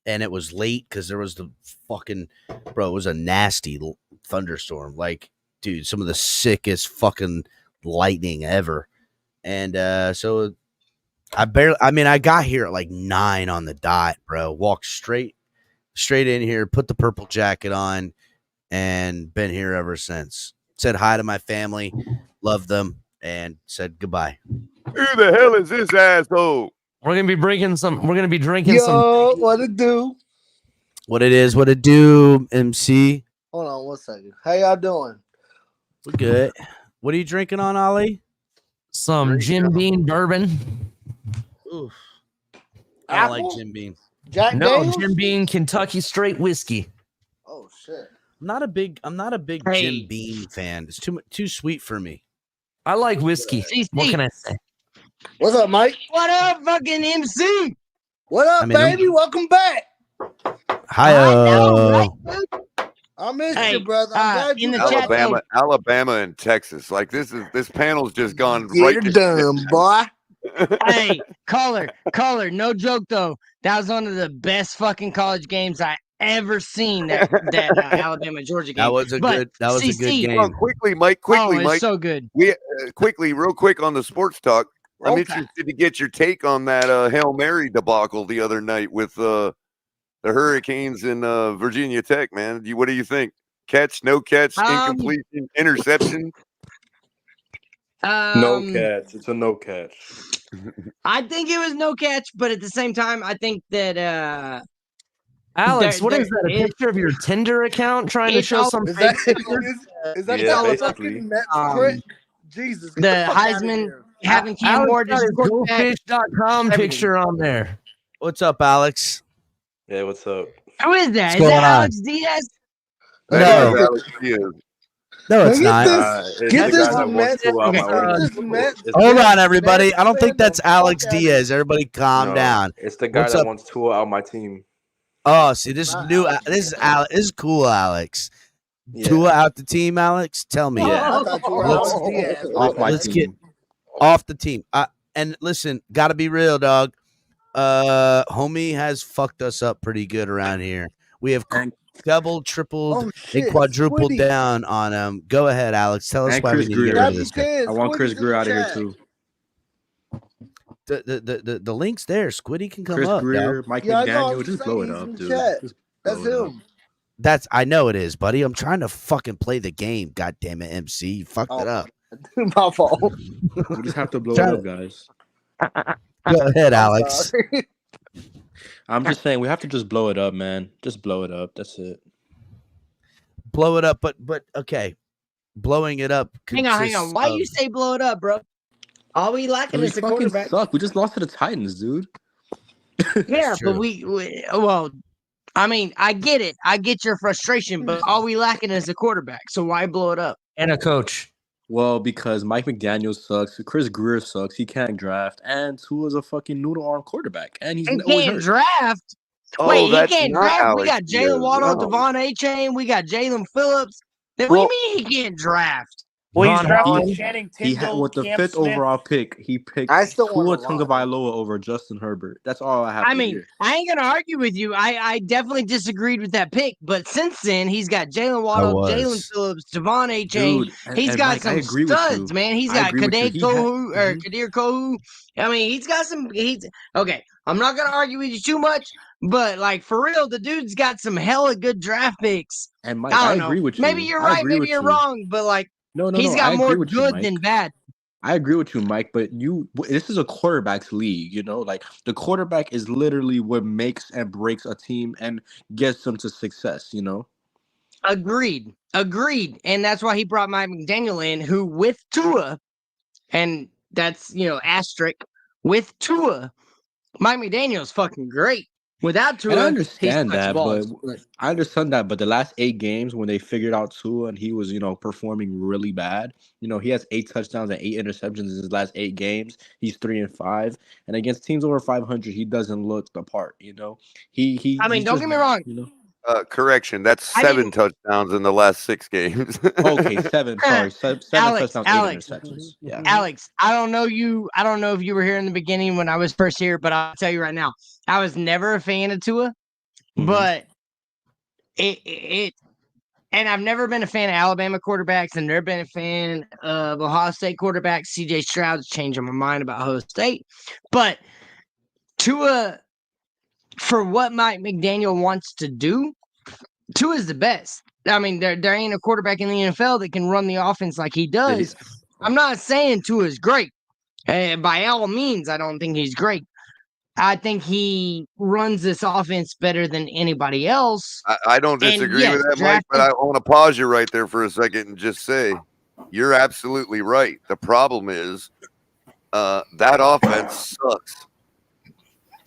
And it was late because there was the fucking it was a nasty thunderstorm. Like, dude, some of the sickest fucking lightning ever. And so I got here at like 9 on the dot, bro. Walked straight in here, put the purple jacket on, and been here ever since. Said hi to my family, loved them, and said goodbye. Who the hell is this asshole? We're gonna be drinking some. Yo, what it do? What it is, what it do, MC. Hold on 1 second. How y'all doing? We're good. What are you drinking on, Ollie? Some Jim Beam bourbon. Oof. I don't like Apple? Jim Beam. Jack No, Daniels? Jim Beam Kentucky straight whiskey. Oh shit. I'm not a big Hey. Jim Beam fan. It's too sweet for me. I like whiskey. CC. What can I say? What's up, Mike? What up, fucking MC? What up, I mean, baby? Welcome back. Hi, I know, right, dude? I missed Hey, you, brother. I'm glad in you the called. chat, Alabama, and Texas. Like this panel's just gone Get right it to done, boy. Hey, caller, no joke though. That was one of the best fucking college games I ever seen that Alabama Georgia game. That was a good game. Well, quickly, Mike. It's so good. We real quick on the sports talk. I'm interested to get your take on that Hail Mary debacle the other night with the Hurricanes and Virginia Tech. Man, what do you think? Catch, no catch, incompletion, interception? No catch. It's a no catch. I think it was no catch, but at the same time, I think that Alex, what is that? A picture of your Tinder account trying to show some fake picture? Is that Yeah, fucking Mets trick? Jesus. The Heisman having Cam Ward as GoFish.com picture on there. What's up, Alex? Yeah, what's up? Who is that? What's Is going that on? Alex Diaz? No. Alex Diaz. No, it's not. Get this Mets. Hold on, everybody. I don't think that's Alex Diaz. Everybody calm down. It's the guy that wants Tua out my team. Oh, see, this is new. This is Alex. This is cool, Alex. Yeah. Tua out the team, Alex. Tell me. Yeah. Let's get off the team. And listen, gotta be real, dog. Homie has fucked us up pretty good around here. We have double, tripled, and quadrupled down on him. Go ahead, Alex. Tell us why we need to get rid of this guy. I want Chris Greer out of here too. The link's there. Squiddy can come Chris up. Greer, Dog. Mike McDaniel, just blow it up, dude. That's him. I know it is, buddy. I'm trying to fucking play the game. God damn it, MC. You fucked it up. My fault. We just have to blow it up, guys. Go ahead, Alex. I'm just saying we have to just blow it up, man. Just blow it up. That's it. Blow it up, but okay. Blowing it up. Hang on. Why you say blow it up, bro? All we lacking is the quarterback. Suck. We just lost to the Titans, dude. Yeah, but well, I mean, I get it. I get your frustration, but all we lacking is a quarterback. So why blow it up? And a coach. Well, because Mike McDaniel sucks, Chris Greer sucks, he can't draft, and Tua's a fucking noodle arm quarterback, and he can't draft. Wait, he can't draft. We got Jalen Waddle, Devon A-Chain, we got Jalen Phillips. Then what do you mean he can't draft? Well, he's drafting Channing Tindall, with the Cam 5th Smith. overall pick, he picked Tua Tagovailoa over Justin Herbert. That's all I have to hear. I ain't going to argue with you. I definitely disagreed with that pick, but since then, he's got Jalen Waddle, Jalen Phillips, Devon A-Chain. He's got some studs, man. He's got Kadir Kohu. I mean, he's got some okay, I'm not going to argue with you too much, but like for real, the dude's got some hella good draft picks. And Mike, I agree with you. Maybe you're right, maybe you're wrong, but like he's got more good than bad. I agree with you, Mike, but this is a quarterback's league, you know? Like the quarterback is literally what makes and breaks a team and gets them to success, you know? Agreed. And that's why he brought Mike McDaniel in, who with Tua, and that's, asterisk, with Tua, Mike McDaniel's fucking great. Without Tua, and I understand that, but the last 8 games when they figured out Tua and he was, performing really bad, he has 8 touchdowns and 8 interceptions in his last 8 games. He's 3-5, and against teams over 500, he doesn't look the part. Don't get me wrong. Correction, that's 7 touchdowns in the last 6 games. Okay, 7. Sorry, 7 touchdowns, 8 interceptions. Yeah. Alex, I don't know if you were here in the beginning when I was first here, but I'll tell you right now, I was never a fan of Tua, but and I've never been a fan of Alabama quarterbacks, and never been a fan of Ohio State quarterbacks. CJ Stroud's changing my mind about Ohio State, but Tua, for what Mike McDaniel wants to do, Tua is the best. I mean, there ain't a quarterback in the NFL that can run the offense like he does. I'm not saying Tua is great. By all means, I don't think he's great. I think he runs this offense better than anybody else. I don't disagree with that, Mike, but I want to pause you right there for a second and just say you're absolutely right. The problem is that offense sucks.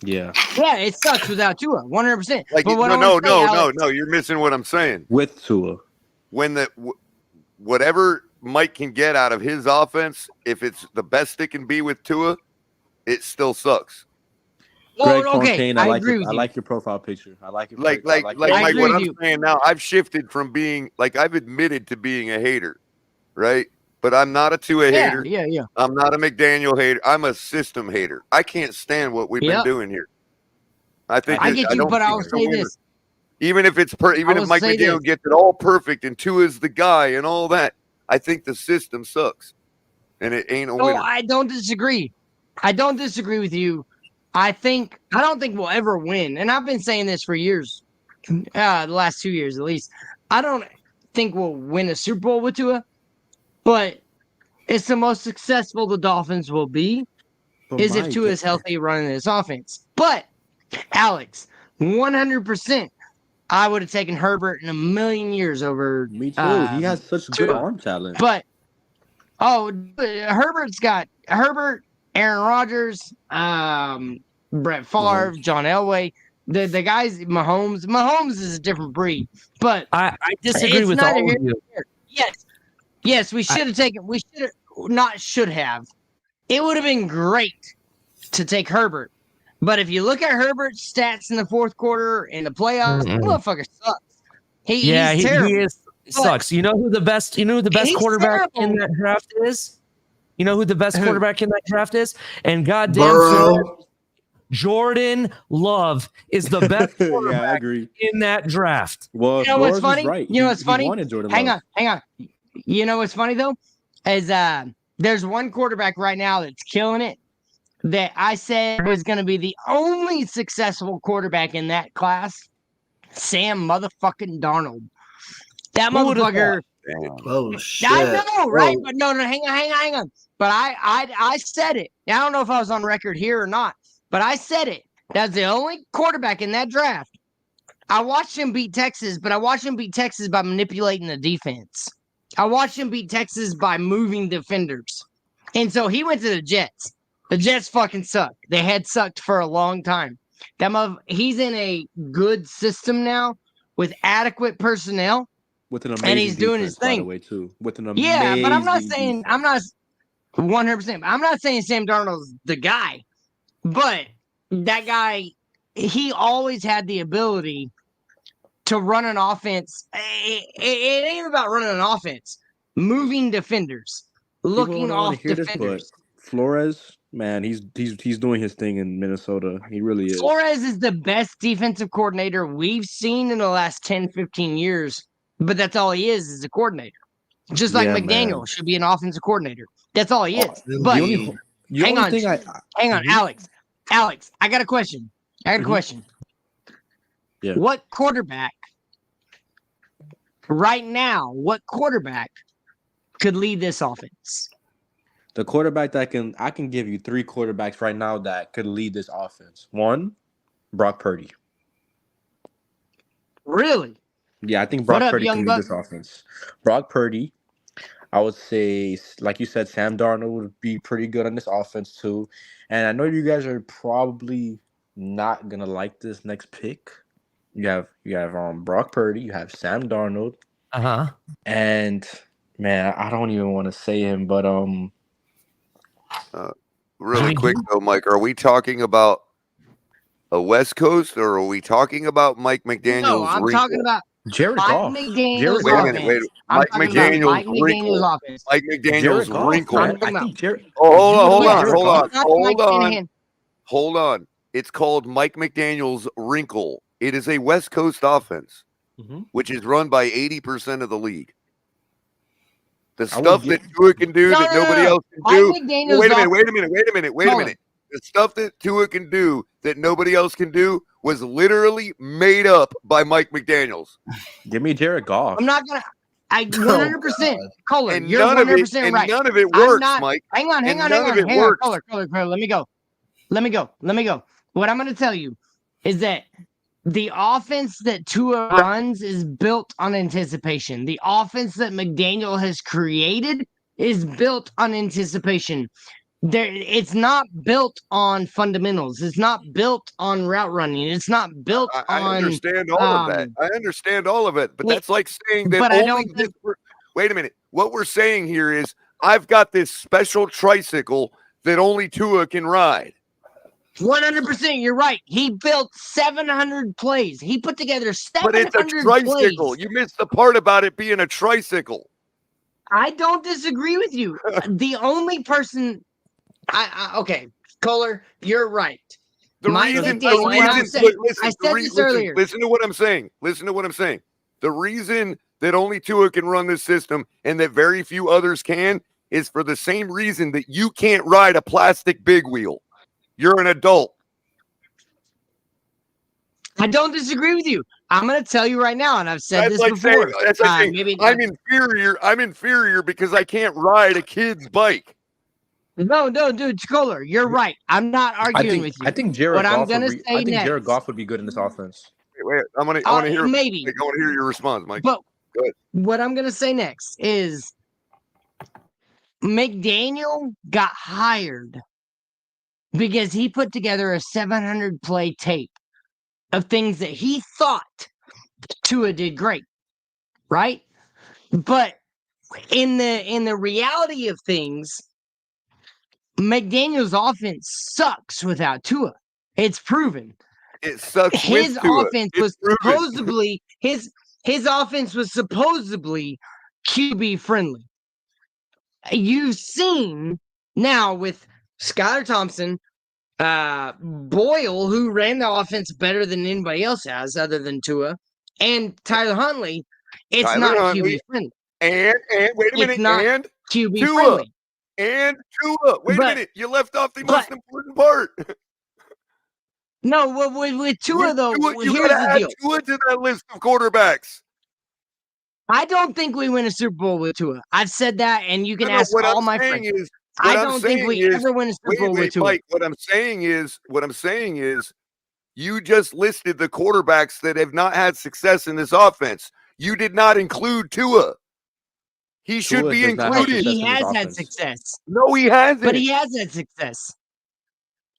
Yeah, it sucks without Tua, 100%. Like, no, you're missing what I'm saying. With Tua, when whatever Mike can get out of his offense, if it's the best it can be with Tua, it still sucks. Greg Fontaine, I like your profile picture. I like it. Like Mike, what I'm saying now, I've shifted from being I've admitted to being a hater, right? But I'm not a Tua hater. Yeah. I'm not a McDaniel hater. I'm a system hater. I can't stand what we've been doing here. I think I get you, but I'll say this. Even if it's even if Mike McDaniel gets it all perfect and Tua's the guy and all that, I think the system sucks, and it ain't a winner. I don't disagree. I don't disagree with you. I don't think we'll ever win, and I've been saying this for years, the last 2 years at least. I don't think we'll win a Super Bowl with Tua, but it's the most successful the Dolphins will be if Tua is healthy running this offense. But Alex, 100%. I would have taken Herbert in a million years over. Me too. He has such good arm talent. But Herbert's got Herbert, Aaron Rodgers, Brett Favre, John Elway. The guys, Mahomes. Mahomes is a different breed. But I disagree with all of you. Yes, we should have taken. We should have. It would have been great to take Herbert. But if you look at Herbert's stats in the fourth quarter in the playoffs, the motherfucker sucks. He's terrible. He sucks. You know who the best quarterback in that draft is? You know who the best quarterback in that draft is? And goddamn Jordan Love is the best quarterback in that draft. Well, you know what's funny? Right. You know what's funny? Hang on. You know what's funny though? Is there's one quarterback right now that's killing it that I said was going to be the only successful quarterback in that class. Sam motherfucking Darnold. That motherfucker. Oh shit! I know, right? But no, hang on. But I said it. I don't know if I was on record here or not, but I said it. That's the only quarterback in that draft. I watched him beat Texas, but I watched him beat Texas by manipulating the defense. I watched him beat Texas by moving defenders. And so he went to the Jets. The Jets fucking suck. They had sucked for a long time. He's in a good system now with adequate personnel. With an amazing and he's doing his thing. By the way, too. With an amazing but I'm not saying 100%. I'm not saying Sam Darnold's the guy, but that guy, he always had the ability to run an offense. It ain't about running an offense. Moving defenders, looking off defenders. Flores, man, he's doing his thing in Minnesota. He really is. Flores is the best defensive coordinator we've seen in the last 10, 15 years. But that's all he is a coordinator. Just like McDaniel should be an offensive coordinator. That's all he is. But hang on, Alex. Alex, I got a question. Yeah. What quarterback right now, could lead this offense? The quarterback that I can give you 3 quarterbacks right now that could lead this offense. 1, Brock Purdy. Really? Yeah, I think Brock Purdy can lead this offense. Brock Purdy, I would say, like you said, Sam Darnold would be pretty good on this offense too. And I know you guys are probably not gonna like this next pick. You have Brock Purdy, you have Sam Darnold, and man, I don't even want to say him, but really quick though, Mike, are we talking about a West Coast or are we talking about Mike McDaniel's? No, I'm talking about Jared Goff. Wait a minute. Mike McDaniel's wrinkle. Mike McDaniel's wrinkle. Hold on. It's called Mike McDaniel's wrinkle. It is a West Coast offense, which is run by 80% of the league. The stuff that Tua can do that nobody else can do. Wait a minute. The stuff that Tua can do that nobody else can do was literally made up by Mike McDaniels. Give me Jared Goff. I'm not gonna. 100%. Kohler, you're 100% right. None of it works, Mike. Hang on. Kohler, let me go. What I'm gonna tell you is that the offense that Tua runs is built on anticipation. The offense that McDaniel has created is built on anticipation. It's not built on fundamentals. It's not built on route running. It's not built on. I understand all of that. I understand all of it, but that's like saying that. Wait a minute. What we're saying here is, I've got this special tricycle that only Tua can ride. 100%. You're right. He built 700 plays. He put together 700 plays. But it's a tricycle. You missed the part about it being a tricycle. I don't disagree with you. The only person. Okay, Kohler, you're right. The Mike reason, McDaniel, I said this earlier. Listen to what I'm saying. Listen to what I'm saying. The reason that only Tua can run this system and that very few others can is for the same reason that you can't ride a plastic big wheel. You're an adult. I don't disagree with you. I'm going to tell you right now, and I've said this before. That's like saying, maybe I'm inferior. I'm inferior because I can't ride a kid's bike. No, dude, Kohler, you're right. I'm not arguing with you. I think Jared Goff. Jared Goff would be good in this offense. Wait, I want to hear. Maybe. I want to hear your response, Mike. But go ahead. What I'm going to say next is McDaniel got hired because he put together a 700 play tape of things that he thought Tua did great, right? But in the reality of things, McDaniel's offense sucks without Tua. It's proven. It sucks. His with Tua. offense it's was proven. supposedly his offense was supposedly QB friendly. You've seen now with Skylar Thompson, Boyle, who ran the offense better than anybody else has, other than Tua, and Tyler Huntley. It's not QB friendly. And wait a minute. It's not and QB Tua. friendly. And Tua. Wait a minute. You left off the most important part. No, with Tua, though, you here's the deal. Tua to that list of quarterbacks. I don't think we win a Super Bowl with Tua. I've said that, and you can ask all my friends. I don't think we ever win a Super Bowl with Tua. Mike, what I'm saying is, you just listed the quarterbacks that have not had success in this offense. You did not include Tua. He should be included. He has had success. No, he hasn't. But he has had success.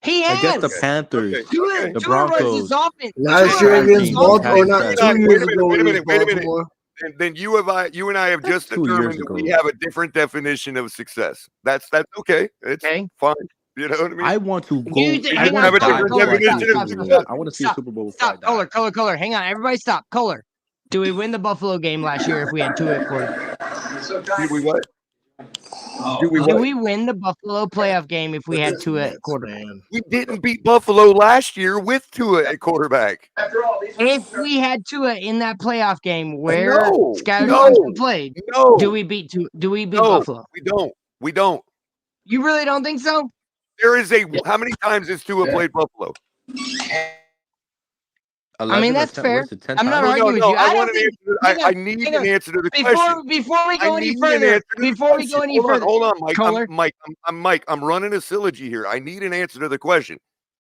He has. Against the Panthers, the Broncos. Last year against Baltimore, not 2 years ago. Wait a minute. Then you and I have just determined that we have a different definition of success. That's okay. It's fine. You know what I mean? I want to go. I have a different definition of success. I want to see a Super Bowl. Stop. Kohler. Hang on. Everybody stop. Kohler. Do we win the Buffalo game last year if we had Tua at quarterback? Do we what? Do we win the Buffalo playoff game if we had Tua at quarterback? We didn't beat Buffalo last year with Tua at quarterback. If we had Tua in that playoff game where Skylar Thompson played, do we beat Buffalo? We don't. You really don't think so? There is how many times has Tua played Buffalo? I mean, that's fair. I'm not arguing with you. I need an answer to the question. Before we go any further, hold on, Mike. I'm running a syllogy here. I need an answer to the question.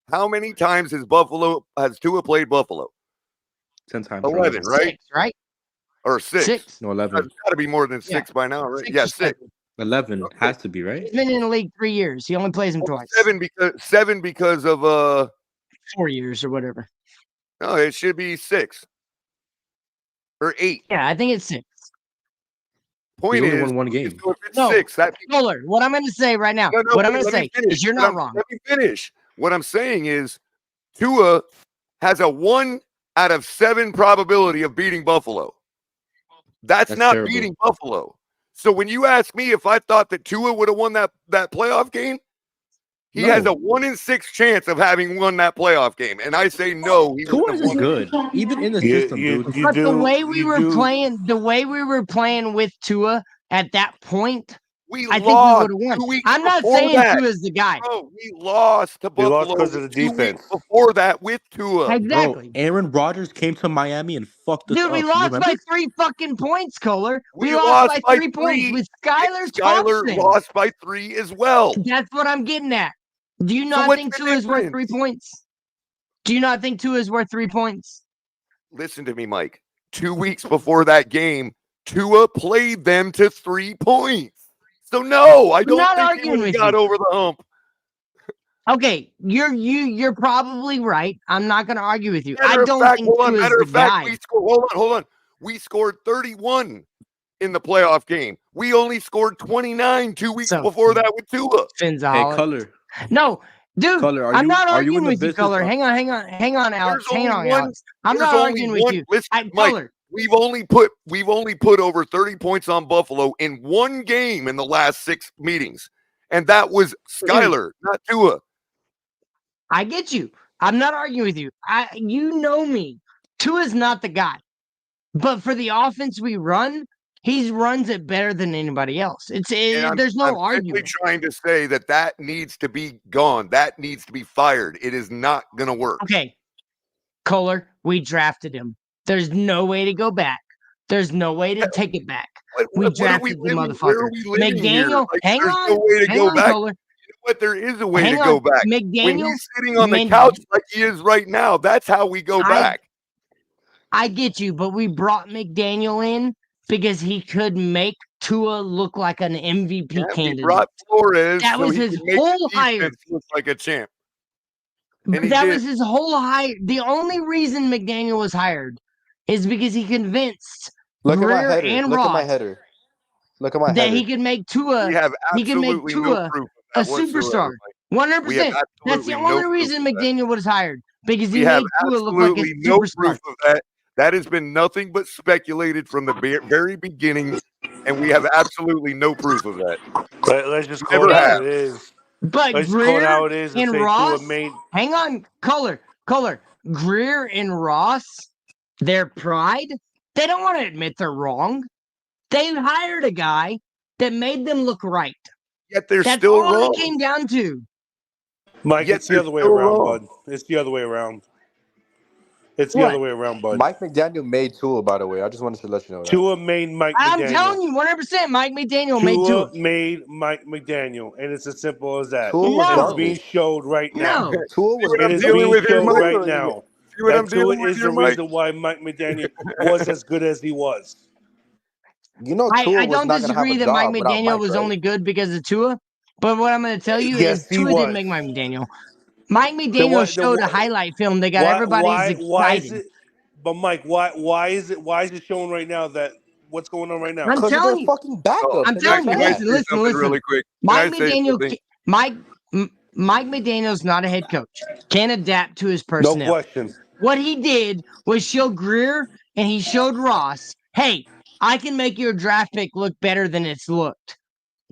How many times has Tua played Buffalo? 10 times. 11, right? 6, right? Or 6? No, 11. It's got to be more than 6 by now, right? 6. 11 has to be, right? He's been in the league 3 years. He only plays him twice. 7 because of 4 years or whatever. No, it should be 6 or 8. Yeah, I think it's 6. Point is, won one game. So if it's 6. Kohler, what I'm going to say right now, what I'm going to say is you're not wrong. Let me finish. What I'm saying is Tua has a 1 out of 7 probability of beating Buffalo. That's not terrible. Beating Buffalo. So when you ask me if I thought that Tua would have won that playoff game, he has a 1 in 6 chance of having won that playoff game, and I say no. Tua is good, even in the system, dude. But the way we were playing with Tua at that point, I think we would have won. I'm not saying Tua's the guy. No, we lost to Buffalo because of the defense. Before that, with Tua, exactly. Bro, Aaron Rodgers came to Miami and fucked us up. Dude, we lost by 3 fucking points, Kohler. We lost by 3 points with Skylar Thompson. Lost by 3 as well. That's what I'm getting at. Do you not think Tua is worth 3 points? Do you not think Tua is worth 3 points? Listen to me, Mike. 2 weeks before that game, Tua played them to 3 points. So no, I don't think he would have got over the hump. Okay, you're probably right. I'm not going to argue with you. I don't think Tua is the guy. Hold on. We scored 31 in the playoff game. We only scored 29 2 weeks before that with Tua. Hey, Color. No, dude, Color, I'm not arguing with you, Color. Hang on, Alex. Alex. I'm not arguing with you. Listen, Mike, we've only put over 30 points on Buffalo in one game in the last 6 meetings, and that was Skylar, not Tua. I get you. I'm not arguing with you. You know me. Tua's not the guy. But for the offense we run, he runs it better than anybody else. There's no argument. Trying to say that needs to be gone. That needs to be fired. It is not going to work. Okay. Kohler, we drafted him. There's no way to go back. There's no way to take it back. We drafted the motherfucker. McDaniel, hang on. No way to hang go on, back. Kohler. You know what? There is a way to go back. McDaniel, when he's sitting on the couch like he is right now, that's how we go back. I get you, but we brought McDaniel in because he could make Tua look like an MVP candidate. We brought Flores that was his whole hire. Look like a champ. That was his whole hire. The only reason McDaniel was hired is because he convinced Greer and Ross that he could make Tua. He could make Tua a superstar. 100%. That's the only reason McDaniel was hired, because he made Tua look like a superstar. Proof of that. That has been nothing but speculated from the very beginning, and we have absolutely no proof of that. Let's just call it how it is. But Greer and Ross, hang on, Kohler, Greer and Ross, their pride, they don't want to admit they're wrong. They've hired a guy that made them look right. Yet they're That's still all wrong. it came down to. Mike, it's the other way around, bud. It's the other way around. It's the other way around, bud. Mike McDaniel made Tua, by the way. I just wanted to let you know that. Tua made Mike McDaniel. I'm telling you, 100%. Mike McDaniel made Tua. Made Mike McDaniel, and it's as simple as that. It's being showed right now. Tua was being showed right now. That Tua is the reason why Mike McDaniel was as good as he was. You know, I don't disagree that Mike McDaniel was only good because of Tua, but what I'm going to tell you is Tua didn't make Mike McDaniel. Mike McDaniel showed a highlight film that got everybody excited. Why is it? But Mike, why is it showing right now that what's going on right now? I'm telling you, fucking backup. I'm telling you, listen. Really quick. Mike McDaniel's not a head coach. Can't adapt to his personnel. No question. What he did was show Greer and he showed Ross, hey, I can make your draft pick look better than it's looked.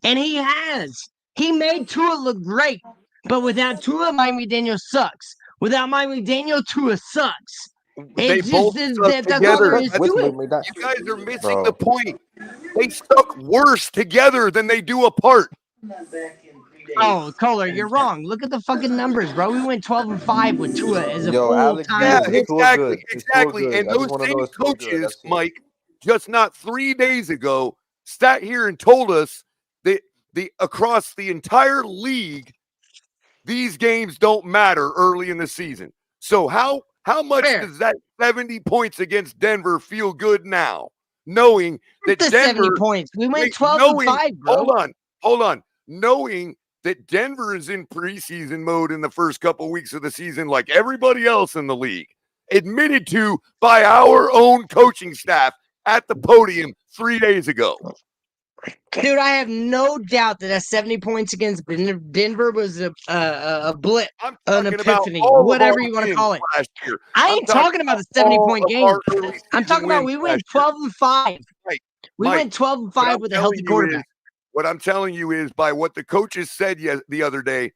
And he has. He made Tua look great. But without Tua, Mike McDaniel sucks. Without Mike McDaniel, Tua sucks. They both stuck together. You guys are missing the point. They stuck worse together than they do apart. Oh, Kohler, you're wrong. Look at the fucking numbers, bro. We went 12-5 with Tua as a full-time. Yeah, exactly. And those same coaches, Mike, just not 3 days ago, sat here and told us that across the entire league, these games don't matter early in the season. So how much does that 70 points against Denver feel good now? Knowing that Denver 70 points. We went 12-5, bro. Hold on. Knowing that Denver is in preseason mode in the first couple of weeks of the season, like everybody else in the league, admitted to by our own coaching staff at the podium 3 days ago. Dude, I have no doubt that 70 points against Denver was a blip, an epiphany, whatever you want to call it. I ain't talking about the 70-point game. I'm talking about we went 12-5. We went 12-5 with a healthy quarterback. What I'm telling you is, by what the coaches said the other day,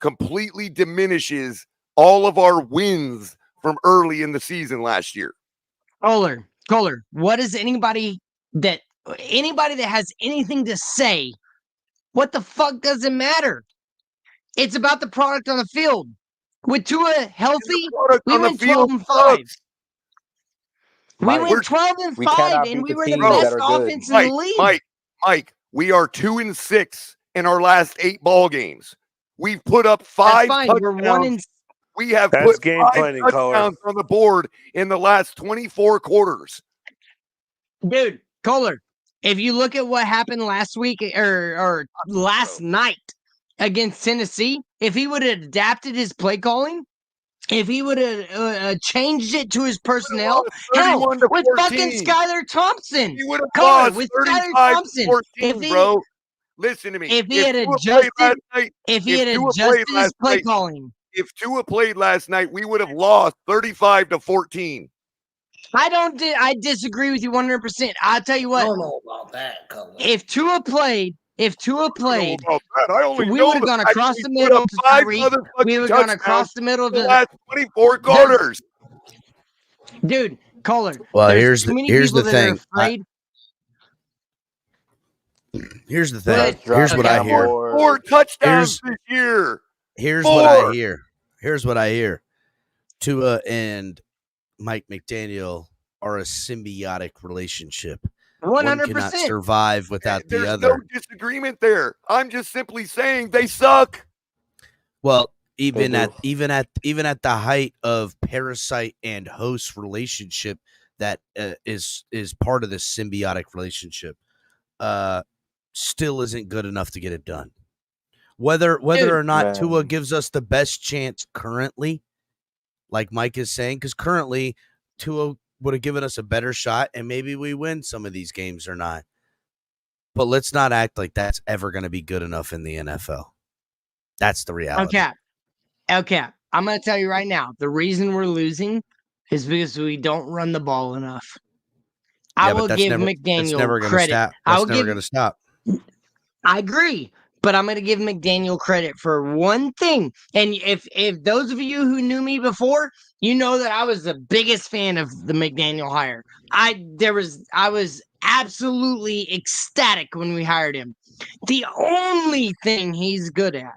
completely diminishes all of our wins from early in the season last year. Kohler, what is anybody that has anything to say, what the fuck does it matter? It's about the product on the field. With Tua healthy, we went 12-5. We went 12-5, and we were the best offense in the league. Mike, we are 2-6 in our last 8 ball games. We've put up 5 touchdowns. We're 1-6. We have put 5 touchdowns on the board in the last 24 quarters. Dude, Kohler, if you look at what happened last week or last night against Tennessee, if he would have adapted his play calling, if he would have changed it to his personnel, hell, with fucking Skylar Thompson, he would have lost with 35-14, bro. Listen to me. If he had adjusted his play calling, if Tua played last night, we would have lost 35-14. I disagree with you 100%. I'll tell you what. I don't know about that, Colin. If Tua played, if Tua played, I only we know would have the gone fact across we the put middle up to 5 Tyreek. motherfucking We would have gone touchdowns across the middle the to last 24 quarters. Dude, Kohler. Well, there's too many here's people the that are thing. afraid. Here's the Go thing. ahead. Here's what I hear. 4 touchdowns this year. Here's 4. what I hear. Here's what I hear. Tua and Mike McDaniel are a symbiotic relationship. 100%. One cannot survive without the other. There's no disagreement there. I'm just simply saying they suck. Well, even at the height of parasite and host relationship that is part of this symbiotic relationship, still isn't good enough to get it done. Whether or not Tua gives us the best chance currently, like Mike is saying, because currently Tua would have given us a better shot, and maybe we win some of these games or not. But let's not act like that's ever going to be good enough in the NFL. That's the reality. Okay. I'm going to tell you right now, the reason we're losing is because we don't run the ball enough. I will give McDaniel credit. That's never going to stop. I agree. But I'm going to give McDaniel credit for one thing. And if those of you who knew me before, you know that I was the biggest fan of the McDaniel hire. I was absolutely ecstatic when we hired him. The only thing he's good at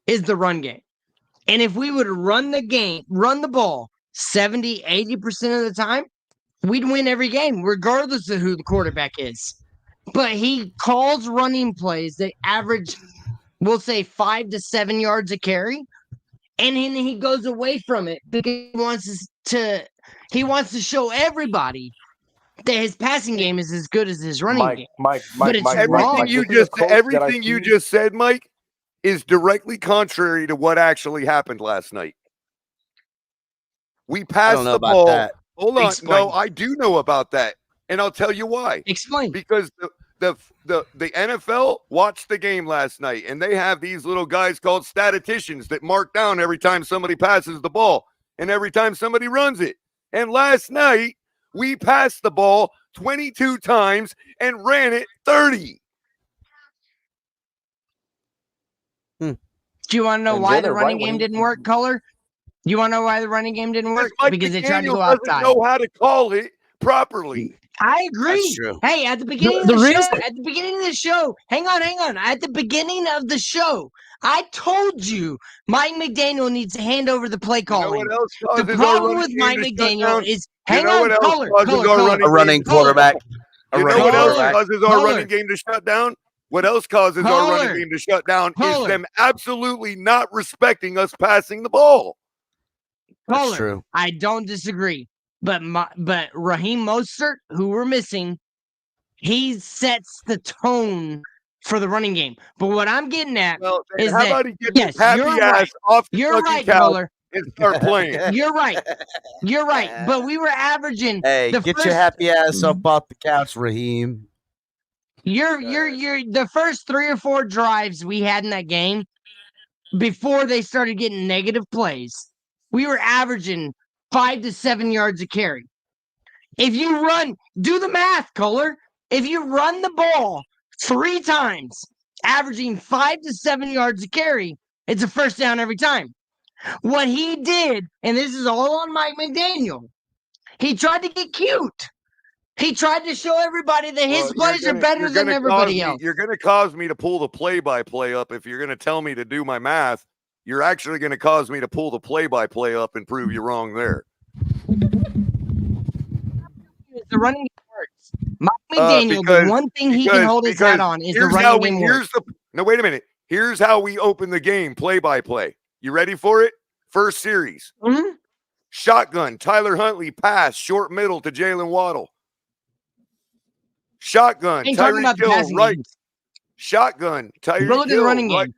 is the run game. And if we would run the ball 70, 80% of the time, we'd win every game, regardless of who the quarterback is. But he calls running plays that average, we'll say, 5 to 7 yards a carry, and then he goes away from it because he wants to show everybody that his passing game is as good as his running game. Mike, everything you just said, Mike, is directly contrary to what actually happened last night. We passed the ball. That. Hold on. Explain. No, I do know about that. And I'll tell you why. Explain. Because the NFL watched the game last night, and they have these little guys called statisticians that mark down every time somebody passes the ball and every time somebody runs it. And last night, we passed the ball 22 times and ran it 30. Do you want to know why the running game didn't work, Color? You want to know why the running game didn't work? Because they tried to go outside. Know how to call it properly. I agree. That's true. Hey, at the beginning of the show, hang on. At the beginning of the show, I told you Mike McDaniel needs to hand over the play calling. The problem with Mike McDaniel is a running quarterback. You know what else causes our running game to shut down? What else causes our running game to shut down is them absolutely not respecting us passing the ball. That's true. I don't disagree. But Raheem Mostert, who we're missing, he sets the tone for the running game. But what I'm getting at is how about he gets his happy ass off the fucking couch and start playing? You're right. But we were averaging. Hey, get your happy ass up off the couch, Raheem. You're the first 3 or 4 drives we had in that game before they started getting negative plays. We were averaging 5 to 7 yards a carry. If you do the math, Kohler. If you run the ball 3 times, averaging 5 to 7 yards a carry, it's a first down every time. What he did, and this is all on Mike McDaniel, he tried to get cute. He tried to show everybody that his plays are better than everybody else. You're going to cause me to pull the play-by-play up if you're going to tell me to do my math. You're actually going to cause me to pull the play-by-play up and prove you wrong there. The running game works. Mike McDaniel, the one thing he can hold his hat on is the running game works. No, wait a minute. Here's how we open the game, play-by-play. You ready for it? First series. Mm-hmm. Shotgun, Tyler Huntley pass, short middle to Jalen Waddle. Shotgun, Tyreek Hill right. Shotgun, Tyreek Hill right.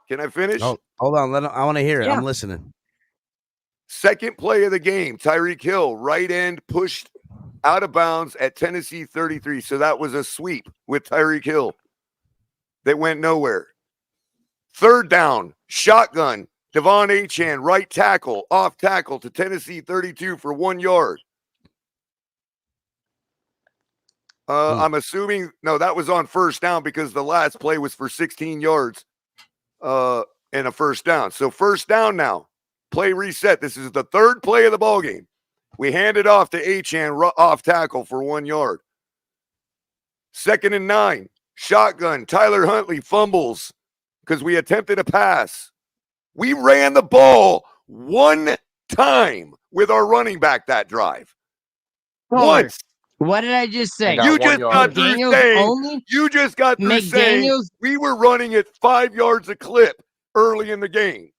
Can I finish? Oh, hold on. I want to hear it. Yeah. I'm listening. Second play of the game, Tyreek Hill, right end, pushed out of bounds at Tennessee 33. So that was a sweep with Tyreek Hill that went nowhere. Third down, shotgun, Devon Achane, right tackle, off tackle to Tennessee 32 for 1 yard. I'm assuming no, that was on first down because the last play was for 16 yards and a first down. So first down now. Play reset. This is the third play of the ball game. We hand it off to Achan off tackle for 1 yard. 2nd and 9. Shotgun. Tyler Huntley fumbles because we attempted a pass. We ran the ball one time with our running back that drive. Once. What did I just say? You just got through saying, you just got through saying we were running at 5 yards a clip early in the game.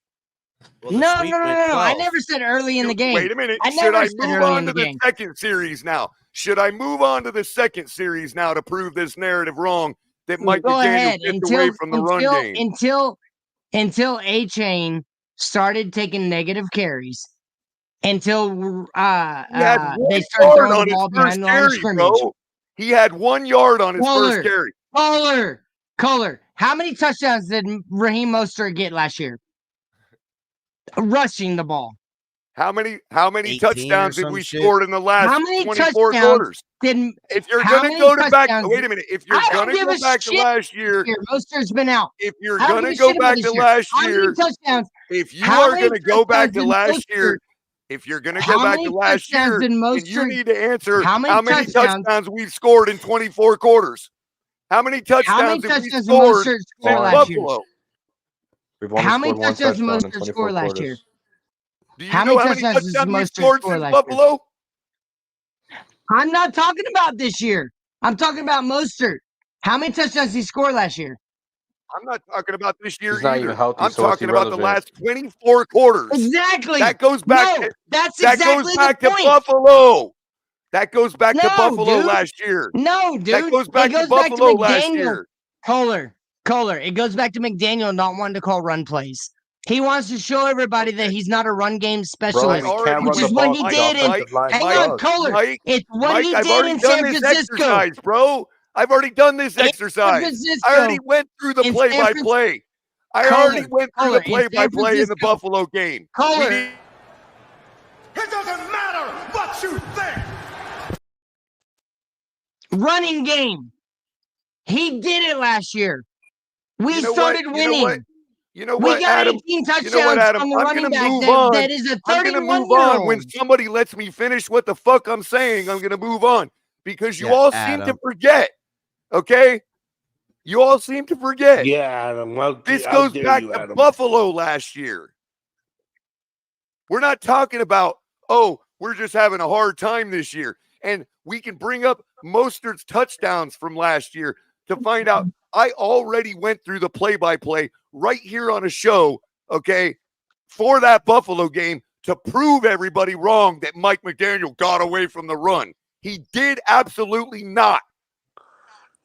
Well, no. I never said early in the game. Wait a minute. Should I move on to the second series now? Should I move on to the second series now to prove this narrative wrong that Mike McDaniel gets away from the run game? Until A-Chain started taking negative carries. Until they started throwing the ball behind the line of scrimmage. He had 1 yard on his first carry. Kohler. How many touchdowns did Raheem Mostert get last year? Rushing the ball. How many touchdowns did we score in the last 24 quarters? If you're going to go back, wait a minute. If you're going to go back to last year, Mostert's been out. If you're going to go back to last year, if you are going to go back to last year, if you're going to go back to last year, then you need to answer how many touchdowns we've scored in 24 quarters. How many touchdowns have we scored since Buffalo? How many touchdowns did Mostert score last year? Do you know how many touchdowns we scored since Buffalo? I'm not talking about this year. I'm talking about Mostert. How many touchdowns did he score last year? I'm not talking about this year either. I'm talking about the last 24 quarters. Exactly. That goes back. That goes back to Buffalo. That goes back to Buffalo last year. No, dude. That goes back to Buffalo last year. Kohler. It goes back to McDaniel not wanting to call run plays. He wants to show everybody that he's not a run game specialist, which is what he did. Hang on, Kohler. It's what he did in San Francisco, bro. I've already done this exercise. I already went through the play-by-play. I already went through the play-by-play in the Buffalo game. It doesn't matter what you think. Running game. He did it last year. We started winning. You know what, Adam? You know what, Adam? I'm going to move on. That is a 31-year-old. When somebody lets me finish what the fuck I'm saying, I'm going to move on because you all seem to forget. Okay? You all seem to forget. Yeah, Adam. This goes back to Buffalo last year. We're not talking about, we're just having a hard time this year. And we can bring up Mostert's touchdowns from last year to find out. I already went through the play-by-play right here on a show, okay, for that Buffalo game to prove everybody wrong that Mike McDaniel got away from the run. He did absolutely not.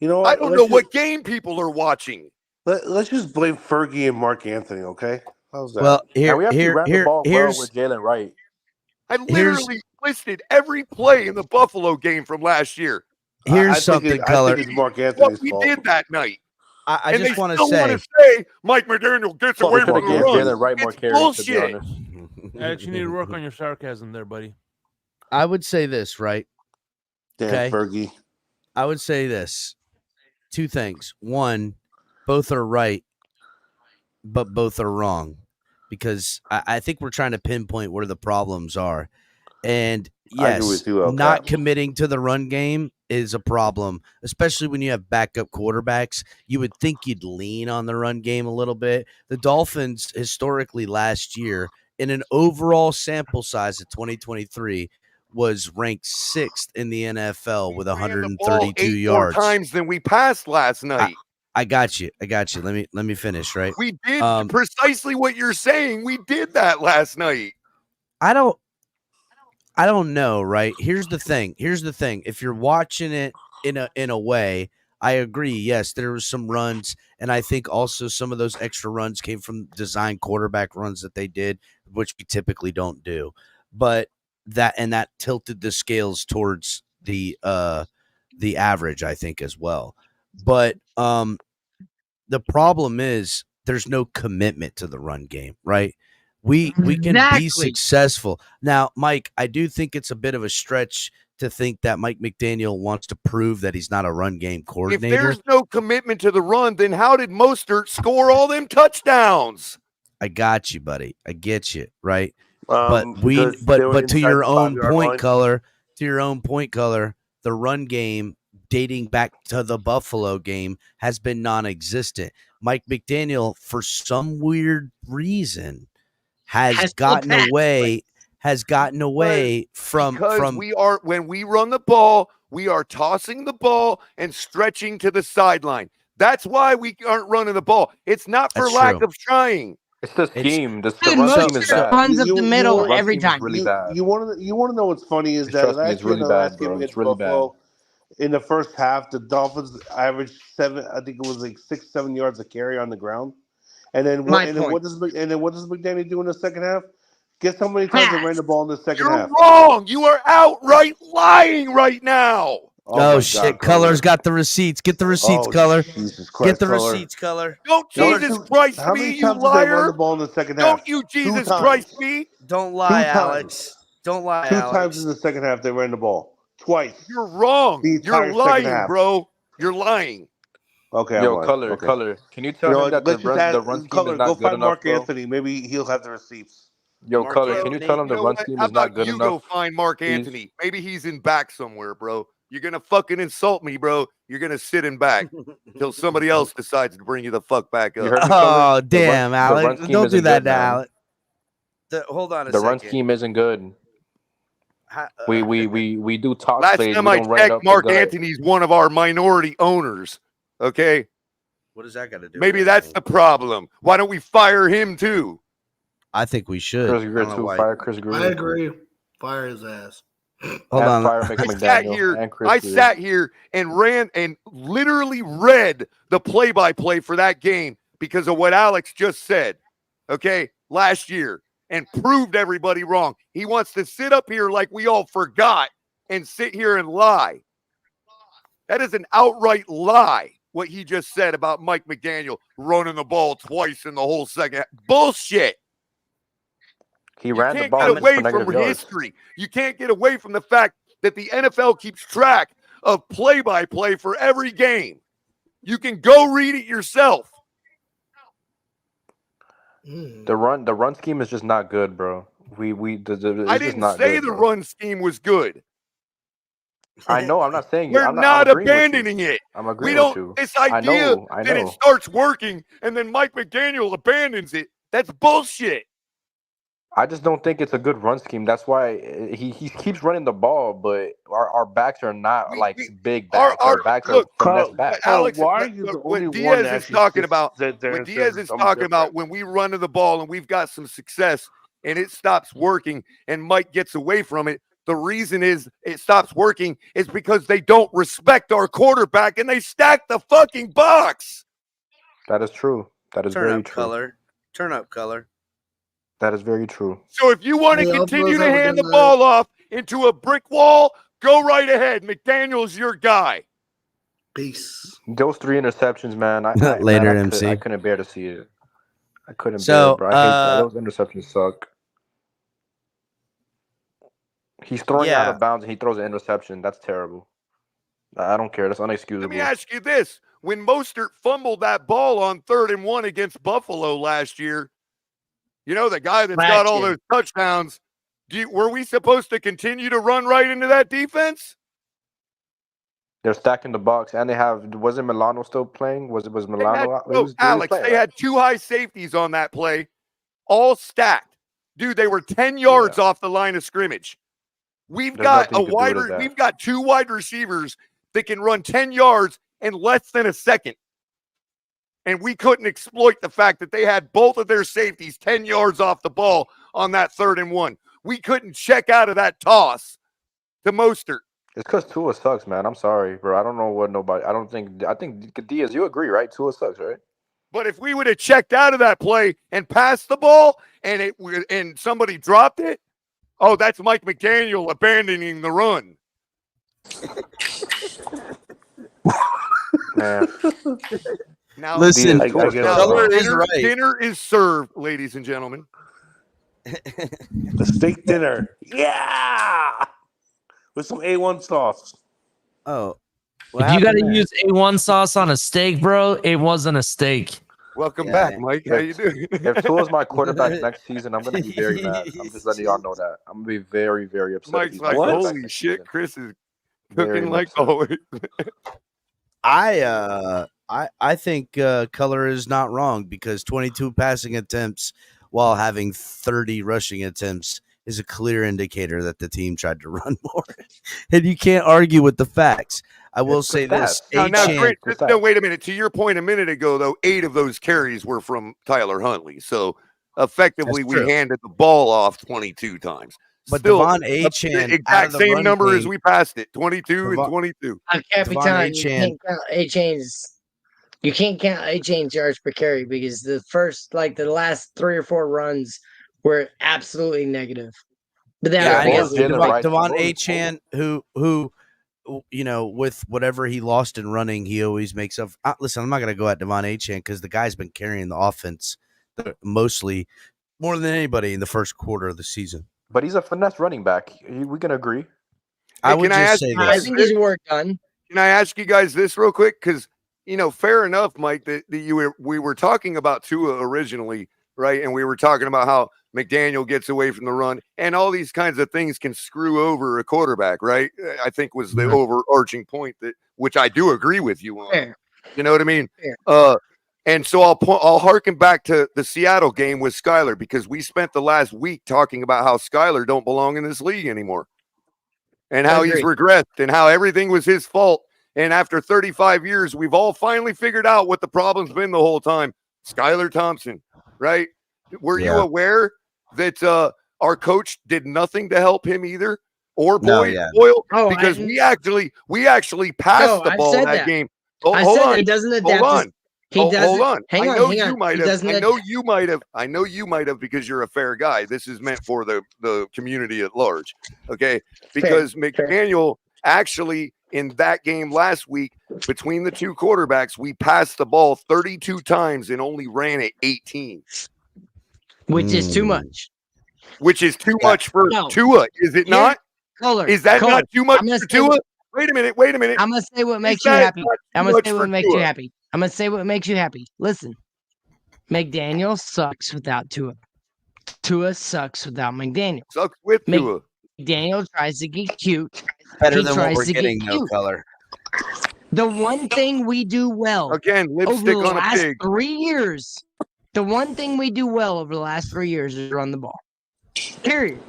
You know what? I don't know what game people are watching. Let's just blame Fergie and Mark Anthony, okay? How's that? Well, we have to run the ball well with Jalen Wright. I literally listed every play in the Buffalo game from last year. Here's something, Color. I think it's Mark Anthony's what we did that night. I just want to say Mike McDaniel gets away from the run. Jalen Wright more carries, bullshit. Alex, you need to work on your sarcasm there, buddy. I would say this, right? Damn, Fergie. I would say this. Two things. One, both are right, but both are wrong. Because I think we're trying to pinpoint where the problems are. And yes, not committing to the run game is a problem, especially when you have backup quarterbacks. You would think you'd lean on the run game a little bit. The Dolphins historically last year in an overall sample size of 2023 was ranked 6th in the NFL with 132 yards. More times than we passed last night. I got you. Let me finish, right? We did precisely what you're saying. We did that last night. I don't know, right? Here's the thing. If you're watching it in a way, I agree. Yes, there was some runs, and I think also some of those extra runs came from design quarterback runs that they did, which we typically don't do. But that tilted the scales towards the average, I think, as well. But the problem is there's no commitment to the run game, right? We can be successful. Now, Mike, I do think it's a bit of a stretch to think that Mike McDaniel wants to prove that he's not a run game If coordinator. there's no commitment to the run, then how did Mostert score all them touchdowns? I got you, buddy. I get you, right? Because But to your own 5-yard point, line. Color, the run game dating back to the Buffalo game has been non-existent. Mike McDaniel, for some weird reason, has gotten away from when we run the ball, we are tossing the ball and stretching to the sideline. That's why we aren't running the ball. It's not for lack of trying. It's the scheme. The Dude, run most scheme is bad. runs up the middle run every scheme is time. really bad. You want to know what's funny is that Trust me, last it's year, really the bad, last game bro. against It's really Buffalo, in the first half, the Dolphins averaged 7. I think it was like 6-7 yards a carry on the ground. And then what does McDaniel do in the second half? Guess how many times they ran the ball in the second half? You're wrong. You are outright lying right now. Oh shit! Color's got the receipts. Get the receipts, Color. Jesus Christ, Get the receipts, Color. Don't Jesus Christ how me, many you times did they run liar! the ball in the second half? Don't you Jesus 2 times. Christ me! Don't lie, 2 times. Alex. Don't lie, 2 Alex. times in the second half they ran the ball. Twice. You're wrong. The entire You're lying, second half. bro. You're lying. Okay, Yo, I'm Color, okay. Color. Can you tell him that the run scheme Color, is not go good find enough, Mark bro? Anthony. Maybe he'll have the receipts. Yo, Mark Color, Anthony. can you tell him the You know run what? scheme How is not about good you enough? go find Mark Please. Anthony? Maybe he's in back somewhere, bro. You're gonna fucking insult me, bro. You're gonna sit in back until somebody else decides to bring you the fuck back You up. heard me, Color? Oh damn, the Alex! run scheme Don't do isn't that good, to man. Alex. Hold on a The second. run scheme isn't good. We do toss Last plays. time We I don't run it up checked, the Mark gut. Anthony's one of our minority owners. Okay, What does that got to do? maybe with that's anything? the problem. Why don't we fire him too? I think we should. Chris I Greer don't know too. why. Fire Chris Greer. I agree. Fire his ass. Hold and on. fire Mick McDaniel and Chris Greer. sat here and ran and literally read the play-by-play for that game because of what Alex just said, okay, last year, and proved everybody wrong. He wants to sit up here like we all forgot and sit here and lie. That is an outright lie, what he just said about Mike McDaniel running the ball twice in the whole second. Bullshit. He ran the Can't ball get away for negative from yards. history. You can't get away from the fact that the NFL keeps track of play-by-play for every game. You can go read it yourself. The run scheme is just not good, bro. I didn't say the run scheme was good. I know. I'm not saying We're I'm not agreeing with you. abandoning it. I'm We agreeing don't. with you. This idea I that it know. starts working and then Mike McDaniel abandons it. That's bullshit. I just don't think it's a good run scheme. That's why he keeps running the ball, but our backs are not like big backs. Our backs are finesse backs. Alex, why are you the only when one Diaz that is actually talking sits about, there when and Diaz says is something talking about different? when we run to the ball and we've got some success and it stops working and Mike gets away from it, the reason is it stops working is because they don't respect our quarterback and they stack the fucking box. That is true. That is very true. Color. Turn up, Color. That is very true. So if you want to Yeah, continue to I've hand the done that. ball off into a brick wall, go right ahead. McDaniel's your guy. Peace. Those 3 interceptions, man. Later, man, MC. I couldn't bear to see it. I couldn't So, bear it, bro. I hate that. Those interceptions suck. He's throwing out of bounds and he throws an interception. That's terrible. I don't care. That's unexcusable. Let me ask you this. When Mostert fumbled that ball on 3rd and 1 against Buffalo last year, you know, the guy that's got all those touchdowns, were we supposed to continue to run right into that defense? They're stacking the box, and they have. Wasn't Milano still playing? Was Milano? Alex, they had 2 high safeties on that play, all stacked. Dude, they were 10 yards off the line of scrimmage. We've got 2 wide receivers that can run 10 yards in less than a second. And we couldn't exploit the fact that they had both of their safeties 10 yards off the ball on that 3rd and 1. We couldn't check out of that toss to Mostert. It's because Tua sucks, man. I'm sorry, bro. I don't know what nobody. I think Diaz. You agree, right? Tua sucks, right? But if we would have checked out of that play and passed the ball and somebody dropped it, oh, that's Mike McDaniel abandoning the run. Man. Now, listen, dinner is served, ladies and gentlemen. The steak dinner. Yeah. with some A1 sauce. Oh, if you got to use A1 sauce on a steak, bro, it wasn't a steak. Welcome back, Mike. How you doing? If Tua's my quarterback next season, I'm gonna be very mad. I'm just letting y'all know that. I'm gonna be very, very upset. Mike's like, holy shit, Chris is cooking like always. I think Color is not wrong because 22 passing attempts while having 30 rushing attempts is a clear indicator that the team tried to run more. And you can't argue with the facts. I will say this. Now, wait a minute. To your point a minute ago, though, 8 of those carries were from Tyler Huntley. So effectively, we handed the ball off 22 times. But still, Devon Achane, the exact same number as we passed it, 22 and 22. You can't count Achane's yards per carry because the last 3 or 4 runs were absolutely negative. But Devon Achane, who with whatever he lost in running, he always makes up. Listen, I'm not going to go at Devon Achane because the guy's been carrying the offense mostly more than anybody in the first quarter of the season. But he's a finesse running back. We can agree. I would just say I think he's work done. Can I ask you guys this real quick? Because, fair enough, Mike, that we were talking about Tua originally, right? And we were talking about how McDaniel gets away from the run and all these kinds of things can screw over a quarterback, right? I think was the overarching point which I do agree with you on. Fair. You know what I mean? Fair. And so I'll harken back to the Seattle game with Skyler because we spent the last week talking about how Skyler don't belong in this league anymore and how he's regressed and how everything was his fault. And after 35 years, we've all finally figured out what the problem's been the whole time. Skyler Thompson, right? Were you aware that our coach did nothing to help him either? Or Boyle? Because we actually passed the ball that game. Hold on. He doesn't adapt. Hold on. Hang on. You might have because you're a fair guy. This is meant for the community at large. Okay. Because McDaniel actually in that game last week, between the two quarterbacks, we passed the ball 32 times and only ran it 18. Which is too much. Which is too much for Tua, is it not? Is that not too much for Tua? Wait a minute. I'm going to say what makes you happy. I'm going to say what makes you happy. Listen, McDaniel sucks without Tua. Tua sucks without McDaniel. Sucks with Tua. McDaniel tries to get cute. Better than what we're getting, no Color. The one thing we do well again, lipstick over the on a last pig. 3 years. The one thing we do well over the last 3 years is run the ball. Period.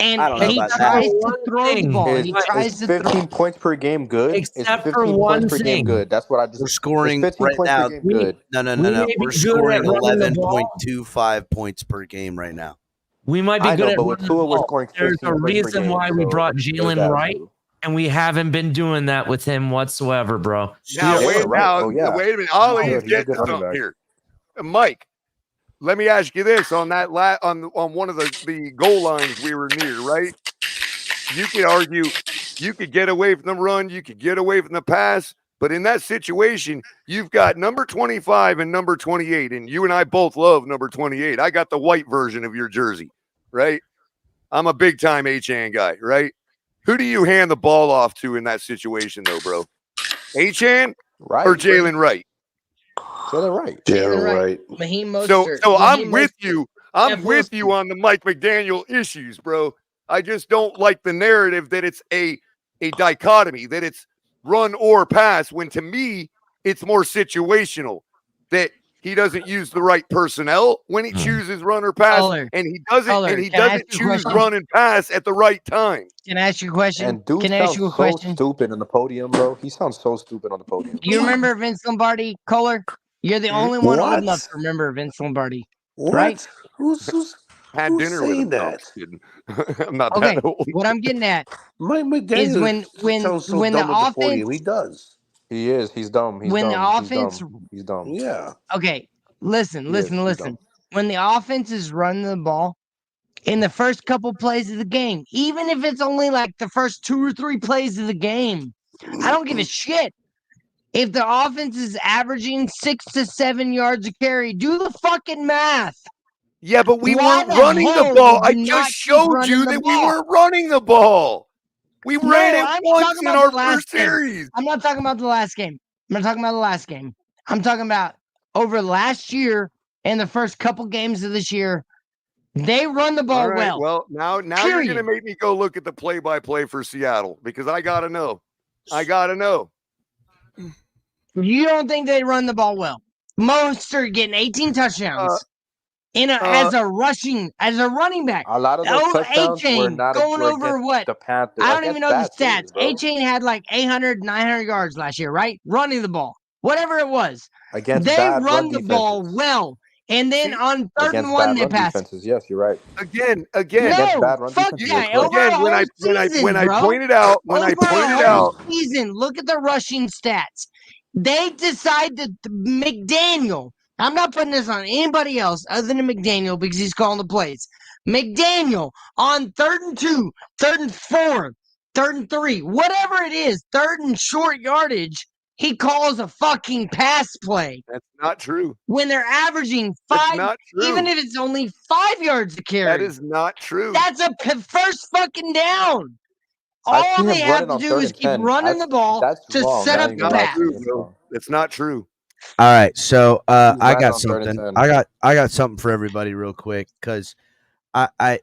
And he tries to throw the ball. He tries to 15 points per game good. Except for one thing. Good. That's what I just. We're scoring right now. Good. No. We're scoring 11.25 points per game right now. We might be good at running the ball. There's a reason why we brought Jalen Wright, and we haven't been doing that with him whatsoever, bro. Now, wait a minute. Ollie's getting something here. Mike, let me ask you this on that on one of the goal lines we were near, right? You could argue you could get away from the run, you could get away from the pass, but in that situation, you've got number 25 and number 28, and you and I both love number 28. I got the white version of your jersey, right? I'm a big-time Achane guy, right? Who do you hand the ball off to in that situation, though, bro? Achane or Jalen Wright? Jalen Wright. So I'm with you. I'm with you on the Mike McDaniel issues, bro. I just don't like the narrative that it's a dichotomy, that it's run or pass, when to me it's more situational, that he doesn't use the right personnel when he chooses run or pass, and he doesn't choose run and pass at the right time. Can I ask you a question? And dude sounds so stupid on the podium, bro. He sounds so stupid on the podium. Do you remember Vince Lombardi, Kohler? You're the only one old enough to remember Vince Lombardi, right? Who's had dinner with that? I'm not that old. What I'm getting at is when the offense, he does. He is. He's dumb. He's when dumb. the offense, he's dumb. Yeah. Okay, listen. When the offense is running the ball in the first couple plays of the game, even if it's only like the first 2 or 3 plays of the game, I don't give a shit. If the offense is averaging 6 to 7 yards a carry, do the fucking math. Yeah, but we weren't running the ball. I just showed you that we weren't running the ball. We ran it once in our first game. series. I'm not talking about the last game. I'm not talking about the last game. I'm talking about over last year and the first couple games of this year. They run the ball well. Well, now you're going to make me go look at the play-by-play for Seattle because I got to know. You don't think they run the ball well? Most are getting 18 touchdowns as a running back. A lot of those touchdowns were not going over what? The Panthers. I don't even know the stats. A-Chain had like 800, 900 yards last year, right? Running the ball. Whatever it was. They run the ball well. And then on 3rd and 1, they pass. Defenses. Yes, you're right. Again. No, fuck yeah. Again, when I pointed out, season, look at the rushing stats. They decided McDaniel. I'm not putting this on anybody else other than McDaniel because he's calling the plays. McDaniel on 3rd and 2, 3rd and 4, 3rd and 3, whatever it is, 3rd and short yardage. He calls a fucking pass play. That's not true. When they're averaging 5, even if it's only 5 yards to carry. That is not true. That's a first fucking down. All they have to do is keep running the ball to set up the pass. It's not true. All right, so I got something. I got something for everybody real quick because I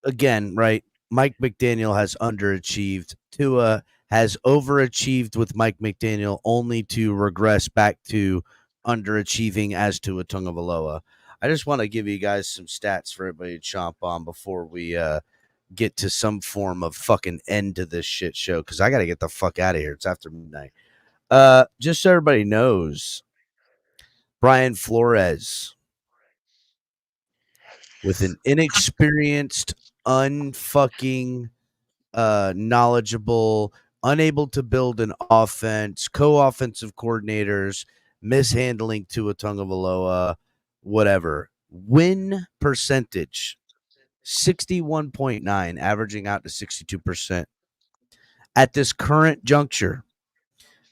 again, right? Mike McDaniel has underachieved. Tua has overachieved with Mike McDaniel only to regress back to underachieving as to a Tagovailoa. I just want to give you guys some stats for everybody to chomp on before we get to some form of fucking end to this shit show because I got to get the fuck out of here. It's after midnight. Just so everybody knows, Brian Flores with an inexperienced, unfucking knowledgeable, unable to build an offense, co-offensive coordinators, mishandling Tua Tagovailoa, whatever. Win percentage 61.9, averaging out to 62%. At this current juncture,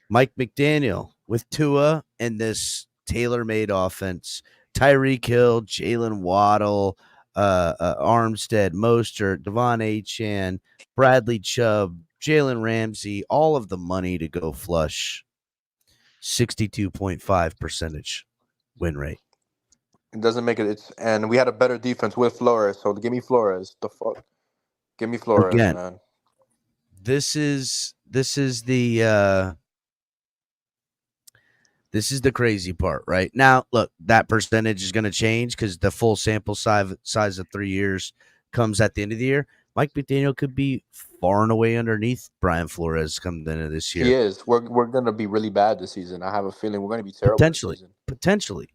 Mike McDaniel with Tua and this tailor-made offense, Tyreek Hill, Jalen Waddle, Armstead, Mostert, Devon A-Chan, Bradley Chubb, Jalen Ramsey, all of the money to go flush. 62.5% win rate. It doesn't make it. And we had a better defense with Flores. So give me Flores. The fuck, give me Flores, again, man. This is the crazy part, right? Now, look, that percentage is going to change because the full sample size of 3 years comes at the end of the year. Mike McDaniel could be far and away underneath Brian Flores come the end of this year. He is. We're going to be really bad this season. I have a feeling we're going to be terrible. Potentially,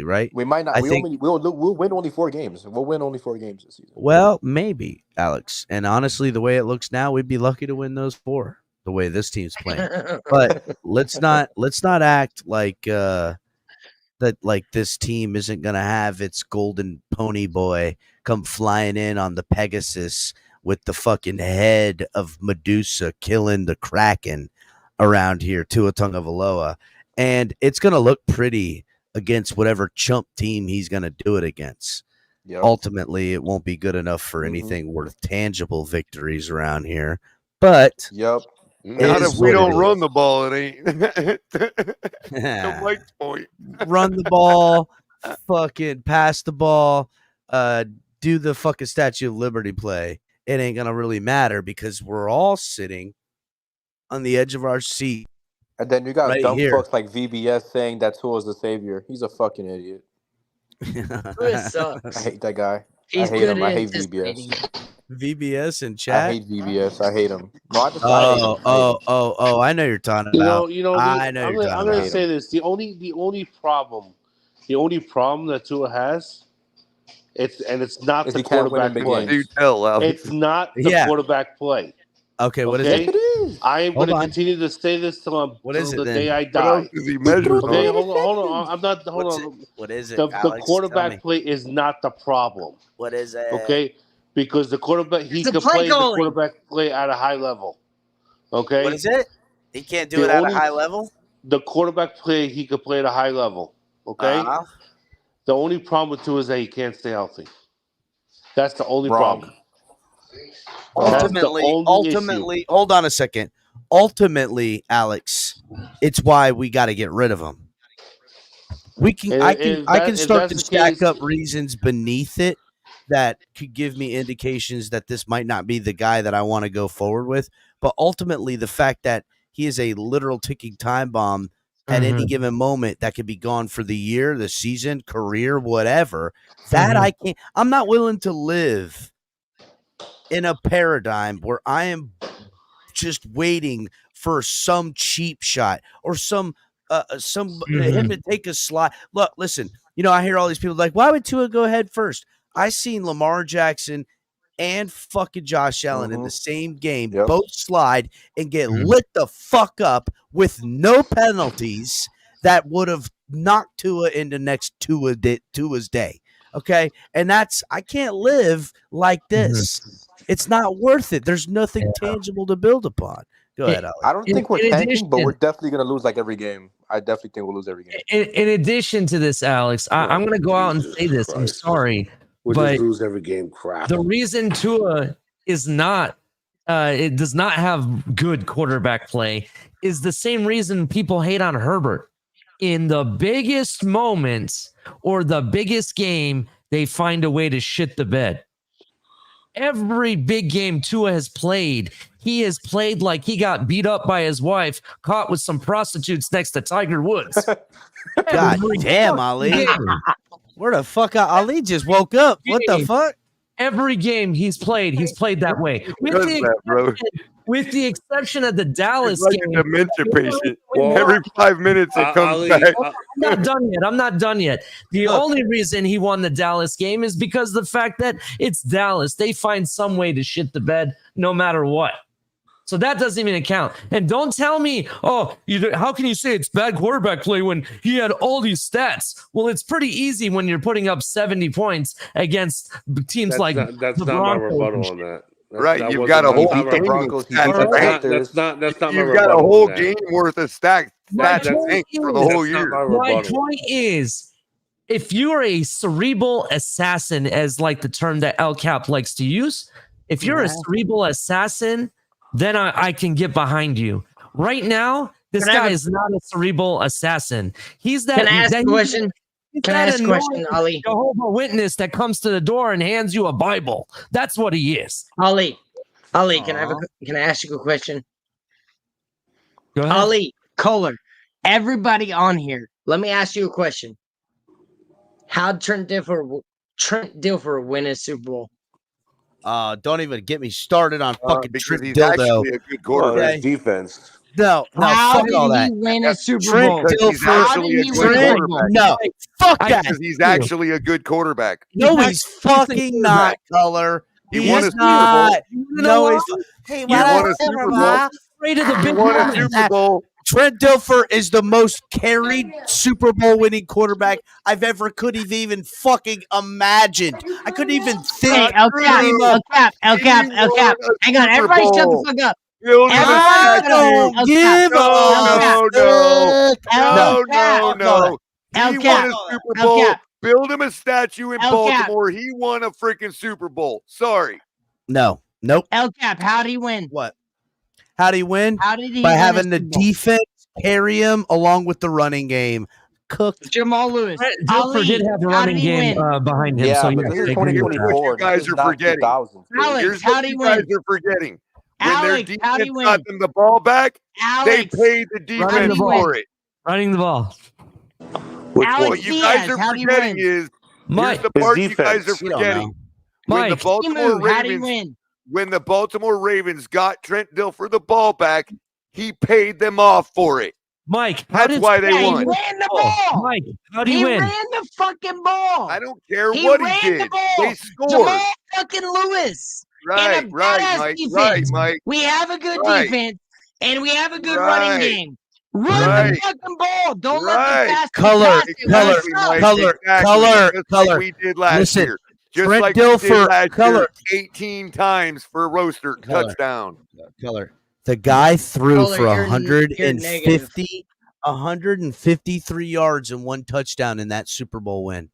right? We might not. We'll win only 4 games. We'll win only 4 games this season. Well, maybe, Alex. And honestly, the way it looks now, we'd be lucky to win those 4. The way this team's playing, but let's not act like that like this team isn't gonna have its golden pony boy come flying in on the Pegasus with the fucking head of Medusa killing the Kraken around here, Tua Tagovailoa, and it's gonna look pretty against whatever chump team he's gonna do it against. Yep. Ultimately, it won't be good enough for anything worth tangible victories around here, but yep. Not if we don't run the ball, it ain't. To Mike's point. Run the ball, fucking pass the ball, do the fucking Statue of Liberty play. It ain't gonna really matter because we're all sitting on the edge of our seat. And then you got right dumb here. fucks like VBS saying that Tua is the savior. He's a fucking idiot. I hate that guy. I hate him. I hate VBS. VBS in chat. I hate VBS. I hate him. No, I know you're talking about. I'm going to say this. The only problem that Tua has, it's not the quarterback play. It's not the quarterback play. Okay, what is it? I am going to continue to say this till the day I die. What else is he measuring? Okay, hold on. I'm not. Hold on. What is it? The quarterback play is not the problem. What is it? Okay, because the quarterback could play the quarterback play at a high level. Okay, what is it? He can't do it at a high level. The quarterback play he could play at a high level. Okay, the only problem with Tua is that he can't stay healthy. That's the only problem. Ultimately, hold on a second. Ultimately, Alex, it's why we got to get rid of him. I can start to stack up reasons beneath it that could give me indications that this might not be the guy that I want to go forward with. But ultimately, the fact that he is a literal ticking time bomb at any given moment that could be gone for the year, the season, career, whatever, that I can't. I'm not willing to live in a paradigm where I am just waiting for some cheap shot or some him to take a slide. Look, listen, I hear all these people like, why would Tua go ahead first? I seen Lamar Jackson and fucking Josh Allen in the same game, both slide and get lit the fuck up with no penalties that would have knocked Tua into next Tua's day. Okay. And I can't live like this. It's not worth it. There's nothing tangible to build upon. Go ahead, Alex. I don't think we're tanking, but we're definitely going to lose like every game. I definitely think we'll lose every game. In addition to this, Alex, I'm going to go out and say this. I'm sorry. We'll just lose every game. Crap. The reason Tua is not, it does not have good quarterback play is the same reason people hate on Herbert. In the biggest moments or the biggest game, they find a way to shit the bed. Every big game Tua has played, he has played like he got beat up by his wife, caught with some prostitutes next to Tiger Woods. God damn, Ali. Where the fuck Ali just woke up? What the fuck? Every game he's played that way. With the exception of the Dallas like game. A dementia patient. Every 5 minutes it comes back. I'm not done yet. The only reason he won the Dallas game is because the fact that it's Dallas. They find some way to shit the bed no matter what. So that doesn't even account. And don't tell me, how can you say it's bad quarterback play when he had all these stats? Well, it's pretty easy when you're putting up 70 points against teams That's the not Broncos my rebuttal on that. You've got a whole game. That's not my You've got a whole game worth of stats for the whole year. My point is, if you are a cerebral assassin, as like the term that El Cap likes to use, if you're a cerebral assassin, then I can get behind you. Right now, this guy is not a cerebral assassin. He's that. Can I ask a question? Can I ask a question, Ali? Jehovah's Witness that comes to the door and hands you a Bible. That's what he is. Ali, can I ask you a question? Go ahead. Ali, Kohler, everybody on here, let me ask you a question. How'd Trent Dilfer win a Super Bowl? Don't even get me started on fucking because he's Dildo. actually a good quarterback. Defense. No, How fuck all that. did he win a Super Trent Bowl? He's actually a good quarterback. No, fuck that. Because he's actually a good quarterback. No, he's fucking not, Color. He won a He's Super Bowl. not. No, he's. Hey, He won a Super Bowl. He won a Super Bowl. Trent Dilfer is the most carried Super Bowl winning quarterback I've ever could have even fucking imagined. I couldn't even think. Hey, El Cap. Hang on, everybody shut the fuck up. I don't give No. He won a Super Bowl. Build him a statue in Baltimore. He won a freaking Super Bowl. Sorry. No. Nope. El Cap, how'd he win? What? How'd he win? How did he By win having the Super Bowl? defense carry him along with the running game. Cooked. Jamal Lewis. Dilfer did have a running game behind him. Yeah, so but yes, this is I agree with 2024. that. You guys are forgetting. Here's what you guys are forgetting. When their defense got them the ball back, they paid the defense for it. Running the ball. What you guys are forgetting is here's the part you guys are forgetting. When the Baltimore Ravens, when the Baltimore Ravens got Trent Dilfer the ball back, he paid them off for it. Mike, that's why they won. He ran the ball. Mike, how do you win? He ran the fucking ball. I don't care what he did. They scored. Jamal fucking Lewis. Right, Mike. We have a good defense, and we have a good running game. Run the fucking ball. Don't let the pass. Color. We did last year. Just Trent like Dilfer, we did last year, Color. 18 times for a roaster touchdown. Color. The guy threw for 153 yards and one touchdown in that Super Bowl win.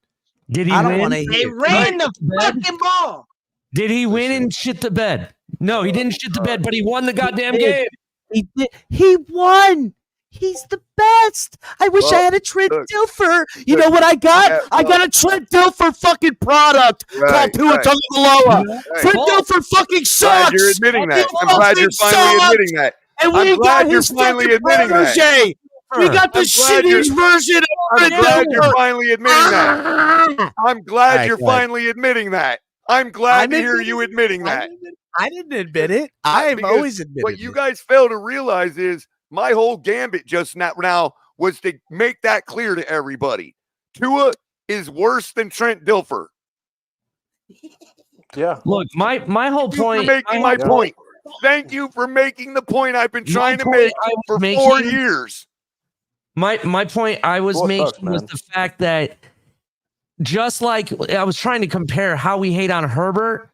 Did he I don't win? want to They hear. ran the fucking ball. Did he win and shit the bed? No, he didn't shit the bed, but he won the goddamn game. He did. He won. He's the best. I wish I had a Trent Dilfer. You know what I got? I got a Trent Dilfer fucking product called Tua Tagovailoa. Trent Dilfer fucking sucks. Glad you're admitting that. I'm glad you're finally admitting that. And we got his finally admitting that. We got the shittiest version of I'm glad you're finally admitting that. I'm glad you're finally admitting that. I'm glad to hear you admitting that. I didn't admit it. I've always admitted it. What you guys fail to realize is my whole gambit just now was to make that clear to everybody. Tua is worse than Trent Dilfer. Yeah. Look, my whole point. Making my point. Thank you for making the point I've been trying to make for 4 years. My point I was making was the fact that just like I was trying to compare how we hate on Herbert,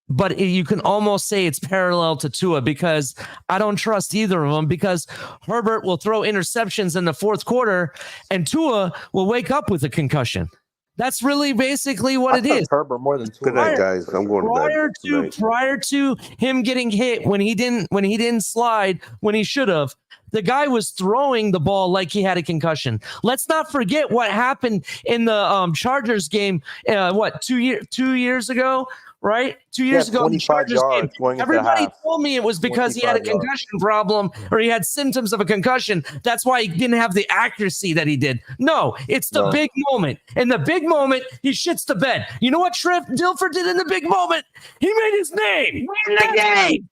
but you can almost say it's parallel to Tua because I don't trust either of them because Herbert will throw interceptions in the fourth quarter and Tua will wake up with a concussion. That's really basically what it is. Herbert more than Tua. Good night, guys. I'm going to bed. Prior to him getting hit when he didn't slide when he should have, the guy was throwing the ball like he had a concussion. Let's not forget what happened in the Chargers game. 2 years ago, right? 2 years ago, 25 yards going everybody told me it was because he had a concussion problem or he had symptoms of a concussion. That's why he didn't have the accuracy that he did. No, it's the big moment. In the big moment, he shits the bed. You know what Trent Dilfer did in the big moment? He made his name. Win the game.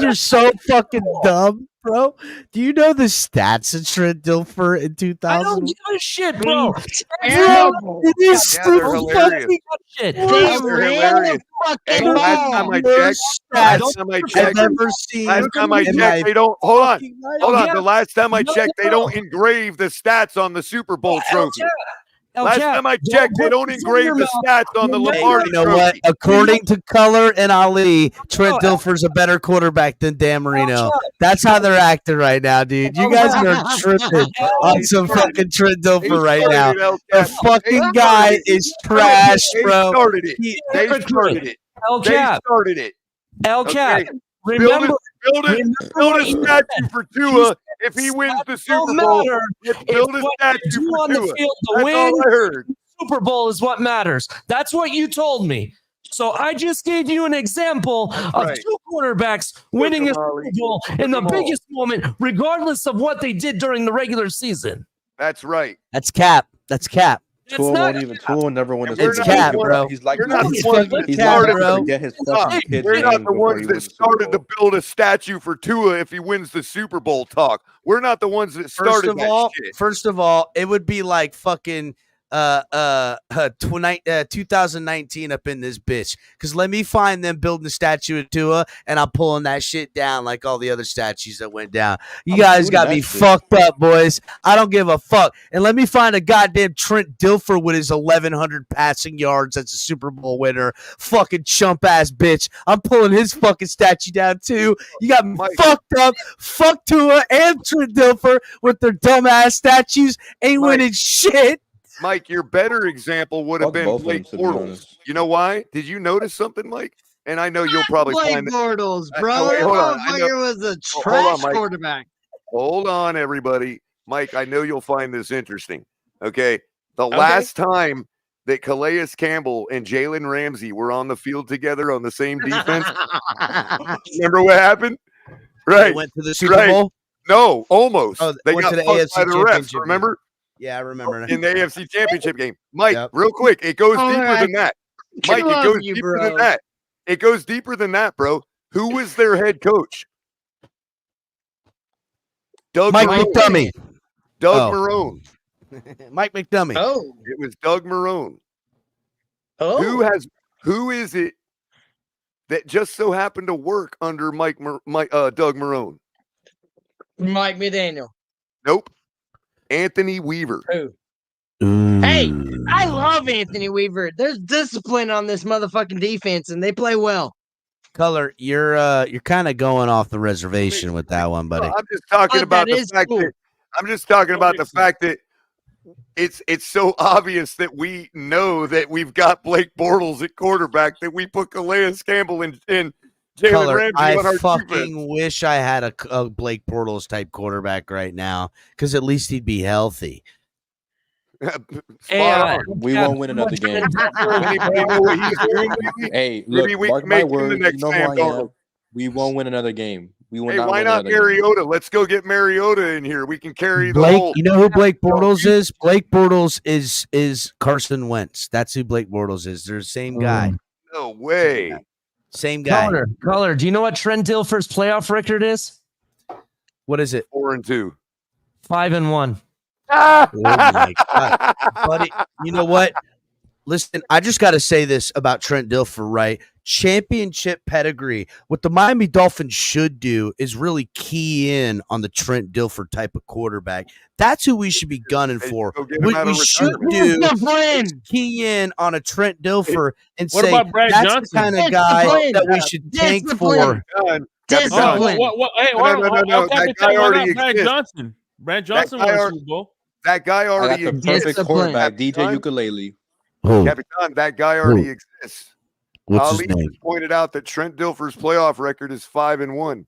You're so fucking dumb, bro. Do you know the stats of Trent Dilfer in 2000? I don't give a shit, bro. It is so fucking shit. They're hilarious. Hey, last time I checked, they don't. Hold on. The last time I checked, they don't engrave the stats on the Super Bowl trophy. Last time I checked, they don't engrave the stats on the Lombardi trophy. You know what? According to Color and Ali, Trent Dilfer's a better quarterback than Dan Marino. That's how they're acting right now, dude. You guys are tripping on some fucking Trent Dilfer right now. The fucking guy is trash, bro. They started it. El Cap. Remember, build a statue for Tua if he wins the Super Bowl. Build a statue for on Tua. the field to That's win. all I heard. Super Bowl is what matters. That's what you told me. So I just gave you an example of two quarterbacks winning a Super Bowl in the biggest moment, regardless of what they did during the regular season. That's right. That's Cap. Tua will never win a It's Super Cap, Bowl. bro. He's like You're not the ones that started to get his stuff. They're not the ones that started to build a statue for Tua if he wins the Super Bowl talk. We're not the ones that started that shit. First of all, it would be like fucking 2019 up in this bitch. Because let me find them building the statue of Tua, and I'm pulling that shit down like all the other statues that went down. You guys got me fucked up, boys. I don't give a fuck. And let me find a goddamn Trent Dilfer with his 1,100 passing yards. That's a Super Bowl winner. Fucking chump ass bitch. I'm pulling his fucking statue down too. You got me fucked up. Fuck Tua and Trent Dilfer with their dumb ass statues. Ain't winning shit. Mike, your better example would have been Blake Bortles. You know why? Did you notice something, Mike? And I know you'll probably find Blake Bortles, bro. Hold on. Was a trash quarterback. Hold on, everybody. Mike, I know you'll find this interesting. Okay. The last time that Calais Campbell and Jalen Ramsey were on the field together on the same defense, remember what happened? Right. They went to the Super Bowl? No, almost. Oh, they went got to the fucked AFC by the refs, remember? Yeah, I remember. In the AFC Championship game. Mike, real quick, it goes deeper than that. Mike, it goes deeper than that. It goes deeper than that, bro. Who was their head coach? Mike McDummy. Doug Marrone. Mike McDummy. Oh. It was Doug Marrone. Oh. Who is it that just so happened to work under Doug Marrone? Mike McDaniel. Nope. Anthony Weaver. Hey, I love Anthony Weaver. There's discipline on this motherfucking defense, and they play well. Color, you're kind of going off the reservation with that one, buddy. I'm just talking about the fact that I'm just talking about the fact that it's so obvious that we know that we've got Blake Bortles at quarterback that we put Calais Campbell and Color, I fucking wish I had a Blake Bortles type quarterback right now, because at least he'd be healthy. We won't win another game. Anybody know what he's doing lately? Hey, Maybe look, we mark can my make him the words. next You know Sam who I am. Darnold. We won't win another game. We will Hey, not why win not another game. Mariota? Let's go get Mariota in here. We can carry the Blake, whole. you know who Blake Bortles is? Blake Bortles is Carson Wentz. That's who Blake Bortles is. They're the same guy. No way. Same guy. Color. Do you know what Trent Dilfer's playoff record is? What is it? 4-2. 5-1. Oh my God, buddy! You know what? Listen, I just got to say this about Trent Dilfer, right? Championship pedigree. What the Miami Dolphins should do is really key in on the Trent Dilfer type of quarterback. That's who we should be gunning for. What we should do is key in on a Trent Dilfer and What say about Brad that's Johnson? the kind of guy that we should tank for. Discipline. No. That guy already Brad exists. Johnson. Brad Johnson won a Super Bowl. That guy I already got the exists. perfect quarterback, DJ Ukulele. Capitan, that guy already exists. What's his Ali name? just pointed out that Trent Dilfer's playoff record is 5-1.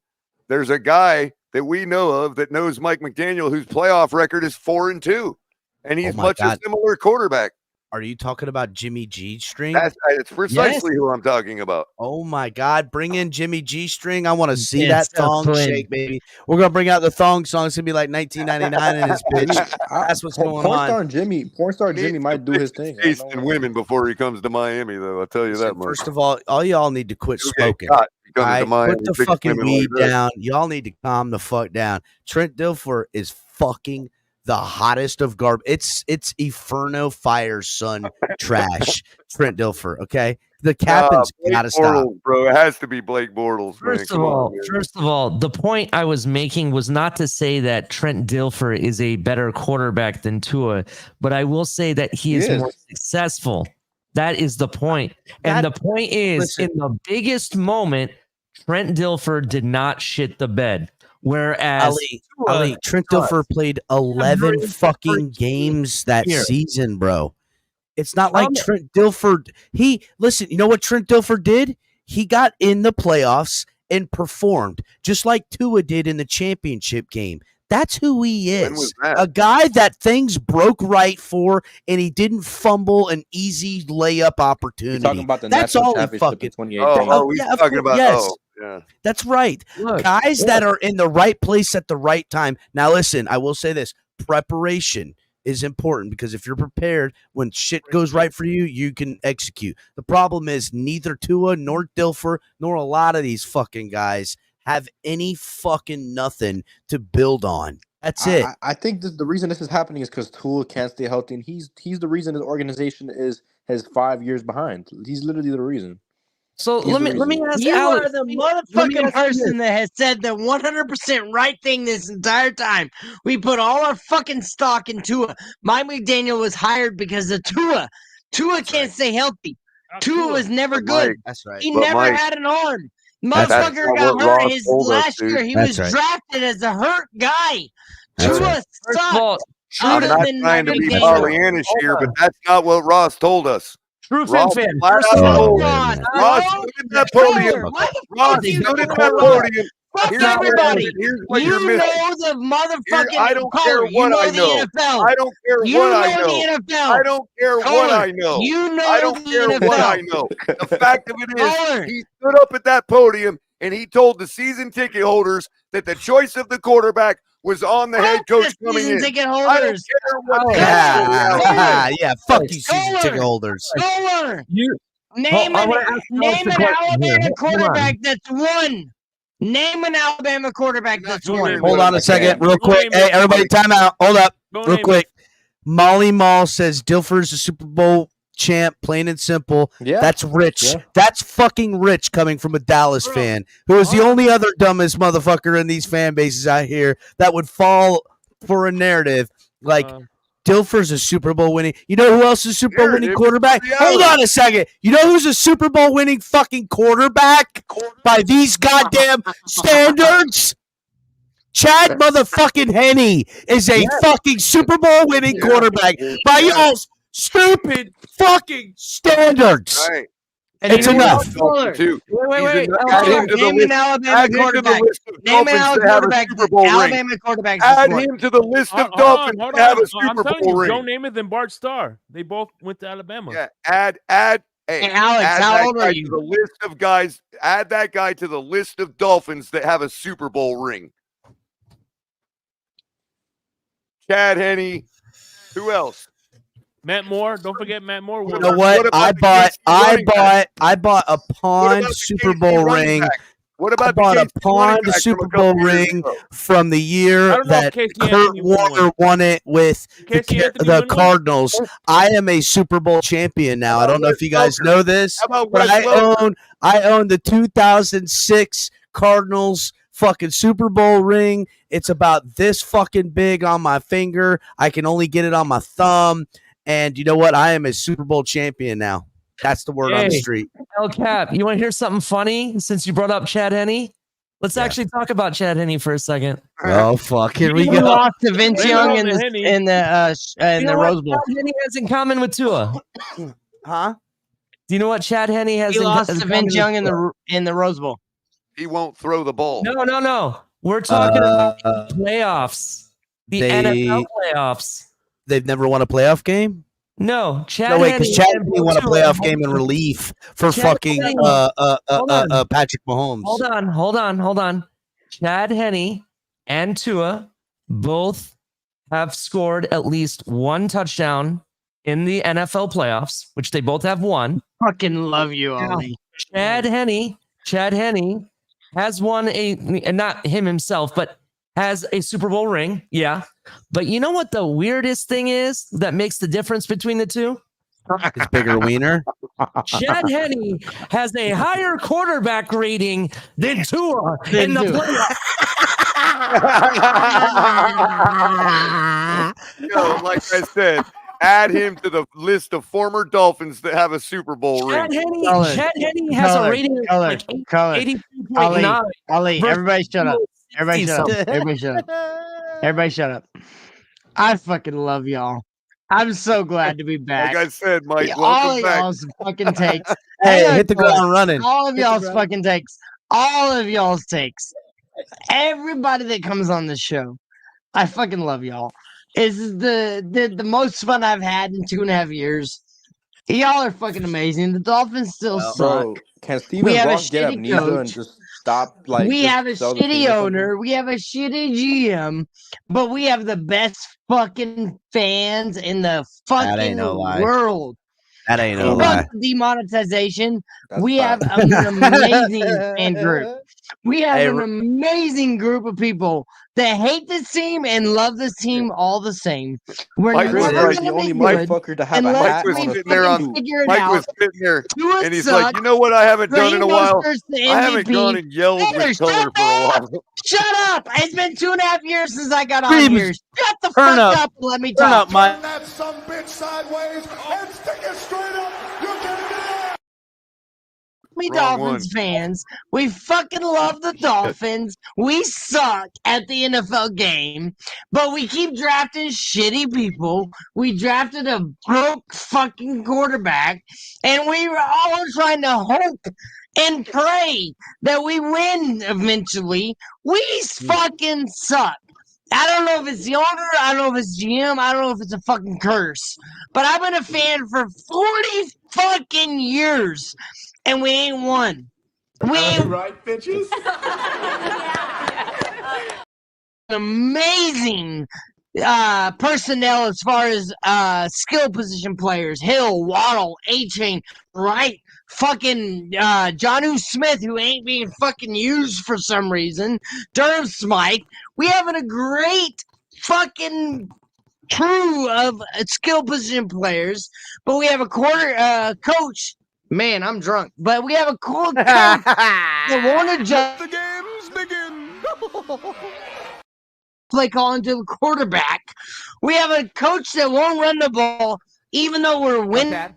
There's a guy that we know of that knows Mike McDaniel whose playoff record is 4-2, and he's much a similar quarterback. Are you talking about Jimmy G String? It's precisely who I'm talking about. Oh my God! Bring in Jimmy G String. I want to see that thong shake, baby. We're gonna bring out the thong song. It's gonna be like 1999 in his bitch. That's what's going on. Porn star Jimmy might do his thing. Taste in women before he comes to Miami, though. I'll tell you that much. First of all y'all need to quit smoking. Put the fucking weed down. Y'all need to calm the fuck down. Trent Dilfer is fucking the hottest of garbage. It's Inferno Fire Sun trash. Trent Dilfer, okay? The captain's gotta stop, bro. It has to be Blake Bortles. First of all, the point I was making was not to say that Trent Dilfer is a better quarterback than Tua, but I will say that he is more successful. That is the point. And the point is, in the biggest moment, Trent Dilfer did not shit the bed. Whereas Ali, Trent Dilfer played 11 fucking games that season, bro. It's not like Trent Dilfer. You know what Trent Dilfer did? He got in the playoffs and performed just like Tua did in the championship game. That's who he is. A guy that things broke right for, and he didn't fumble an easy layup opportunity. Talking about the That's national all he championship fucking. in 2018. He's talking about. Yeah. That's right. Guys that are in the right place at the right time. Now, listen, I will say this. Preparation is important, because if you're prepared, when shit goes right for you, you can execute. The problem is neither Tua nor Dilfer nor a lot of these fucking guys have any fucking nothing to build on. That's it. I think the reason this is happening is because Tua can't stay healthy, and he's the reason his organization has 5 years behind. He's literally the reason. So let me ask you Alex. are the motherfucking person that has said the 100% right thing this entire time. We put all our fucking stock in Tua. Mike McDaniel was hired because of Tua. Tua can't stay healthy. Tua was never good. That's right. He never had an arm. Motherfucker got hurt his last year. He was drafted as a hurt guy. Tua sucked. I'm not trying to be Pollyannish here, but that's not what Ross told us. True Ross fan. Ross stood at that podium. Ross stood at that podium. Fuck everybody. Here's what you you're missing. know the motherfucking I don't care what I know. I don't care what I know. I don't care what I know. You know I don't care what I know. The fact of it is, he stood up at that podium and he told the season ticket holders that the choice of the quarterback was on the head coach coming in. Ticket holders. I don't care what. Yeah, fuck you, season ticket holders. Name an Alabama quarterback that's won. Name an Alabama quarterback that's won. Hold on a second, real quick. Hey, everybody, time out. Hold up, real quick. Molly Mall says Dilfer's a Super Bowl champ, plain and simple. Yeah, that's rich. Yeah. That's fucking rich coming from a Dallas fan who is the only other dumbest motherfucker in these fan bases out here that would fall for a narrative like Dilfer's a Super Bowl winning. You know who else is a Super Bowl winning quarterback? Hold on a second. You know who's a Super Bowl winning fucking quarterback by these goddamn standards? Chad motherfucking Henne is a fucking Super Bowl winning quarterback by y'all's stupid fucking standards. Right. And it's enough. Wait. Name an Alabama quarterback. Name an Alabama quarterback. Add him to the list of Dolphins that have a Super Bowl ring. Joe Namath and Bart Starr. They both went to Alabama. Yeah, add. Hey, Alex, how old are you? To the list of guys. Add that guy to the list of Dolphins that have a Super Bowl ring. Chad Henne. Who else? Matt Moore. Don't forget Matt Moore. You know what? I bought a pawned Super Bowl ring. What about I bought a pawned Super Bowl ring from the year that Kurt Warner won it with the Cardinals. I am a Super Bowl champion now. I don't know if you guys know this, but I own the 2006 Cardinals fucking Super Bowl ring. It's about this fucking big on my finger. I can only get it on my thumb. And you know what? I am a Super Bowl champion now. That's the word on the street. El Cap, you want to hear something funny since you brought up Chad Henne? Let's actually talk about Chad Henne for a second. Oh, fuck. Here we go. He lost to Vince Young in the Rose Bowl. Chad Henne has in common with Tua? Huh? Do you know what Chad Henne has in common? He lost to Vince Young in the Rose Bowl. He won't throw the ball. No. We're talking about playoffs. The NFL playoffs. They've never won a playoff game? No, Chad because Chad Henne won a playoff game in relief for fucking Patrick Mahomes. Hold on. Chad Henne and Tua both have scored at least one touchdown in the NFL playoffs, which they both have won. Fucking love you, Ollie. Chad Henne has won and not him himself, but has a Super Bowl ring. Yeah. But you know what the weirdest thing is that makes the difference between the two? His bigger wiener. Chad Henne has a higher quarterback rating than Tua in the playoffs. Like I said, add him to the list of former Dolphins that have a Super Bowl ring. Chad Henne has a rating of like 83.9. Ollie, everybody shut up. Everybody shut up. I fucking love y'all. I'm so glad to be back. Like I said, Mike, all of y'all's fucking takes. Hey, hit the ground running. All of y'all's fucking takes. All of y'all's takes. Everybody that comes on this show, I fucking love y'all. This is the most fun I've had in 2.5 years. Y'all are fucking amazing. The Dolphins still suck. Bro, can Steven Ross get amnesia and just stop? Like, we have a shitty owner. We have a shitty GM, but we have the best fucking fans in the fucking world. That ain't no lie. Demonetization. We have an amazing fan group. We have an amazing group of people that hate this team and love this team all the same. We're Mike was like the only motherfucker to have a hat on. Mike was sitting there, and he's like, you know what I haven't done in a while? I haven't gone and yelled with color for a while. Shut up! It's been 2.5 years since I got on here. Shut the fuck up and let me talk. Turn up, Mike. Turn that some bitch sideways and stick it straight up. You can do it. We Dolphins fans, we fucking love the Dolphins. We suck at the NFL game, but we keep drafting shitty people. We drafted a broke fucking quarterback, and we were all trying to hope and pray that we win eventually. We fucking suck. I don't know if it's the owner, I don't know if it's GM, I don't know if it's a fucking curse, but I've been a fan for 40 fucking years. And we ain't won. We ain't right, bitches. Amazing personnel as far as skill position players. Hill, Waddle, A-Chain, Wright, fucking Jonnu Smith, who ain't being fucking used for some reason. Durham Smythe. We having a great fucking crew of skill position players, but we have a coach. Man, I'm drunk. But we have a cool coach that won't adjust. The games begin. Play calling to the quarterback. We have a coach that won't run the ball, even though we're winning.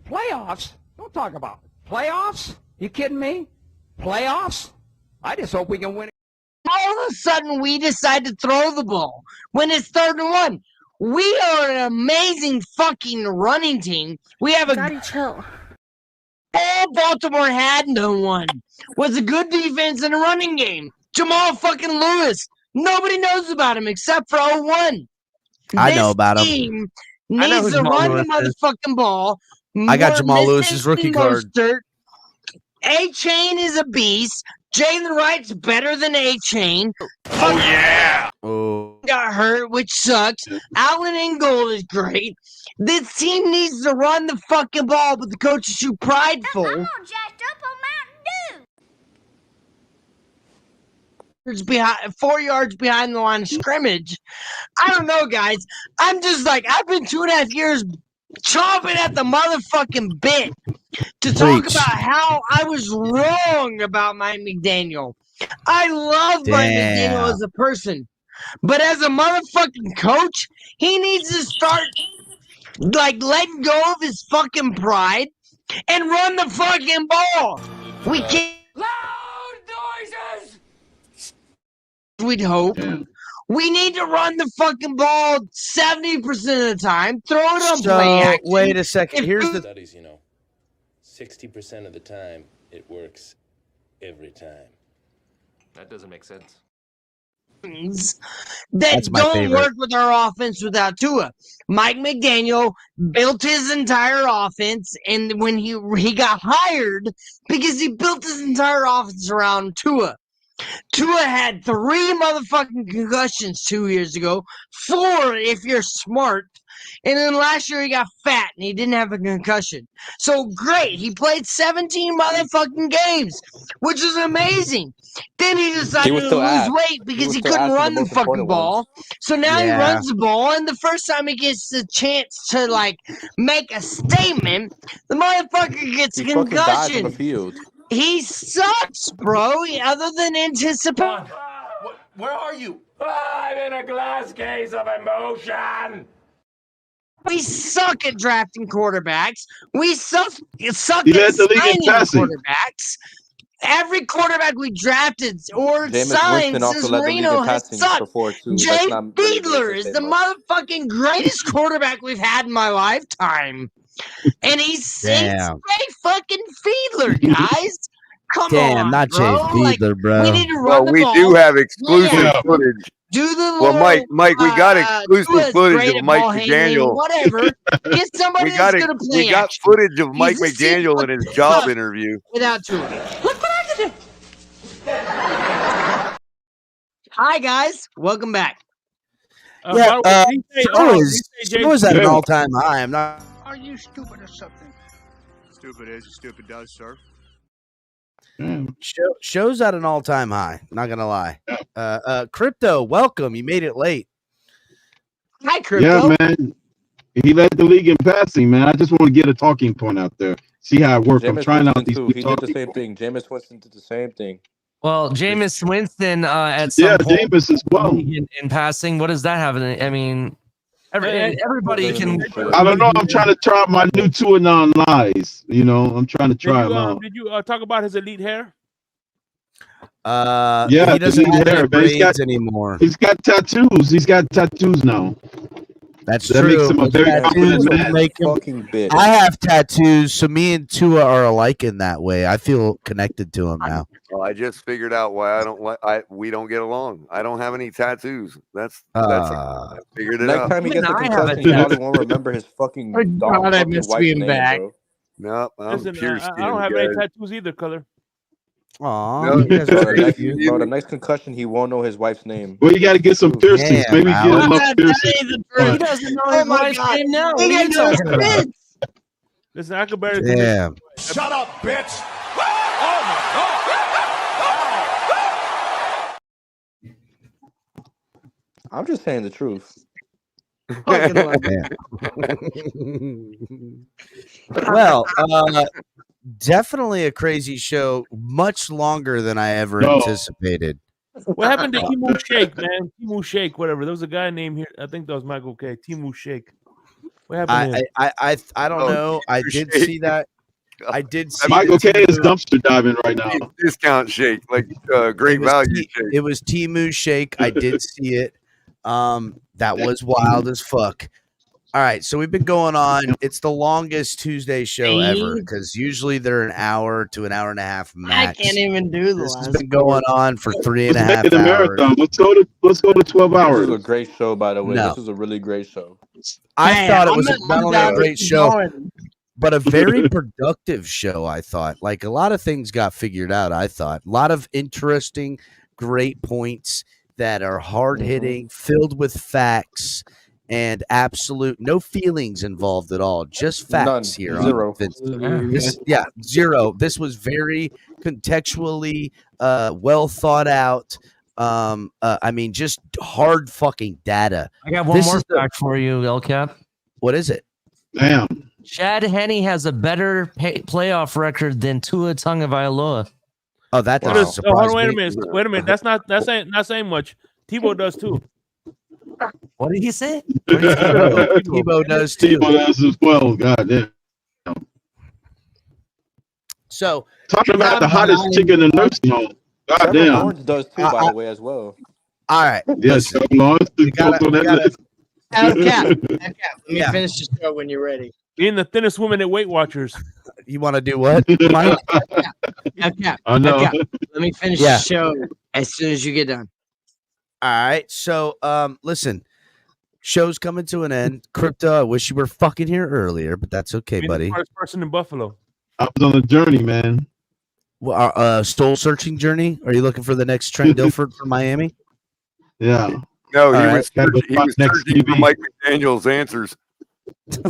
Playoffs? Don't talk about it. Playoffs? You kidding me? Playoffs? I just hope we can win. All of a sudden, we decide to throw the ball when it's 3rd and 1. We are an amazing fucking running team. We have a Gotta chill. all Baltimore had no one was a good defense and a running game. Jamal fucking Lewis. Nobody knows about him except for 01. I know about him. Team needs to run the motherfucking ball. I got Jamal Lewis's rookie card. A-Chain is a beast. Jalen Wright's better than A-Chain. Oh, yeah. Oh. Got hurt, which sucks. Allen Ingold is great. This team needs to run the fucking ball, but the coach is too prideful. I'm all jacked up on Mountain Dew. 4 yards behind the line of scrimmage. I don't know, guys. I'm just like, I've been 2.5 years chomping at the motherfucking bit to talk about how I was wrong about Mike McDaniel. I love Mike McDaniel as a person, but as a motherfucking coach, he needs to start like letting go of his fucking pride and run the fucking ball. We can't. Loud noises! We'd hope. We need to run the fucking ball 70% of the time. Throw it on play action. Wait a second. Here's the studies, 60% of the time it works every time. That doesn't make sense. That don't work with our offense without Tua. Mike McDaniel built his entire offense, and when he got hired, because he built his entire offense around Tua. Tua had 3 motherfucking concussions 2 years ago, 4 if you're smart, and then last year he got fat and he didn't have a concussion. So great, he played 17 motherfucking games, which is amazing. Then he decided to lose weight because he couldn't run the fucking ball. So now he runs the ball, and the first time he gets the chance to like make a statement, the motherfucker gets a concussion. He sucks, bro. Other than anticipation. Where are you? I'm in a glass case of emotion. We suck at drafting quarterbacks. We suck at signing quarterbacks. Every quarterback we drafted or signed since Marino has sucked. Jay Fiedler is the motherfucking greatest quarterback we've had in my lifetime. And he's Jay fucking Fiedler, guys. Come on, not bro. Jay Fiedler, bro. We need to run the we ball. do have exclusive footage. Do the well, Mike, we got exclusive footage of Mike McDaniel. Whatever. Get somebody that's going to play. We got footage of Mike McDaniel in his job interview. Without Tua. Look what I can do. Hi, guys. Welcome back. Throw is at an all-time high. I'm not. Are you stupid or something? Stupid is, stupid does, sir. Show's at an all-time high. Not gonna lie. Crypto, welcome. You made it late. Hi, Crypto. Yeah, man. He led the league in passing, man. I just want to get a talking point out there. See how it works. I'm trying out these. He did the same thing. Jameis Winston did the same thing. Well, Jameis Winston at some point Jameis as well in passing. What does that have? I mean, everybody can. I don't know. I'm trying to try my new 2 and 9 lies. I'm trying to try them out. Did you talk about his elite hair? Yeah, he doesn't have hair, braids anymore. He's got tattoos. He's got tattoos now. That true. Makes him a very confident man. I have tattoos, so me and Tua are alike in that way. I feel connected to him now. Well, I just figured out why we don't get along. I don't have any tattoos. That's I figured it out. Next time he gets a concussion, he probably won't remember his fucking I miss being back. No, I'm pure I don't have any tattoos either, color. Aww. The next concussion, he won't know his wife's name. Well, you got to get some piercings. Maybe get him up piercings. He doesn't know his wife's name now. What are you talking about? Listen, I could barely. Damn. Shut up, bitch. I'm just saying the truth. Well, definitely a crazy show, much longer than I ever anticipated. What happened to Timu Sheikh, man? Timu Sheikh, whatever. There was a guy named here. I think that was Michael K. Timu Sheikh. What happened to him? I don't know. I did see that. I did see Michael K is dumpster diving right now. Discount shake, like great value shake. It was Timu Shake. I did see it. That was wild as fuck. All right, so we've been going on. It's the longest Tuesday show ever because usually they're an hour to an hour and a half max. I can't even do the This has last been going on for 3.5 hours. Marathon. Let's go to 12 hours. This is a great show, by the way. No. This is a really great show. I thought it was not only a great show, but a very productive show. I thought, like, a lot of things got figured out. I thought a lot of interesting, great points that are hard hitting, filled with facts. And absolute no feelings involved at all, just facts here. Zero. Zero. This was very contextually well thought out. I mean, just hard fucking data. I got one more fact for you, LCap. What is it? Damn. Chad Henne has a better playoff record than Tua Tagovailoa. Oh, that doesn't surprise me. Wait a minute. That's not saying much. Tebow does too. What did he say? Tebow does too. Tebow does as well. God damn. So talking about the hottest chick in the nursing home. God damn. Lawrence does too, by the way, as well. All right. Yes, Lawrence. Let me finish the show when you're ready. Being the thinnest woman at Weight Watchers. You want to do what, Mike? I know. Let me finish the show as soon as you get done. All right. So, listen, show's coming to an end. Crypto, I wish you were fucking here earlier, but that's okay, buddy. The first person in Buffalo. I was on a journey, man. Well, soul searching journey. Are you looking for the next Trent Dilfer from Miami? Yeah. No, he All was right. searching for Mike McDaniel's answers.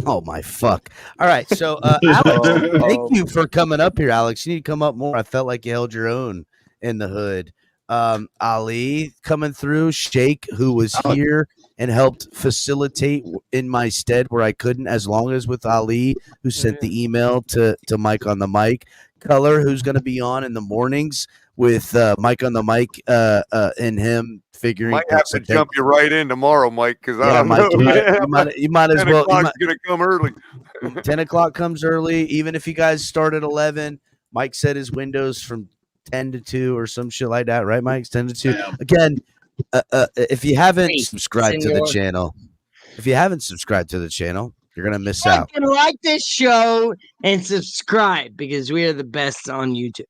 Oh my fuck! All right, so Alex, thank you for coming up here, Alex. You need to come up more. I felt like you held your own in the hood. Ali coming through, Shake, who was here and helped facilitate in my stead where I couldn't, as long as with Ali, who sent the email to Mike on the mic. Color, who's going to be on in the mornings with Mike on the mic and him figuring. Might have to jump you right in tomorrow, Mike, because I don't know. You might as well. 10 o'clock's going to come early. 10 o'clock comes early. Even if you guys start at 11, Mike set his windows from 10 to 2 or some shit like that, right, Mike? 10 to 2. Yeah. Again, if you haven't subscribed to the channel, you're going to miss out. You can like this show and subscribe because we are the best on YouTube.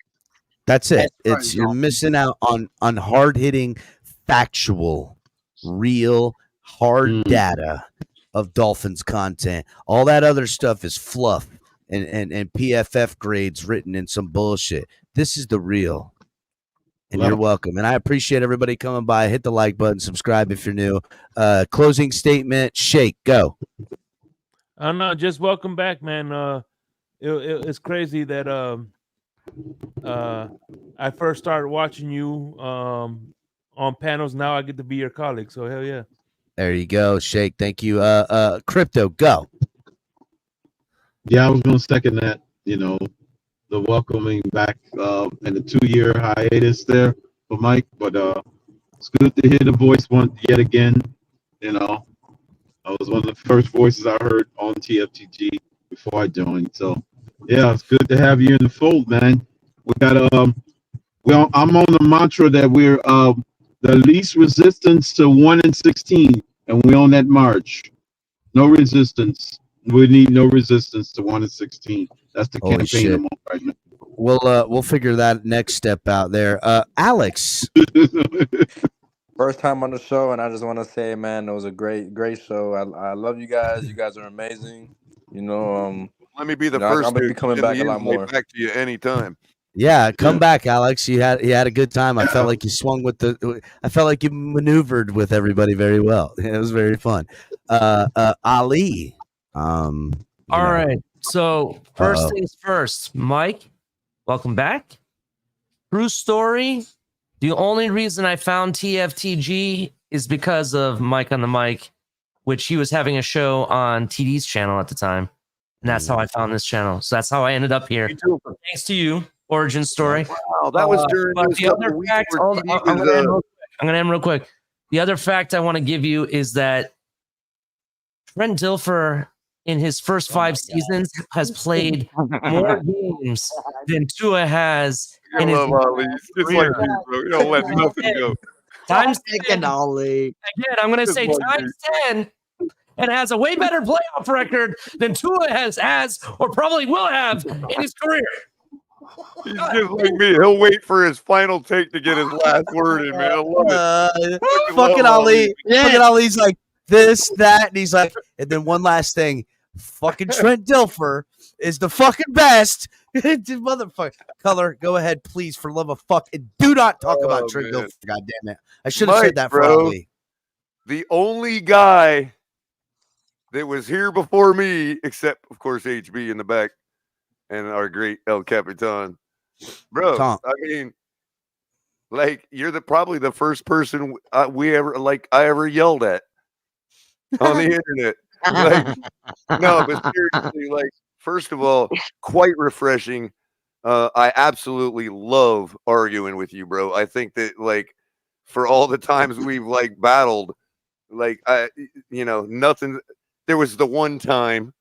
That's it. You're missing out on hard-hitting, factual, real, hard data of Dolphins content. All that other stuff is fluff and PFF grades written in some bullshit. This is the real. And you're welcome. And I appreciate everybody coming by. Hit the like button, subscribe if you're new. Closing statement, Shake, go. No, just welcome back, man. It's crazy that I first started watching you on panels. Now I get to be your colleague. So hell yeah. There you go, Shake. Thank you. Crypto, go. Yeah, I was going to second that. You know, the welcoming back and the 2-year hiatus there for Mike, but it's good to hear the voice yet again. You know, I was one of the first voices I heard on TFTG before I joined. So yeah, it's good to have you in the fold, man. We got I'm on the mantra that we're the least resistance to 1-16, and we're on that march. No resistance. We need no resistance to 1-16. That's the campaign I'm on right now. We'll figure that next step out there. Alex. First time on the show, and I just want to say, man, it was a great show. I love you guys. You guys are amazing. You know, let me be the first. I'm gonna be coming back a lot more. Back to you anytime. Yeah, come back, Alex. You had a good time. I felt like you swung I felt like you maneuvered with everybody very well. It was very fun. Ali. All right. So first things first, Mike, welcome back. True story. The only reason I found TFTG is because of Mike on the mic, which he was having a show on TD's channel at the time. And that's how I found this channel. So that's how I ended up here. Thanks to you. Origin story. Wow, that was during the other fact. I'm going to end real quick. The other fact I want to give you is that Trent Dilfer in his first 5 seasons has played more games than Tua has in his career. Just like you, bro. You don't let nothing go. times Freaking 10. Ollie. Again, I'm going to say times 10, and has a way better playoff record than Tua has or probably will have in his career. He's just like me. He'll wait for his final take to get his last word in, man. I love it. Fucking Ali. Fucking Ali's like this, that, and he's like, and then one last thing. Fucking Trent Dilfer is the fucking best. Motherfucker. Color, go ahead, please, for love of fuck. And do not talk about Trent Dilfer. God damn it. I should have said that for Ali. The only guy that was here before me, except, of course, HB in the back and our great El Capitan. Bro, Tom. I mean, like, you're probably the first person I ever yelled at on the internet. Like, no, but seriously, like, first of all, quite refreshing. I absolutely love arguing with you, bro. I think that, like, for all the times we've like battled, like, nothing. There was the one time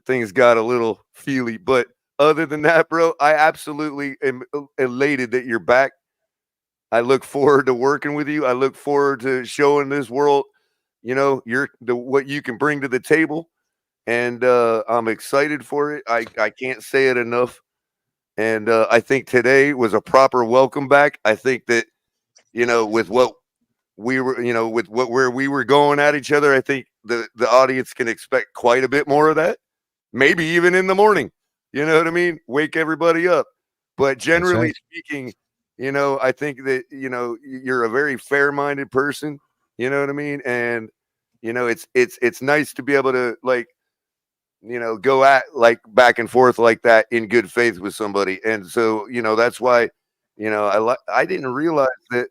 things got a little feely, but other than that, bro, I absolutely am elated that you're back. I look forward to working with you. I look forward to showing this world, what you can bring to the table. And I'm excited for it. I can't say it enough. And I think today was a proper welcome back. I think that, with what we were, where we were going at each other, I think the audience can expect quite a bit more of that. Maybe even in the morning. You know what I mean? Wake everybody up. But generally speaking, I think that, you're a very fair-minded person. You know what I mean? And, it's nice to be able to, like, go at, like, back and forth like that in good faith with somebody. And so, that's why, I didn't realize that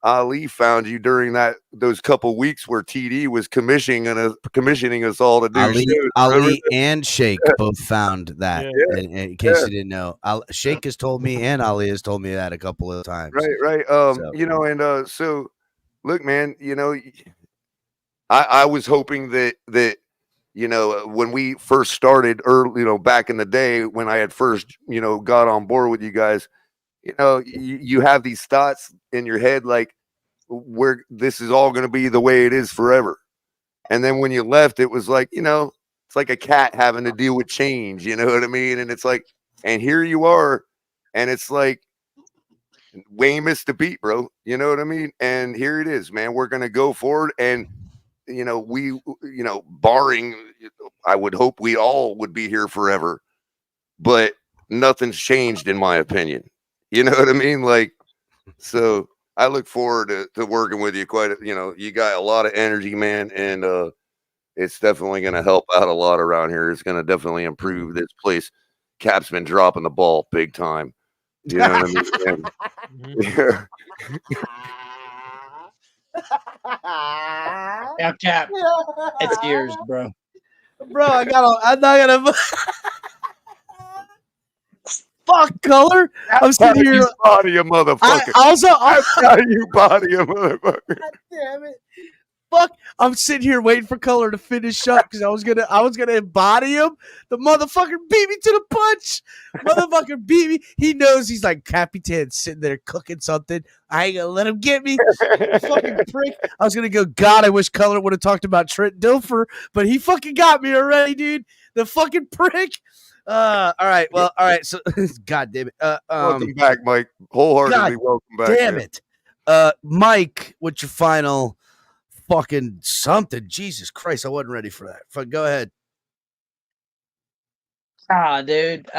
Ali found you during those couple weeks where TD was commissioning us all to do shows. Ali and Shake both found that. In case you didn't know, Shake has told me and Ali has told me that a couple of times. Right. So look, man, I was hoping that when we first started early, back in the day when I had first, got on board with you guys, you have these thoughts in your head, like, where this is all going to be the way it is forever. And then when you left, it was like, it's like a cat having to deal with change. You know what I mean? And it's like, and here you are. And it's like, we missed the beat, bro. You know what I mean? And here it is, man. We're going to go forward. And, barring, I would hope we all would be here forever. But nothing's changed, in my opinion. You know what I mean? Like, so I look forward to working with you you got a lot of energy, man. And it's definitely going to help out a lot around here. It's going to definitely improve this place. Cap's been dropping the ball big time. You know what I mean? Yeah. Yeah, Cap. It's yours, bro. Bro, I'm not gonna fuck Color. I'm sitting here. You body a motherfucker. You body a motherfucker. God damn it. Fuck. I'm sitting here waiting for Color to finish up because I was gonna embody him. The motherfucker beat me to the punch. Motherfucker beat me. He knows. He's like Capitan sitting there cooking something. I ain't gonna let him get me. Fucking prick. I was gonna go, God, I wish Color would have talked about Trent Dilfer, but he fucking got me already, dude. The fucking prick. All right. Well, all right. So God damn it. Welcome back, Mike. Wholeheartedly welcome back. Damn it. Mike, what's your final fucking something? Jesus Christ, I wasn't ready for that. Go ahead. Dude.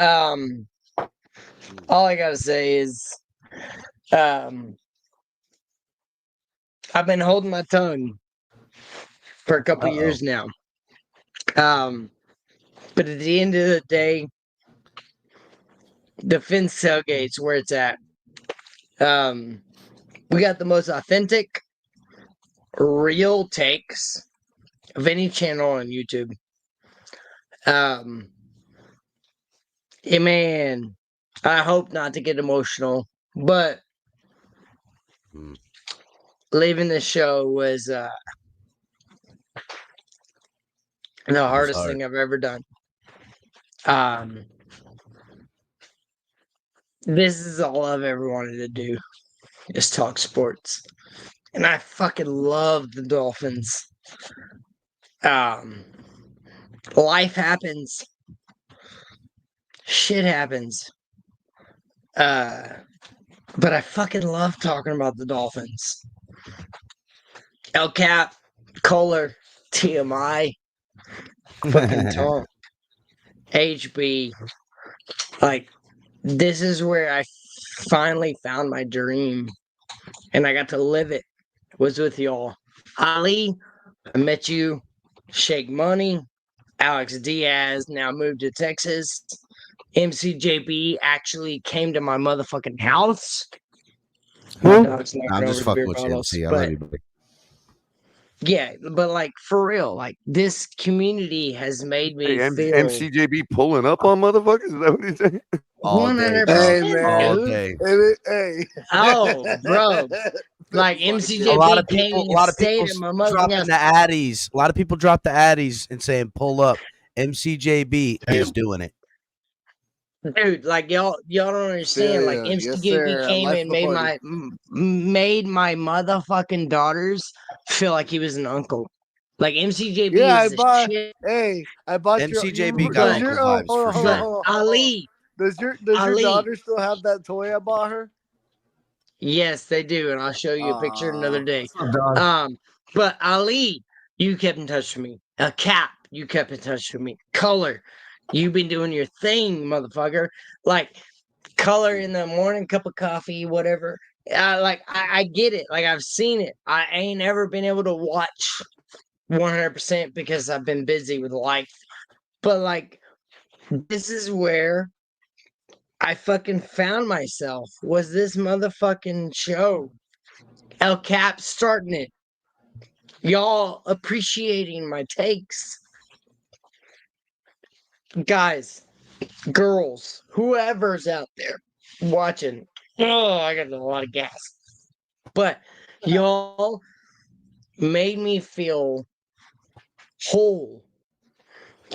All I gotta say is I've been holding my tongue for a couple years now. But at the end of the day, the Fin's tailgate's where it's at. We got the most authentic, real takes of any channel on YouTube. Hey man, I hope not to get emotional, but leaving the show was the hardest thing I've ever done. This is all I've ever wanted to do, is talk sports. and I fucking love the Dolphins. Life happens. Shit happens. But I fucking love talking about the Dolphins. El Cap, Kohler, TMI, fucking Tom, HB. Like, this is where I finally found my dream. And I got to live it. Was with y'all. Ali, I met you. Shake Money. Alex Diaz now moved to Texas. MCJB actually came to my motherfucking house. My dog's knocking I'm over just the fucking beer with you, bottles. MC. I But love you, buddy. yeah, but like for real, like this community has made me Hey, feel MCJB pulling up on motherfuckers? Is that what he's saying? All day, 100%, bro. All dude. day. Hey. Oh, bro. Like A lot MCJB of came people, and stayed at my mother's dropping house. the addies. A lot of people drop the addies and saying, "Pull up." MCJB is doing it, Dude, like y'all don't understand. Like MCJB came and made my motherfucking daughters feel like he was an uncle. Like MCJB Yeah, is the shit. I bought MCJB got uncle vibes for sure. Ali, Does your Ali. daughter still have that toy I bought her? Yes, they do, and I'll show you a picture another day. Oh, But Ali, you kept in touch with me. A Cap, you kept in touch with me. Color, you've been doing your thing, motherfucker. Like Color in the morning, cup of coffee, whatever. I get it. Like I've seen it. I ain't ever been able to watch 100% because I've been busy with life. But like, this is where I fucking found myself. Was this motherfucking show? El Cap starting it. Y'all appreciating my takes. Guys, girls, whoever's out there watching. Oh, I got a lot of gas. But y'all made me feel whole.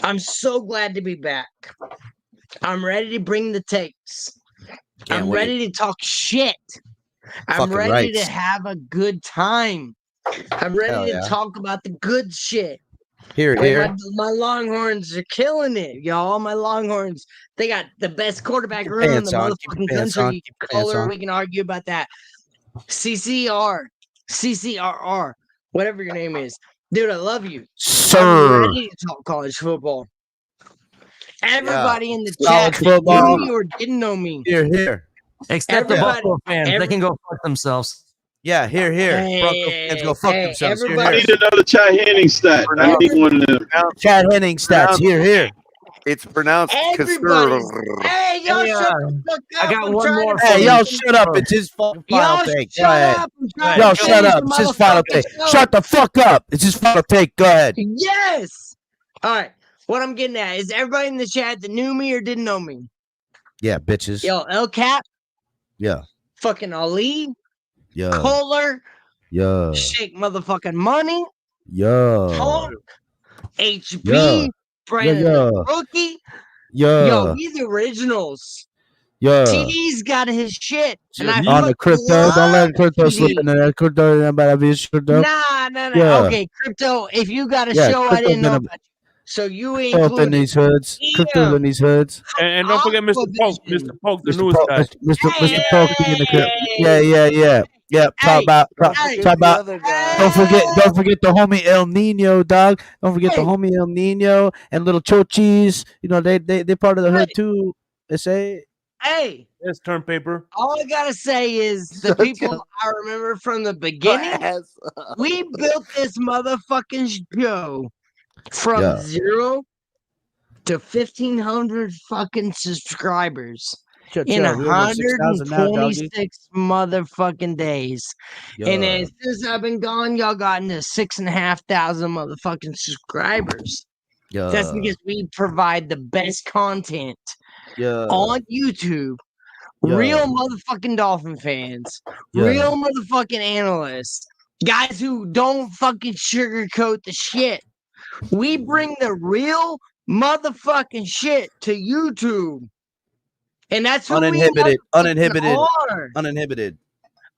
I'm so glad to be back. I'm ready to bring the takes. I'm ready to talk shit. I'm ready to have a good time. I'm ready to talk about the good shit. Here. My Longhorns are killing it, y'all. My Longhorns, they got the best quarterback room in the motherfucking country. Color, we can argue about that. CCRR, whatever your name is. Dude, I love you. Sir. I'm ready to talk college football. Everybody in the chat knew me or didn't know me. Here. Except the Buffalo fans. They can go fuck themselves. Yeah, here. Bronco fans go fuck themselves. I need another Chad Henning stat. I need one of them. Chad Henning stats. Here. It's pronounced Everybody's. Hey, y'all shut the fuck up. I got one more. Hey, y'all shut up. It's his fucking final take. Go ahead. Y'all shut up. It's his final take. Shut the fuck up. It's his final take. Go ahead. Yes. All right. What I'm getting at is everybody in the chat that knew me or didn't know me. Yeah, bitches. Yo, El Cap. Yeah. Fucking Ali. Yeah. Kohler. Yeah. Shake motherfucking Money. Yeah. Talk. HB. Yeah. Brandon the Rookie. Yeah. Yo, he's originals. Yeah. TD's got his shit. And I on the crypto, don't let crypto slip in there. Crypto, Nah. Yeah. Okay, crypto. If you got a show, I didn't know about you. So you Crypto in these hoods. Crypto in these hoods. And don't forget Mr. Polk. Mr. Polk, the newest guy. Mr. Polk in the crypto. Yeah. Talk about. Don't forget the homie El Nino, dog. Don't forget the homie El Nino and little Chochis. You know they part of the hood too. They say. Hey. Yes, term paper. All I gotta say is the people I remember from the beginning. We built this motherfucking show from 0 to 1,500 fucking subscribers in 126 motherfucking days. And as soon as I've been gone, y'all gotten to 6,500 motherfucking subscribers. That's because we provide the best content on YouTube. Real motherfucking Dolphin fans, real motherfucking analysts, guys who don't fucking sugarcoat the shit. We bring the real motherfucking shit to YouTube. And that's who uninhibited. we are. Uninhibited.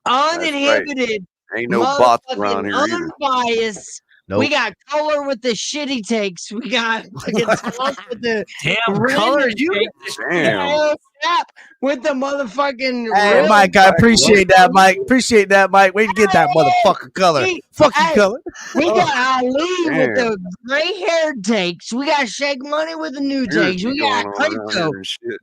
Uninhibited Ain't no bots around motherfucking here either. unbiased. Nope. We got Color with the shitty takes. We got fucking Tom with the Damn, random Color, you takes. Damn. Cap with the motherfucking Hey, real. Mike, I appreciate that, Mike. Appreciate that, Mike. Way to get that motherfucker color. Fuck you, color. We got Ali with Damn. the gray haired takes. We got Shake Money with the new takes. We got Crypto.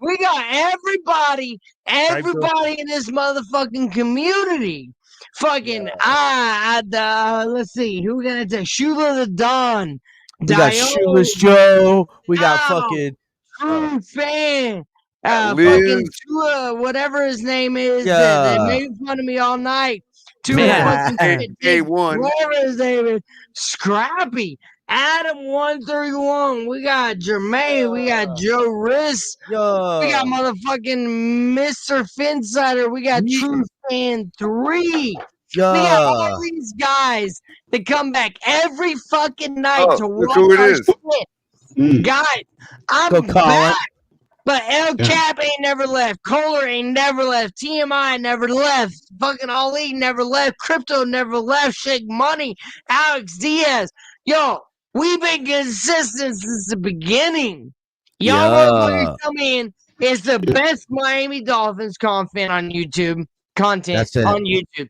We got everybody in this motherfucking community. Fucking let's see who we gonna take. Shula the Don. We got Shoeless Joe. We got fucking True fan. Liz. Fucking Tua, whatever his name is, that made fun of me all night. Man. A1. Whatever his name is. Scrappy. Adam 131. We got Jermaine. We got Joe Riss. We got motherfucking Mr. Finsider. We got True Fan 3. We got all these guys that come back every fucking night to watch our shit. Guys, I'm back. But El Cap ain't never left. Kohler ain't never left. TMI never left. Fucking Ali never left. Crypto never left. Shake Money. Alex Diaz. Yo, we've been consistent since the beginning. Y'all motherfuckers come in. It's the best Miami Dolphins content on YouTube. On YouTube.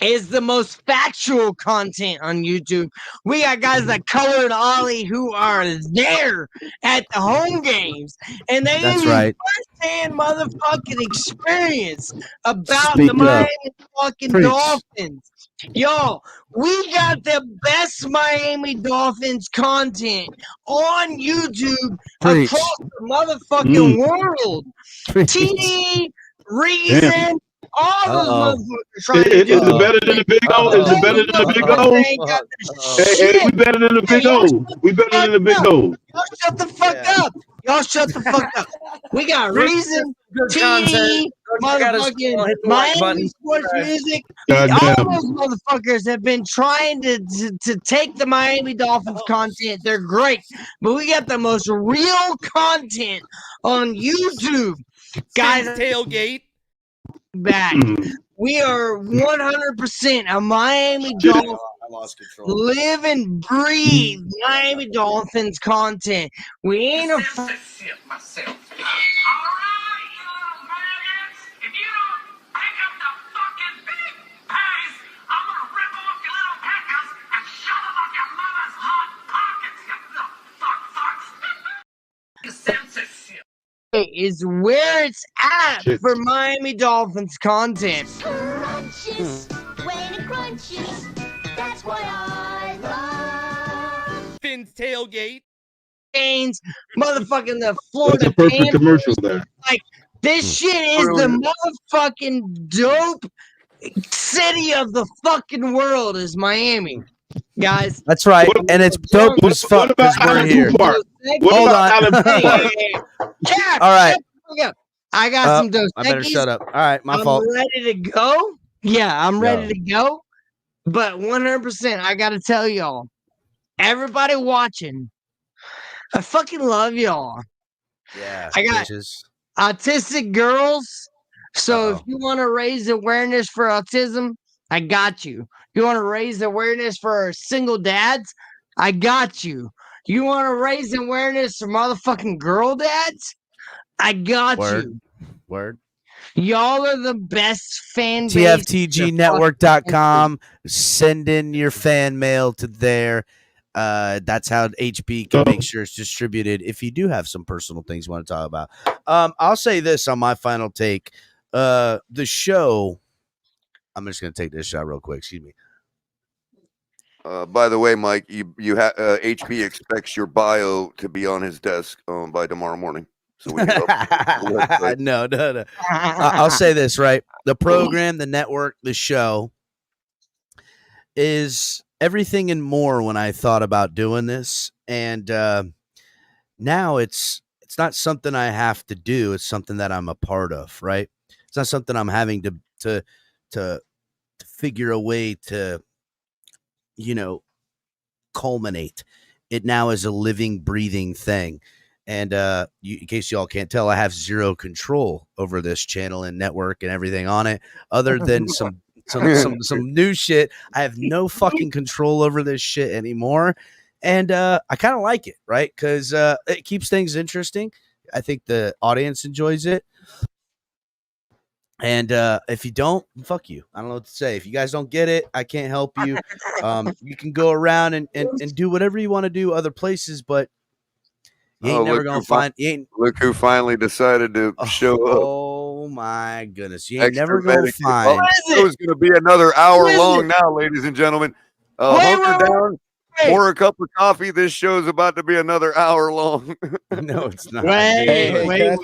Is the most factual content on YouTube. We got guys like Color and Ollie who are there at the home games, and they have first-hand motherfucking experience about the Miami fucking Dolphins. Yo, we got the best Miami Dolphins content on YouTube across the motherfucking world. TD, Reason. All those motherfuckers trying to do Is it better than the Big O? Is it better than the Big O? Hey, we better than the Big O. We better than the Big O. Y'all shut the fuck up. Y'all shut the fuck up. We got Reason, TD, motherfucking Miami Sports Music. All those motherfuckers have been trying to take the Miami Dolphins content. They're great. But we got the most real content on YouTube. Guys, tailgate. Back. We are 100% a Miami Dolphins. I lost control. Live and breathe Miami Dolphins content. We ain't a is where it's at for Miami Dolphins content. Crunches, when it crunches, that's why I love Finn's tailgate. Motherfucking the Florida. That's a perfect commercial there. Like this shit is the motherfucking dope city of the fucking world is Miami. Guys, that's right, and it's dope as fuck because we're here. Hold on. Cap, all right, I got some Dos I better shut up. All right, my fault. I'm ready to go. Yeah, I'm ready to go. But 100%, I gotta tell y'all, everybody watching, I fucking love y'all. Yeah, I got autistic girls. So if you want to raise awareness for autism, I got you. You want to raise awareness for single dads? I got you. You want to raise awareness for motherfucking girl dads? I got you. Word. Y'all are the best fan base. TFTGnetwork.com. Send in your fan mail to there. That's how HB can make sure it's distributed. If you do have some personal things you want to talk about, I'll say this on my final take. The show. I'm just gonna take this shot real quick. Excuse me. By the way, Mike, you have HB expects your bio to be on his desk by tomorrow morning. So we can no. I'll say this, right? The program, the network, the show is everything and more when I thought about doing this. And now it's not something I have to do. It's something that I'm a part of, right? It's not something I'm having to figure a way to, culminate. It now is a living, breathing thing. And in case y'all can't tell, I have zero control over this channel and network and everything on it, other than some some new shit. I have no fucking control over this shit anymore, and I kind of like it, right? Because it keeps things interesting. I think the audience enjoys it. And if you don't, fuck you. I don't know what to say. If you guys don't get it, I can't help you. You can go around and do whatever you want to do other places, but you ain't never gonna find. Look who finally decided to show up. Oh my goodness! You ain't never gonna find. Well, it was gonna be another hour long now, ladies and gentlemen. Hunker down. Pour a cup of coffee. This show's about to be another hour long. No, it's not. Wait,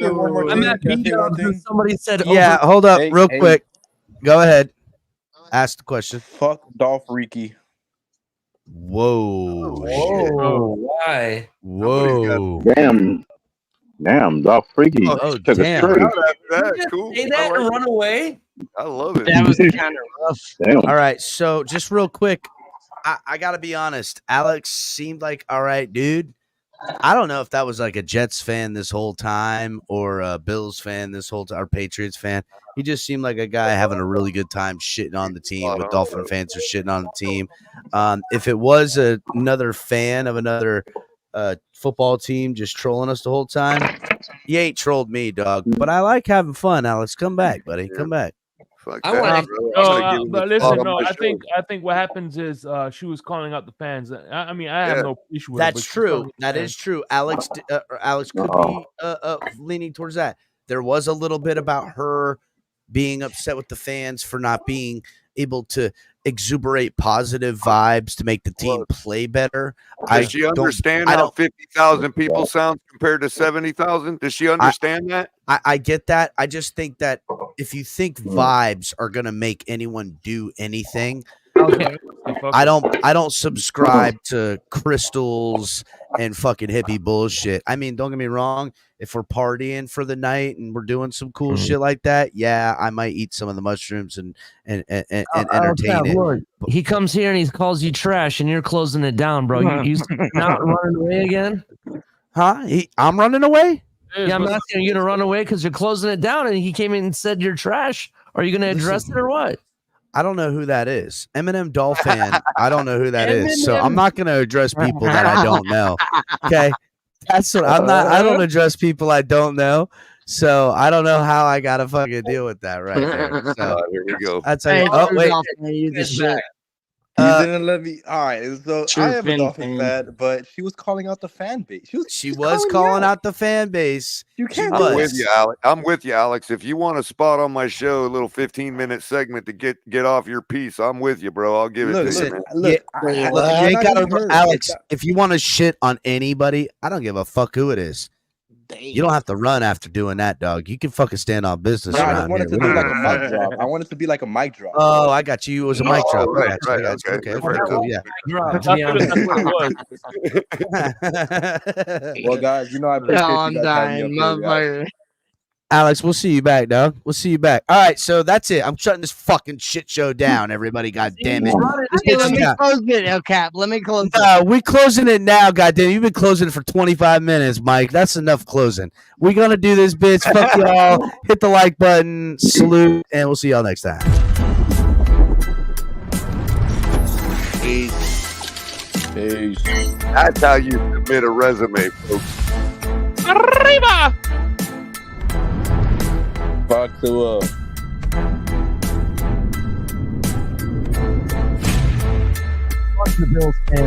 somebody said, yeah, hold up real quick. Go ahead. Ask the question. Fuck Dolph Ricky. Whoa. Why? Whoa. Damn, Dolph Freaky took a straight. Cool. Say that and run away. I love it. That was kind of rough. Damn. All right, so just real quick, I gotta be honest. Alex seemed like all right, dude. I don't know if that was like a Jets fan this whole time or a Bills fan this whole time or Patriots fan. He just seemed like a guy having a really good time shitting on the team with Dolphin fans who are shitting on the team. If it was another fan of another football team just trolling us the whole time, he ain't trolled me, dog. But I like having fun, Alex. Come back, buddy. Come back. But listen, no, I think what happens is she was calling out the fans. I mean, I have no issue with that's it. True. That is true. Alex could be leaning towards that. There was a little bit about her being upset with the fans for not being able to exuberate positive vibes to make the team play better. Does she understand how 50,000 people sound compared to 70,000? Does she understand that? I get that. I just think that if you think vibes are going to make anyone do anything, I don't subscribe to crystals and fucking hippie bullshit. I mean, don't get me wrong. If we're partying for the night and we're doing some cool shit like that, yeah, I might eat some of the mushrooms and entertain it. He comes here and he calls you trash, and you're closing it down, bro. You not running away again? Huh? I'm running away? Yeah, I'm asking you to run away because you're closing it down, and he came in and said you're trash. Are you going to address it or what? I don't know who that is. Eminem Dolphin. I don't know who that is. So I'm not going to address people that I don't know. Okay. That's what I'm not. I don't address people I don't know. So I don't know how I got to fucking deal with that right there. So here we go. That's how you, oh, wait. You didn't let me. All right, so I am a Dolphin fan, but she was calling out the fan base. She was calling out the fan base. You can't. I'm with you, Alex. I'm with you, Alex. If you want a spot on my show, a little 15-minute segment to get off your piece, I'm with you, bro. I'll give it to you. Look, you ain't gotta, Alex. If you want to shit on anybody, I don't give a fuck who it is. You don't have to run after doing that, dog. You can fucking stand on business. I just wanted to do like a mic drop. I wanted to be like a mic drop. Oh, I got you. It was a mic drop. Right, Okay, very cool. Yeah. Well, guys, you know I appreciate I'm you guys dying, motherfucker. Alex, we'll see you back, dog. We'll see you back. All right, so that's it. I'm shutting this fucking shit show down, everybody. God damn it. Let me close it, Cap. Let me close it. We're closing it now, goddamn. You've been closing it for 25 minutes, Mike. That's enough closing. We're gonna do this, bitch. Fuck y'all. Hit the like button, salute, and we'll see y'all next time. Peace. That's how you submit a resume, folks. Arriba! Fuck the Fuck the Bills fan.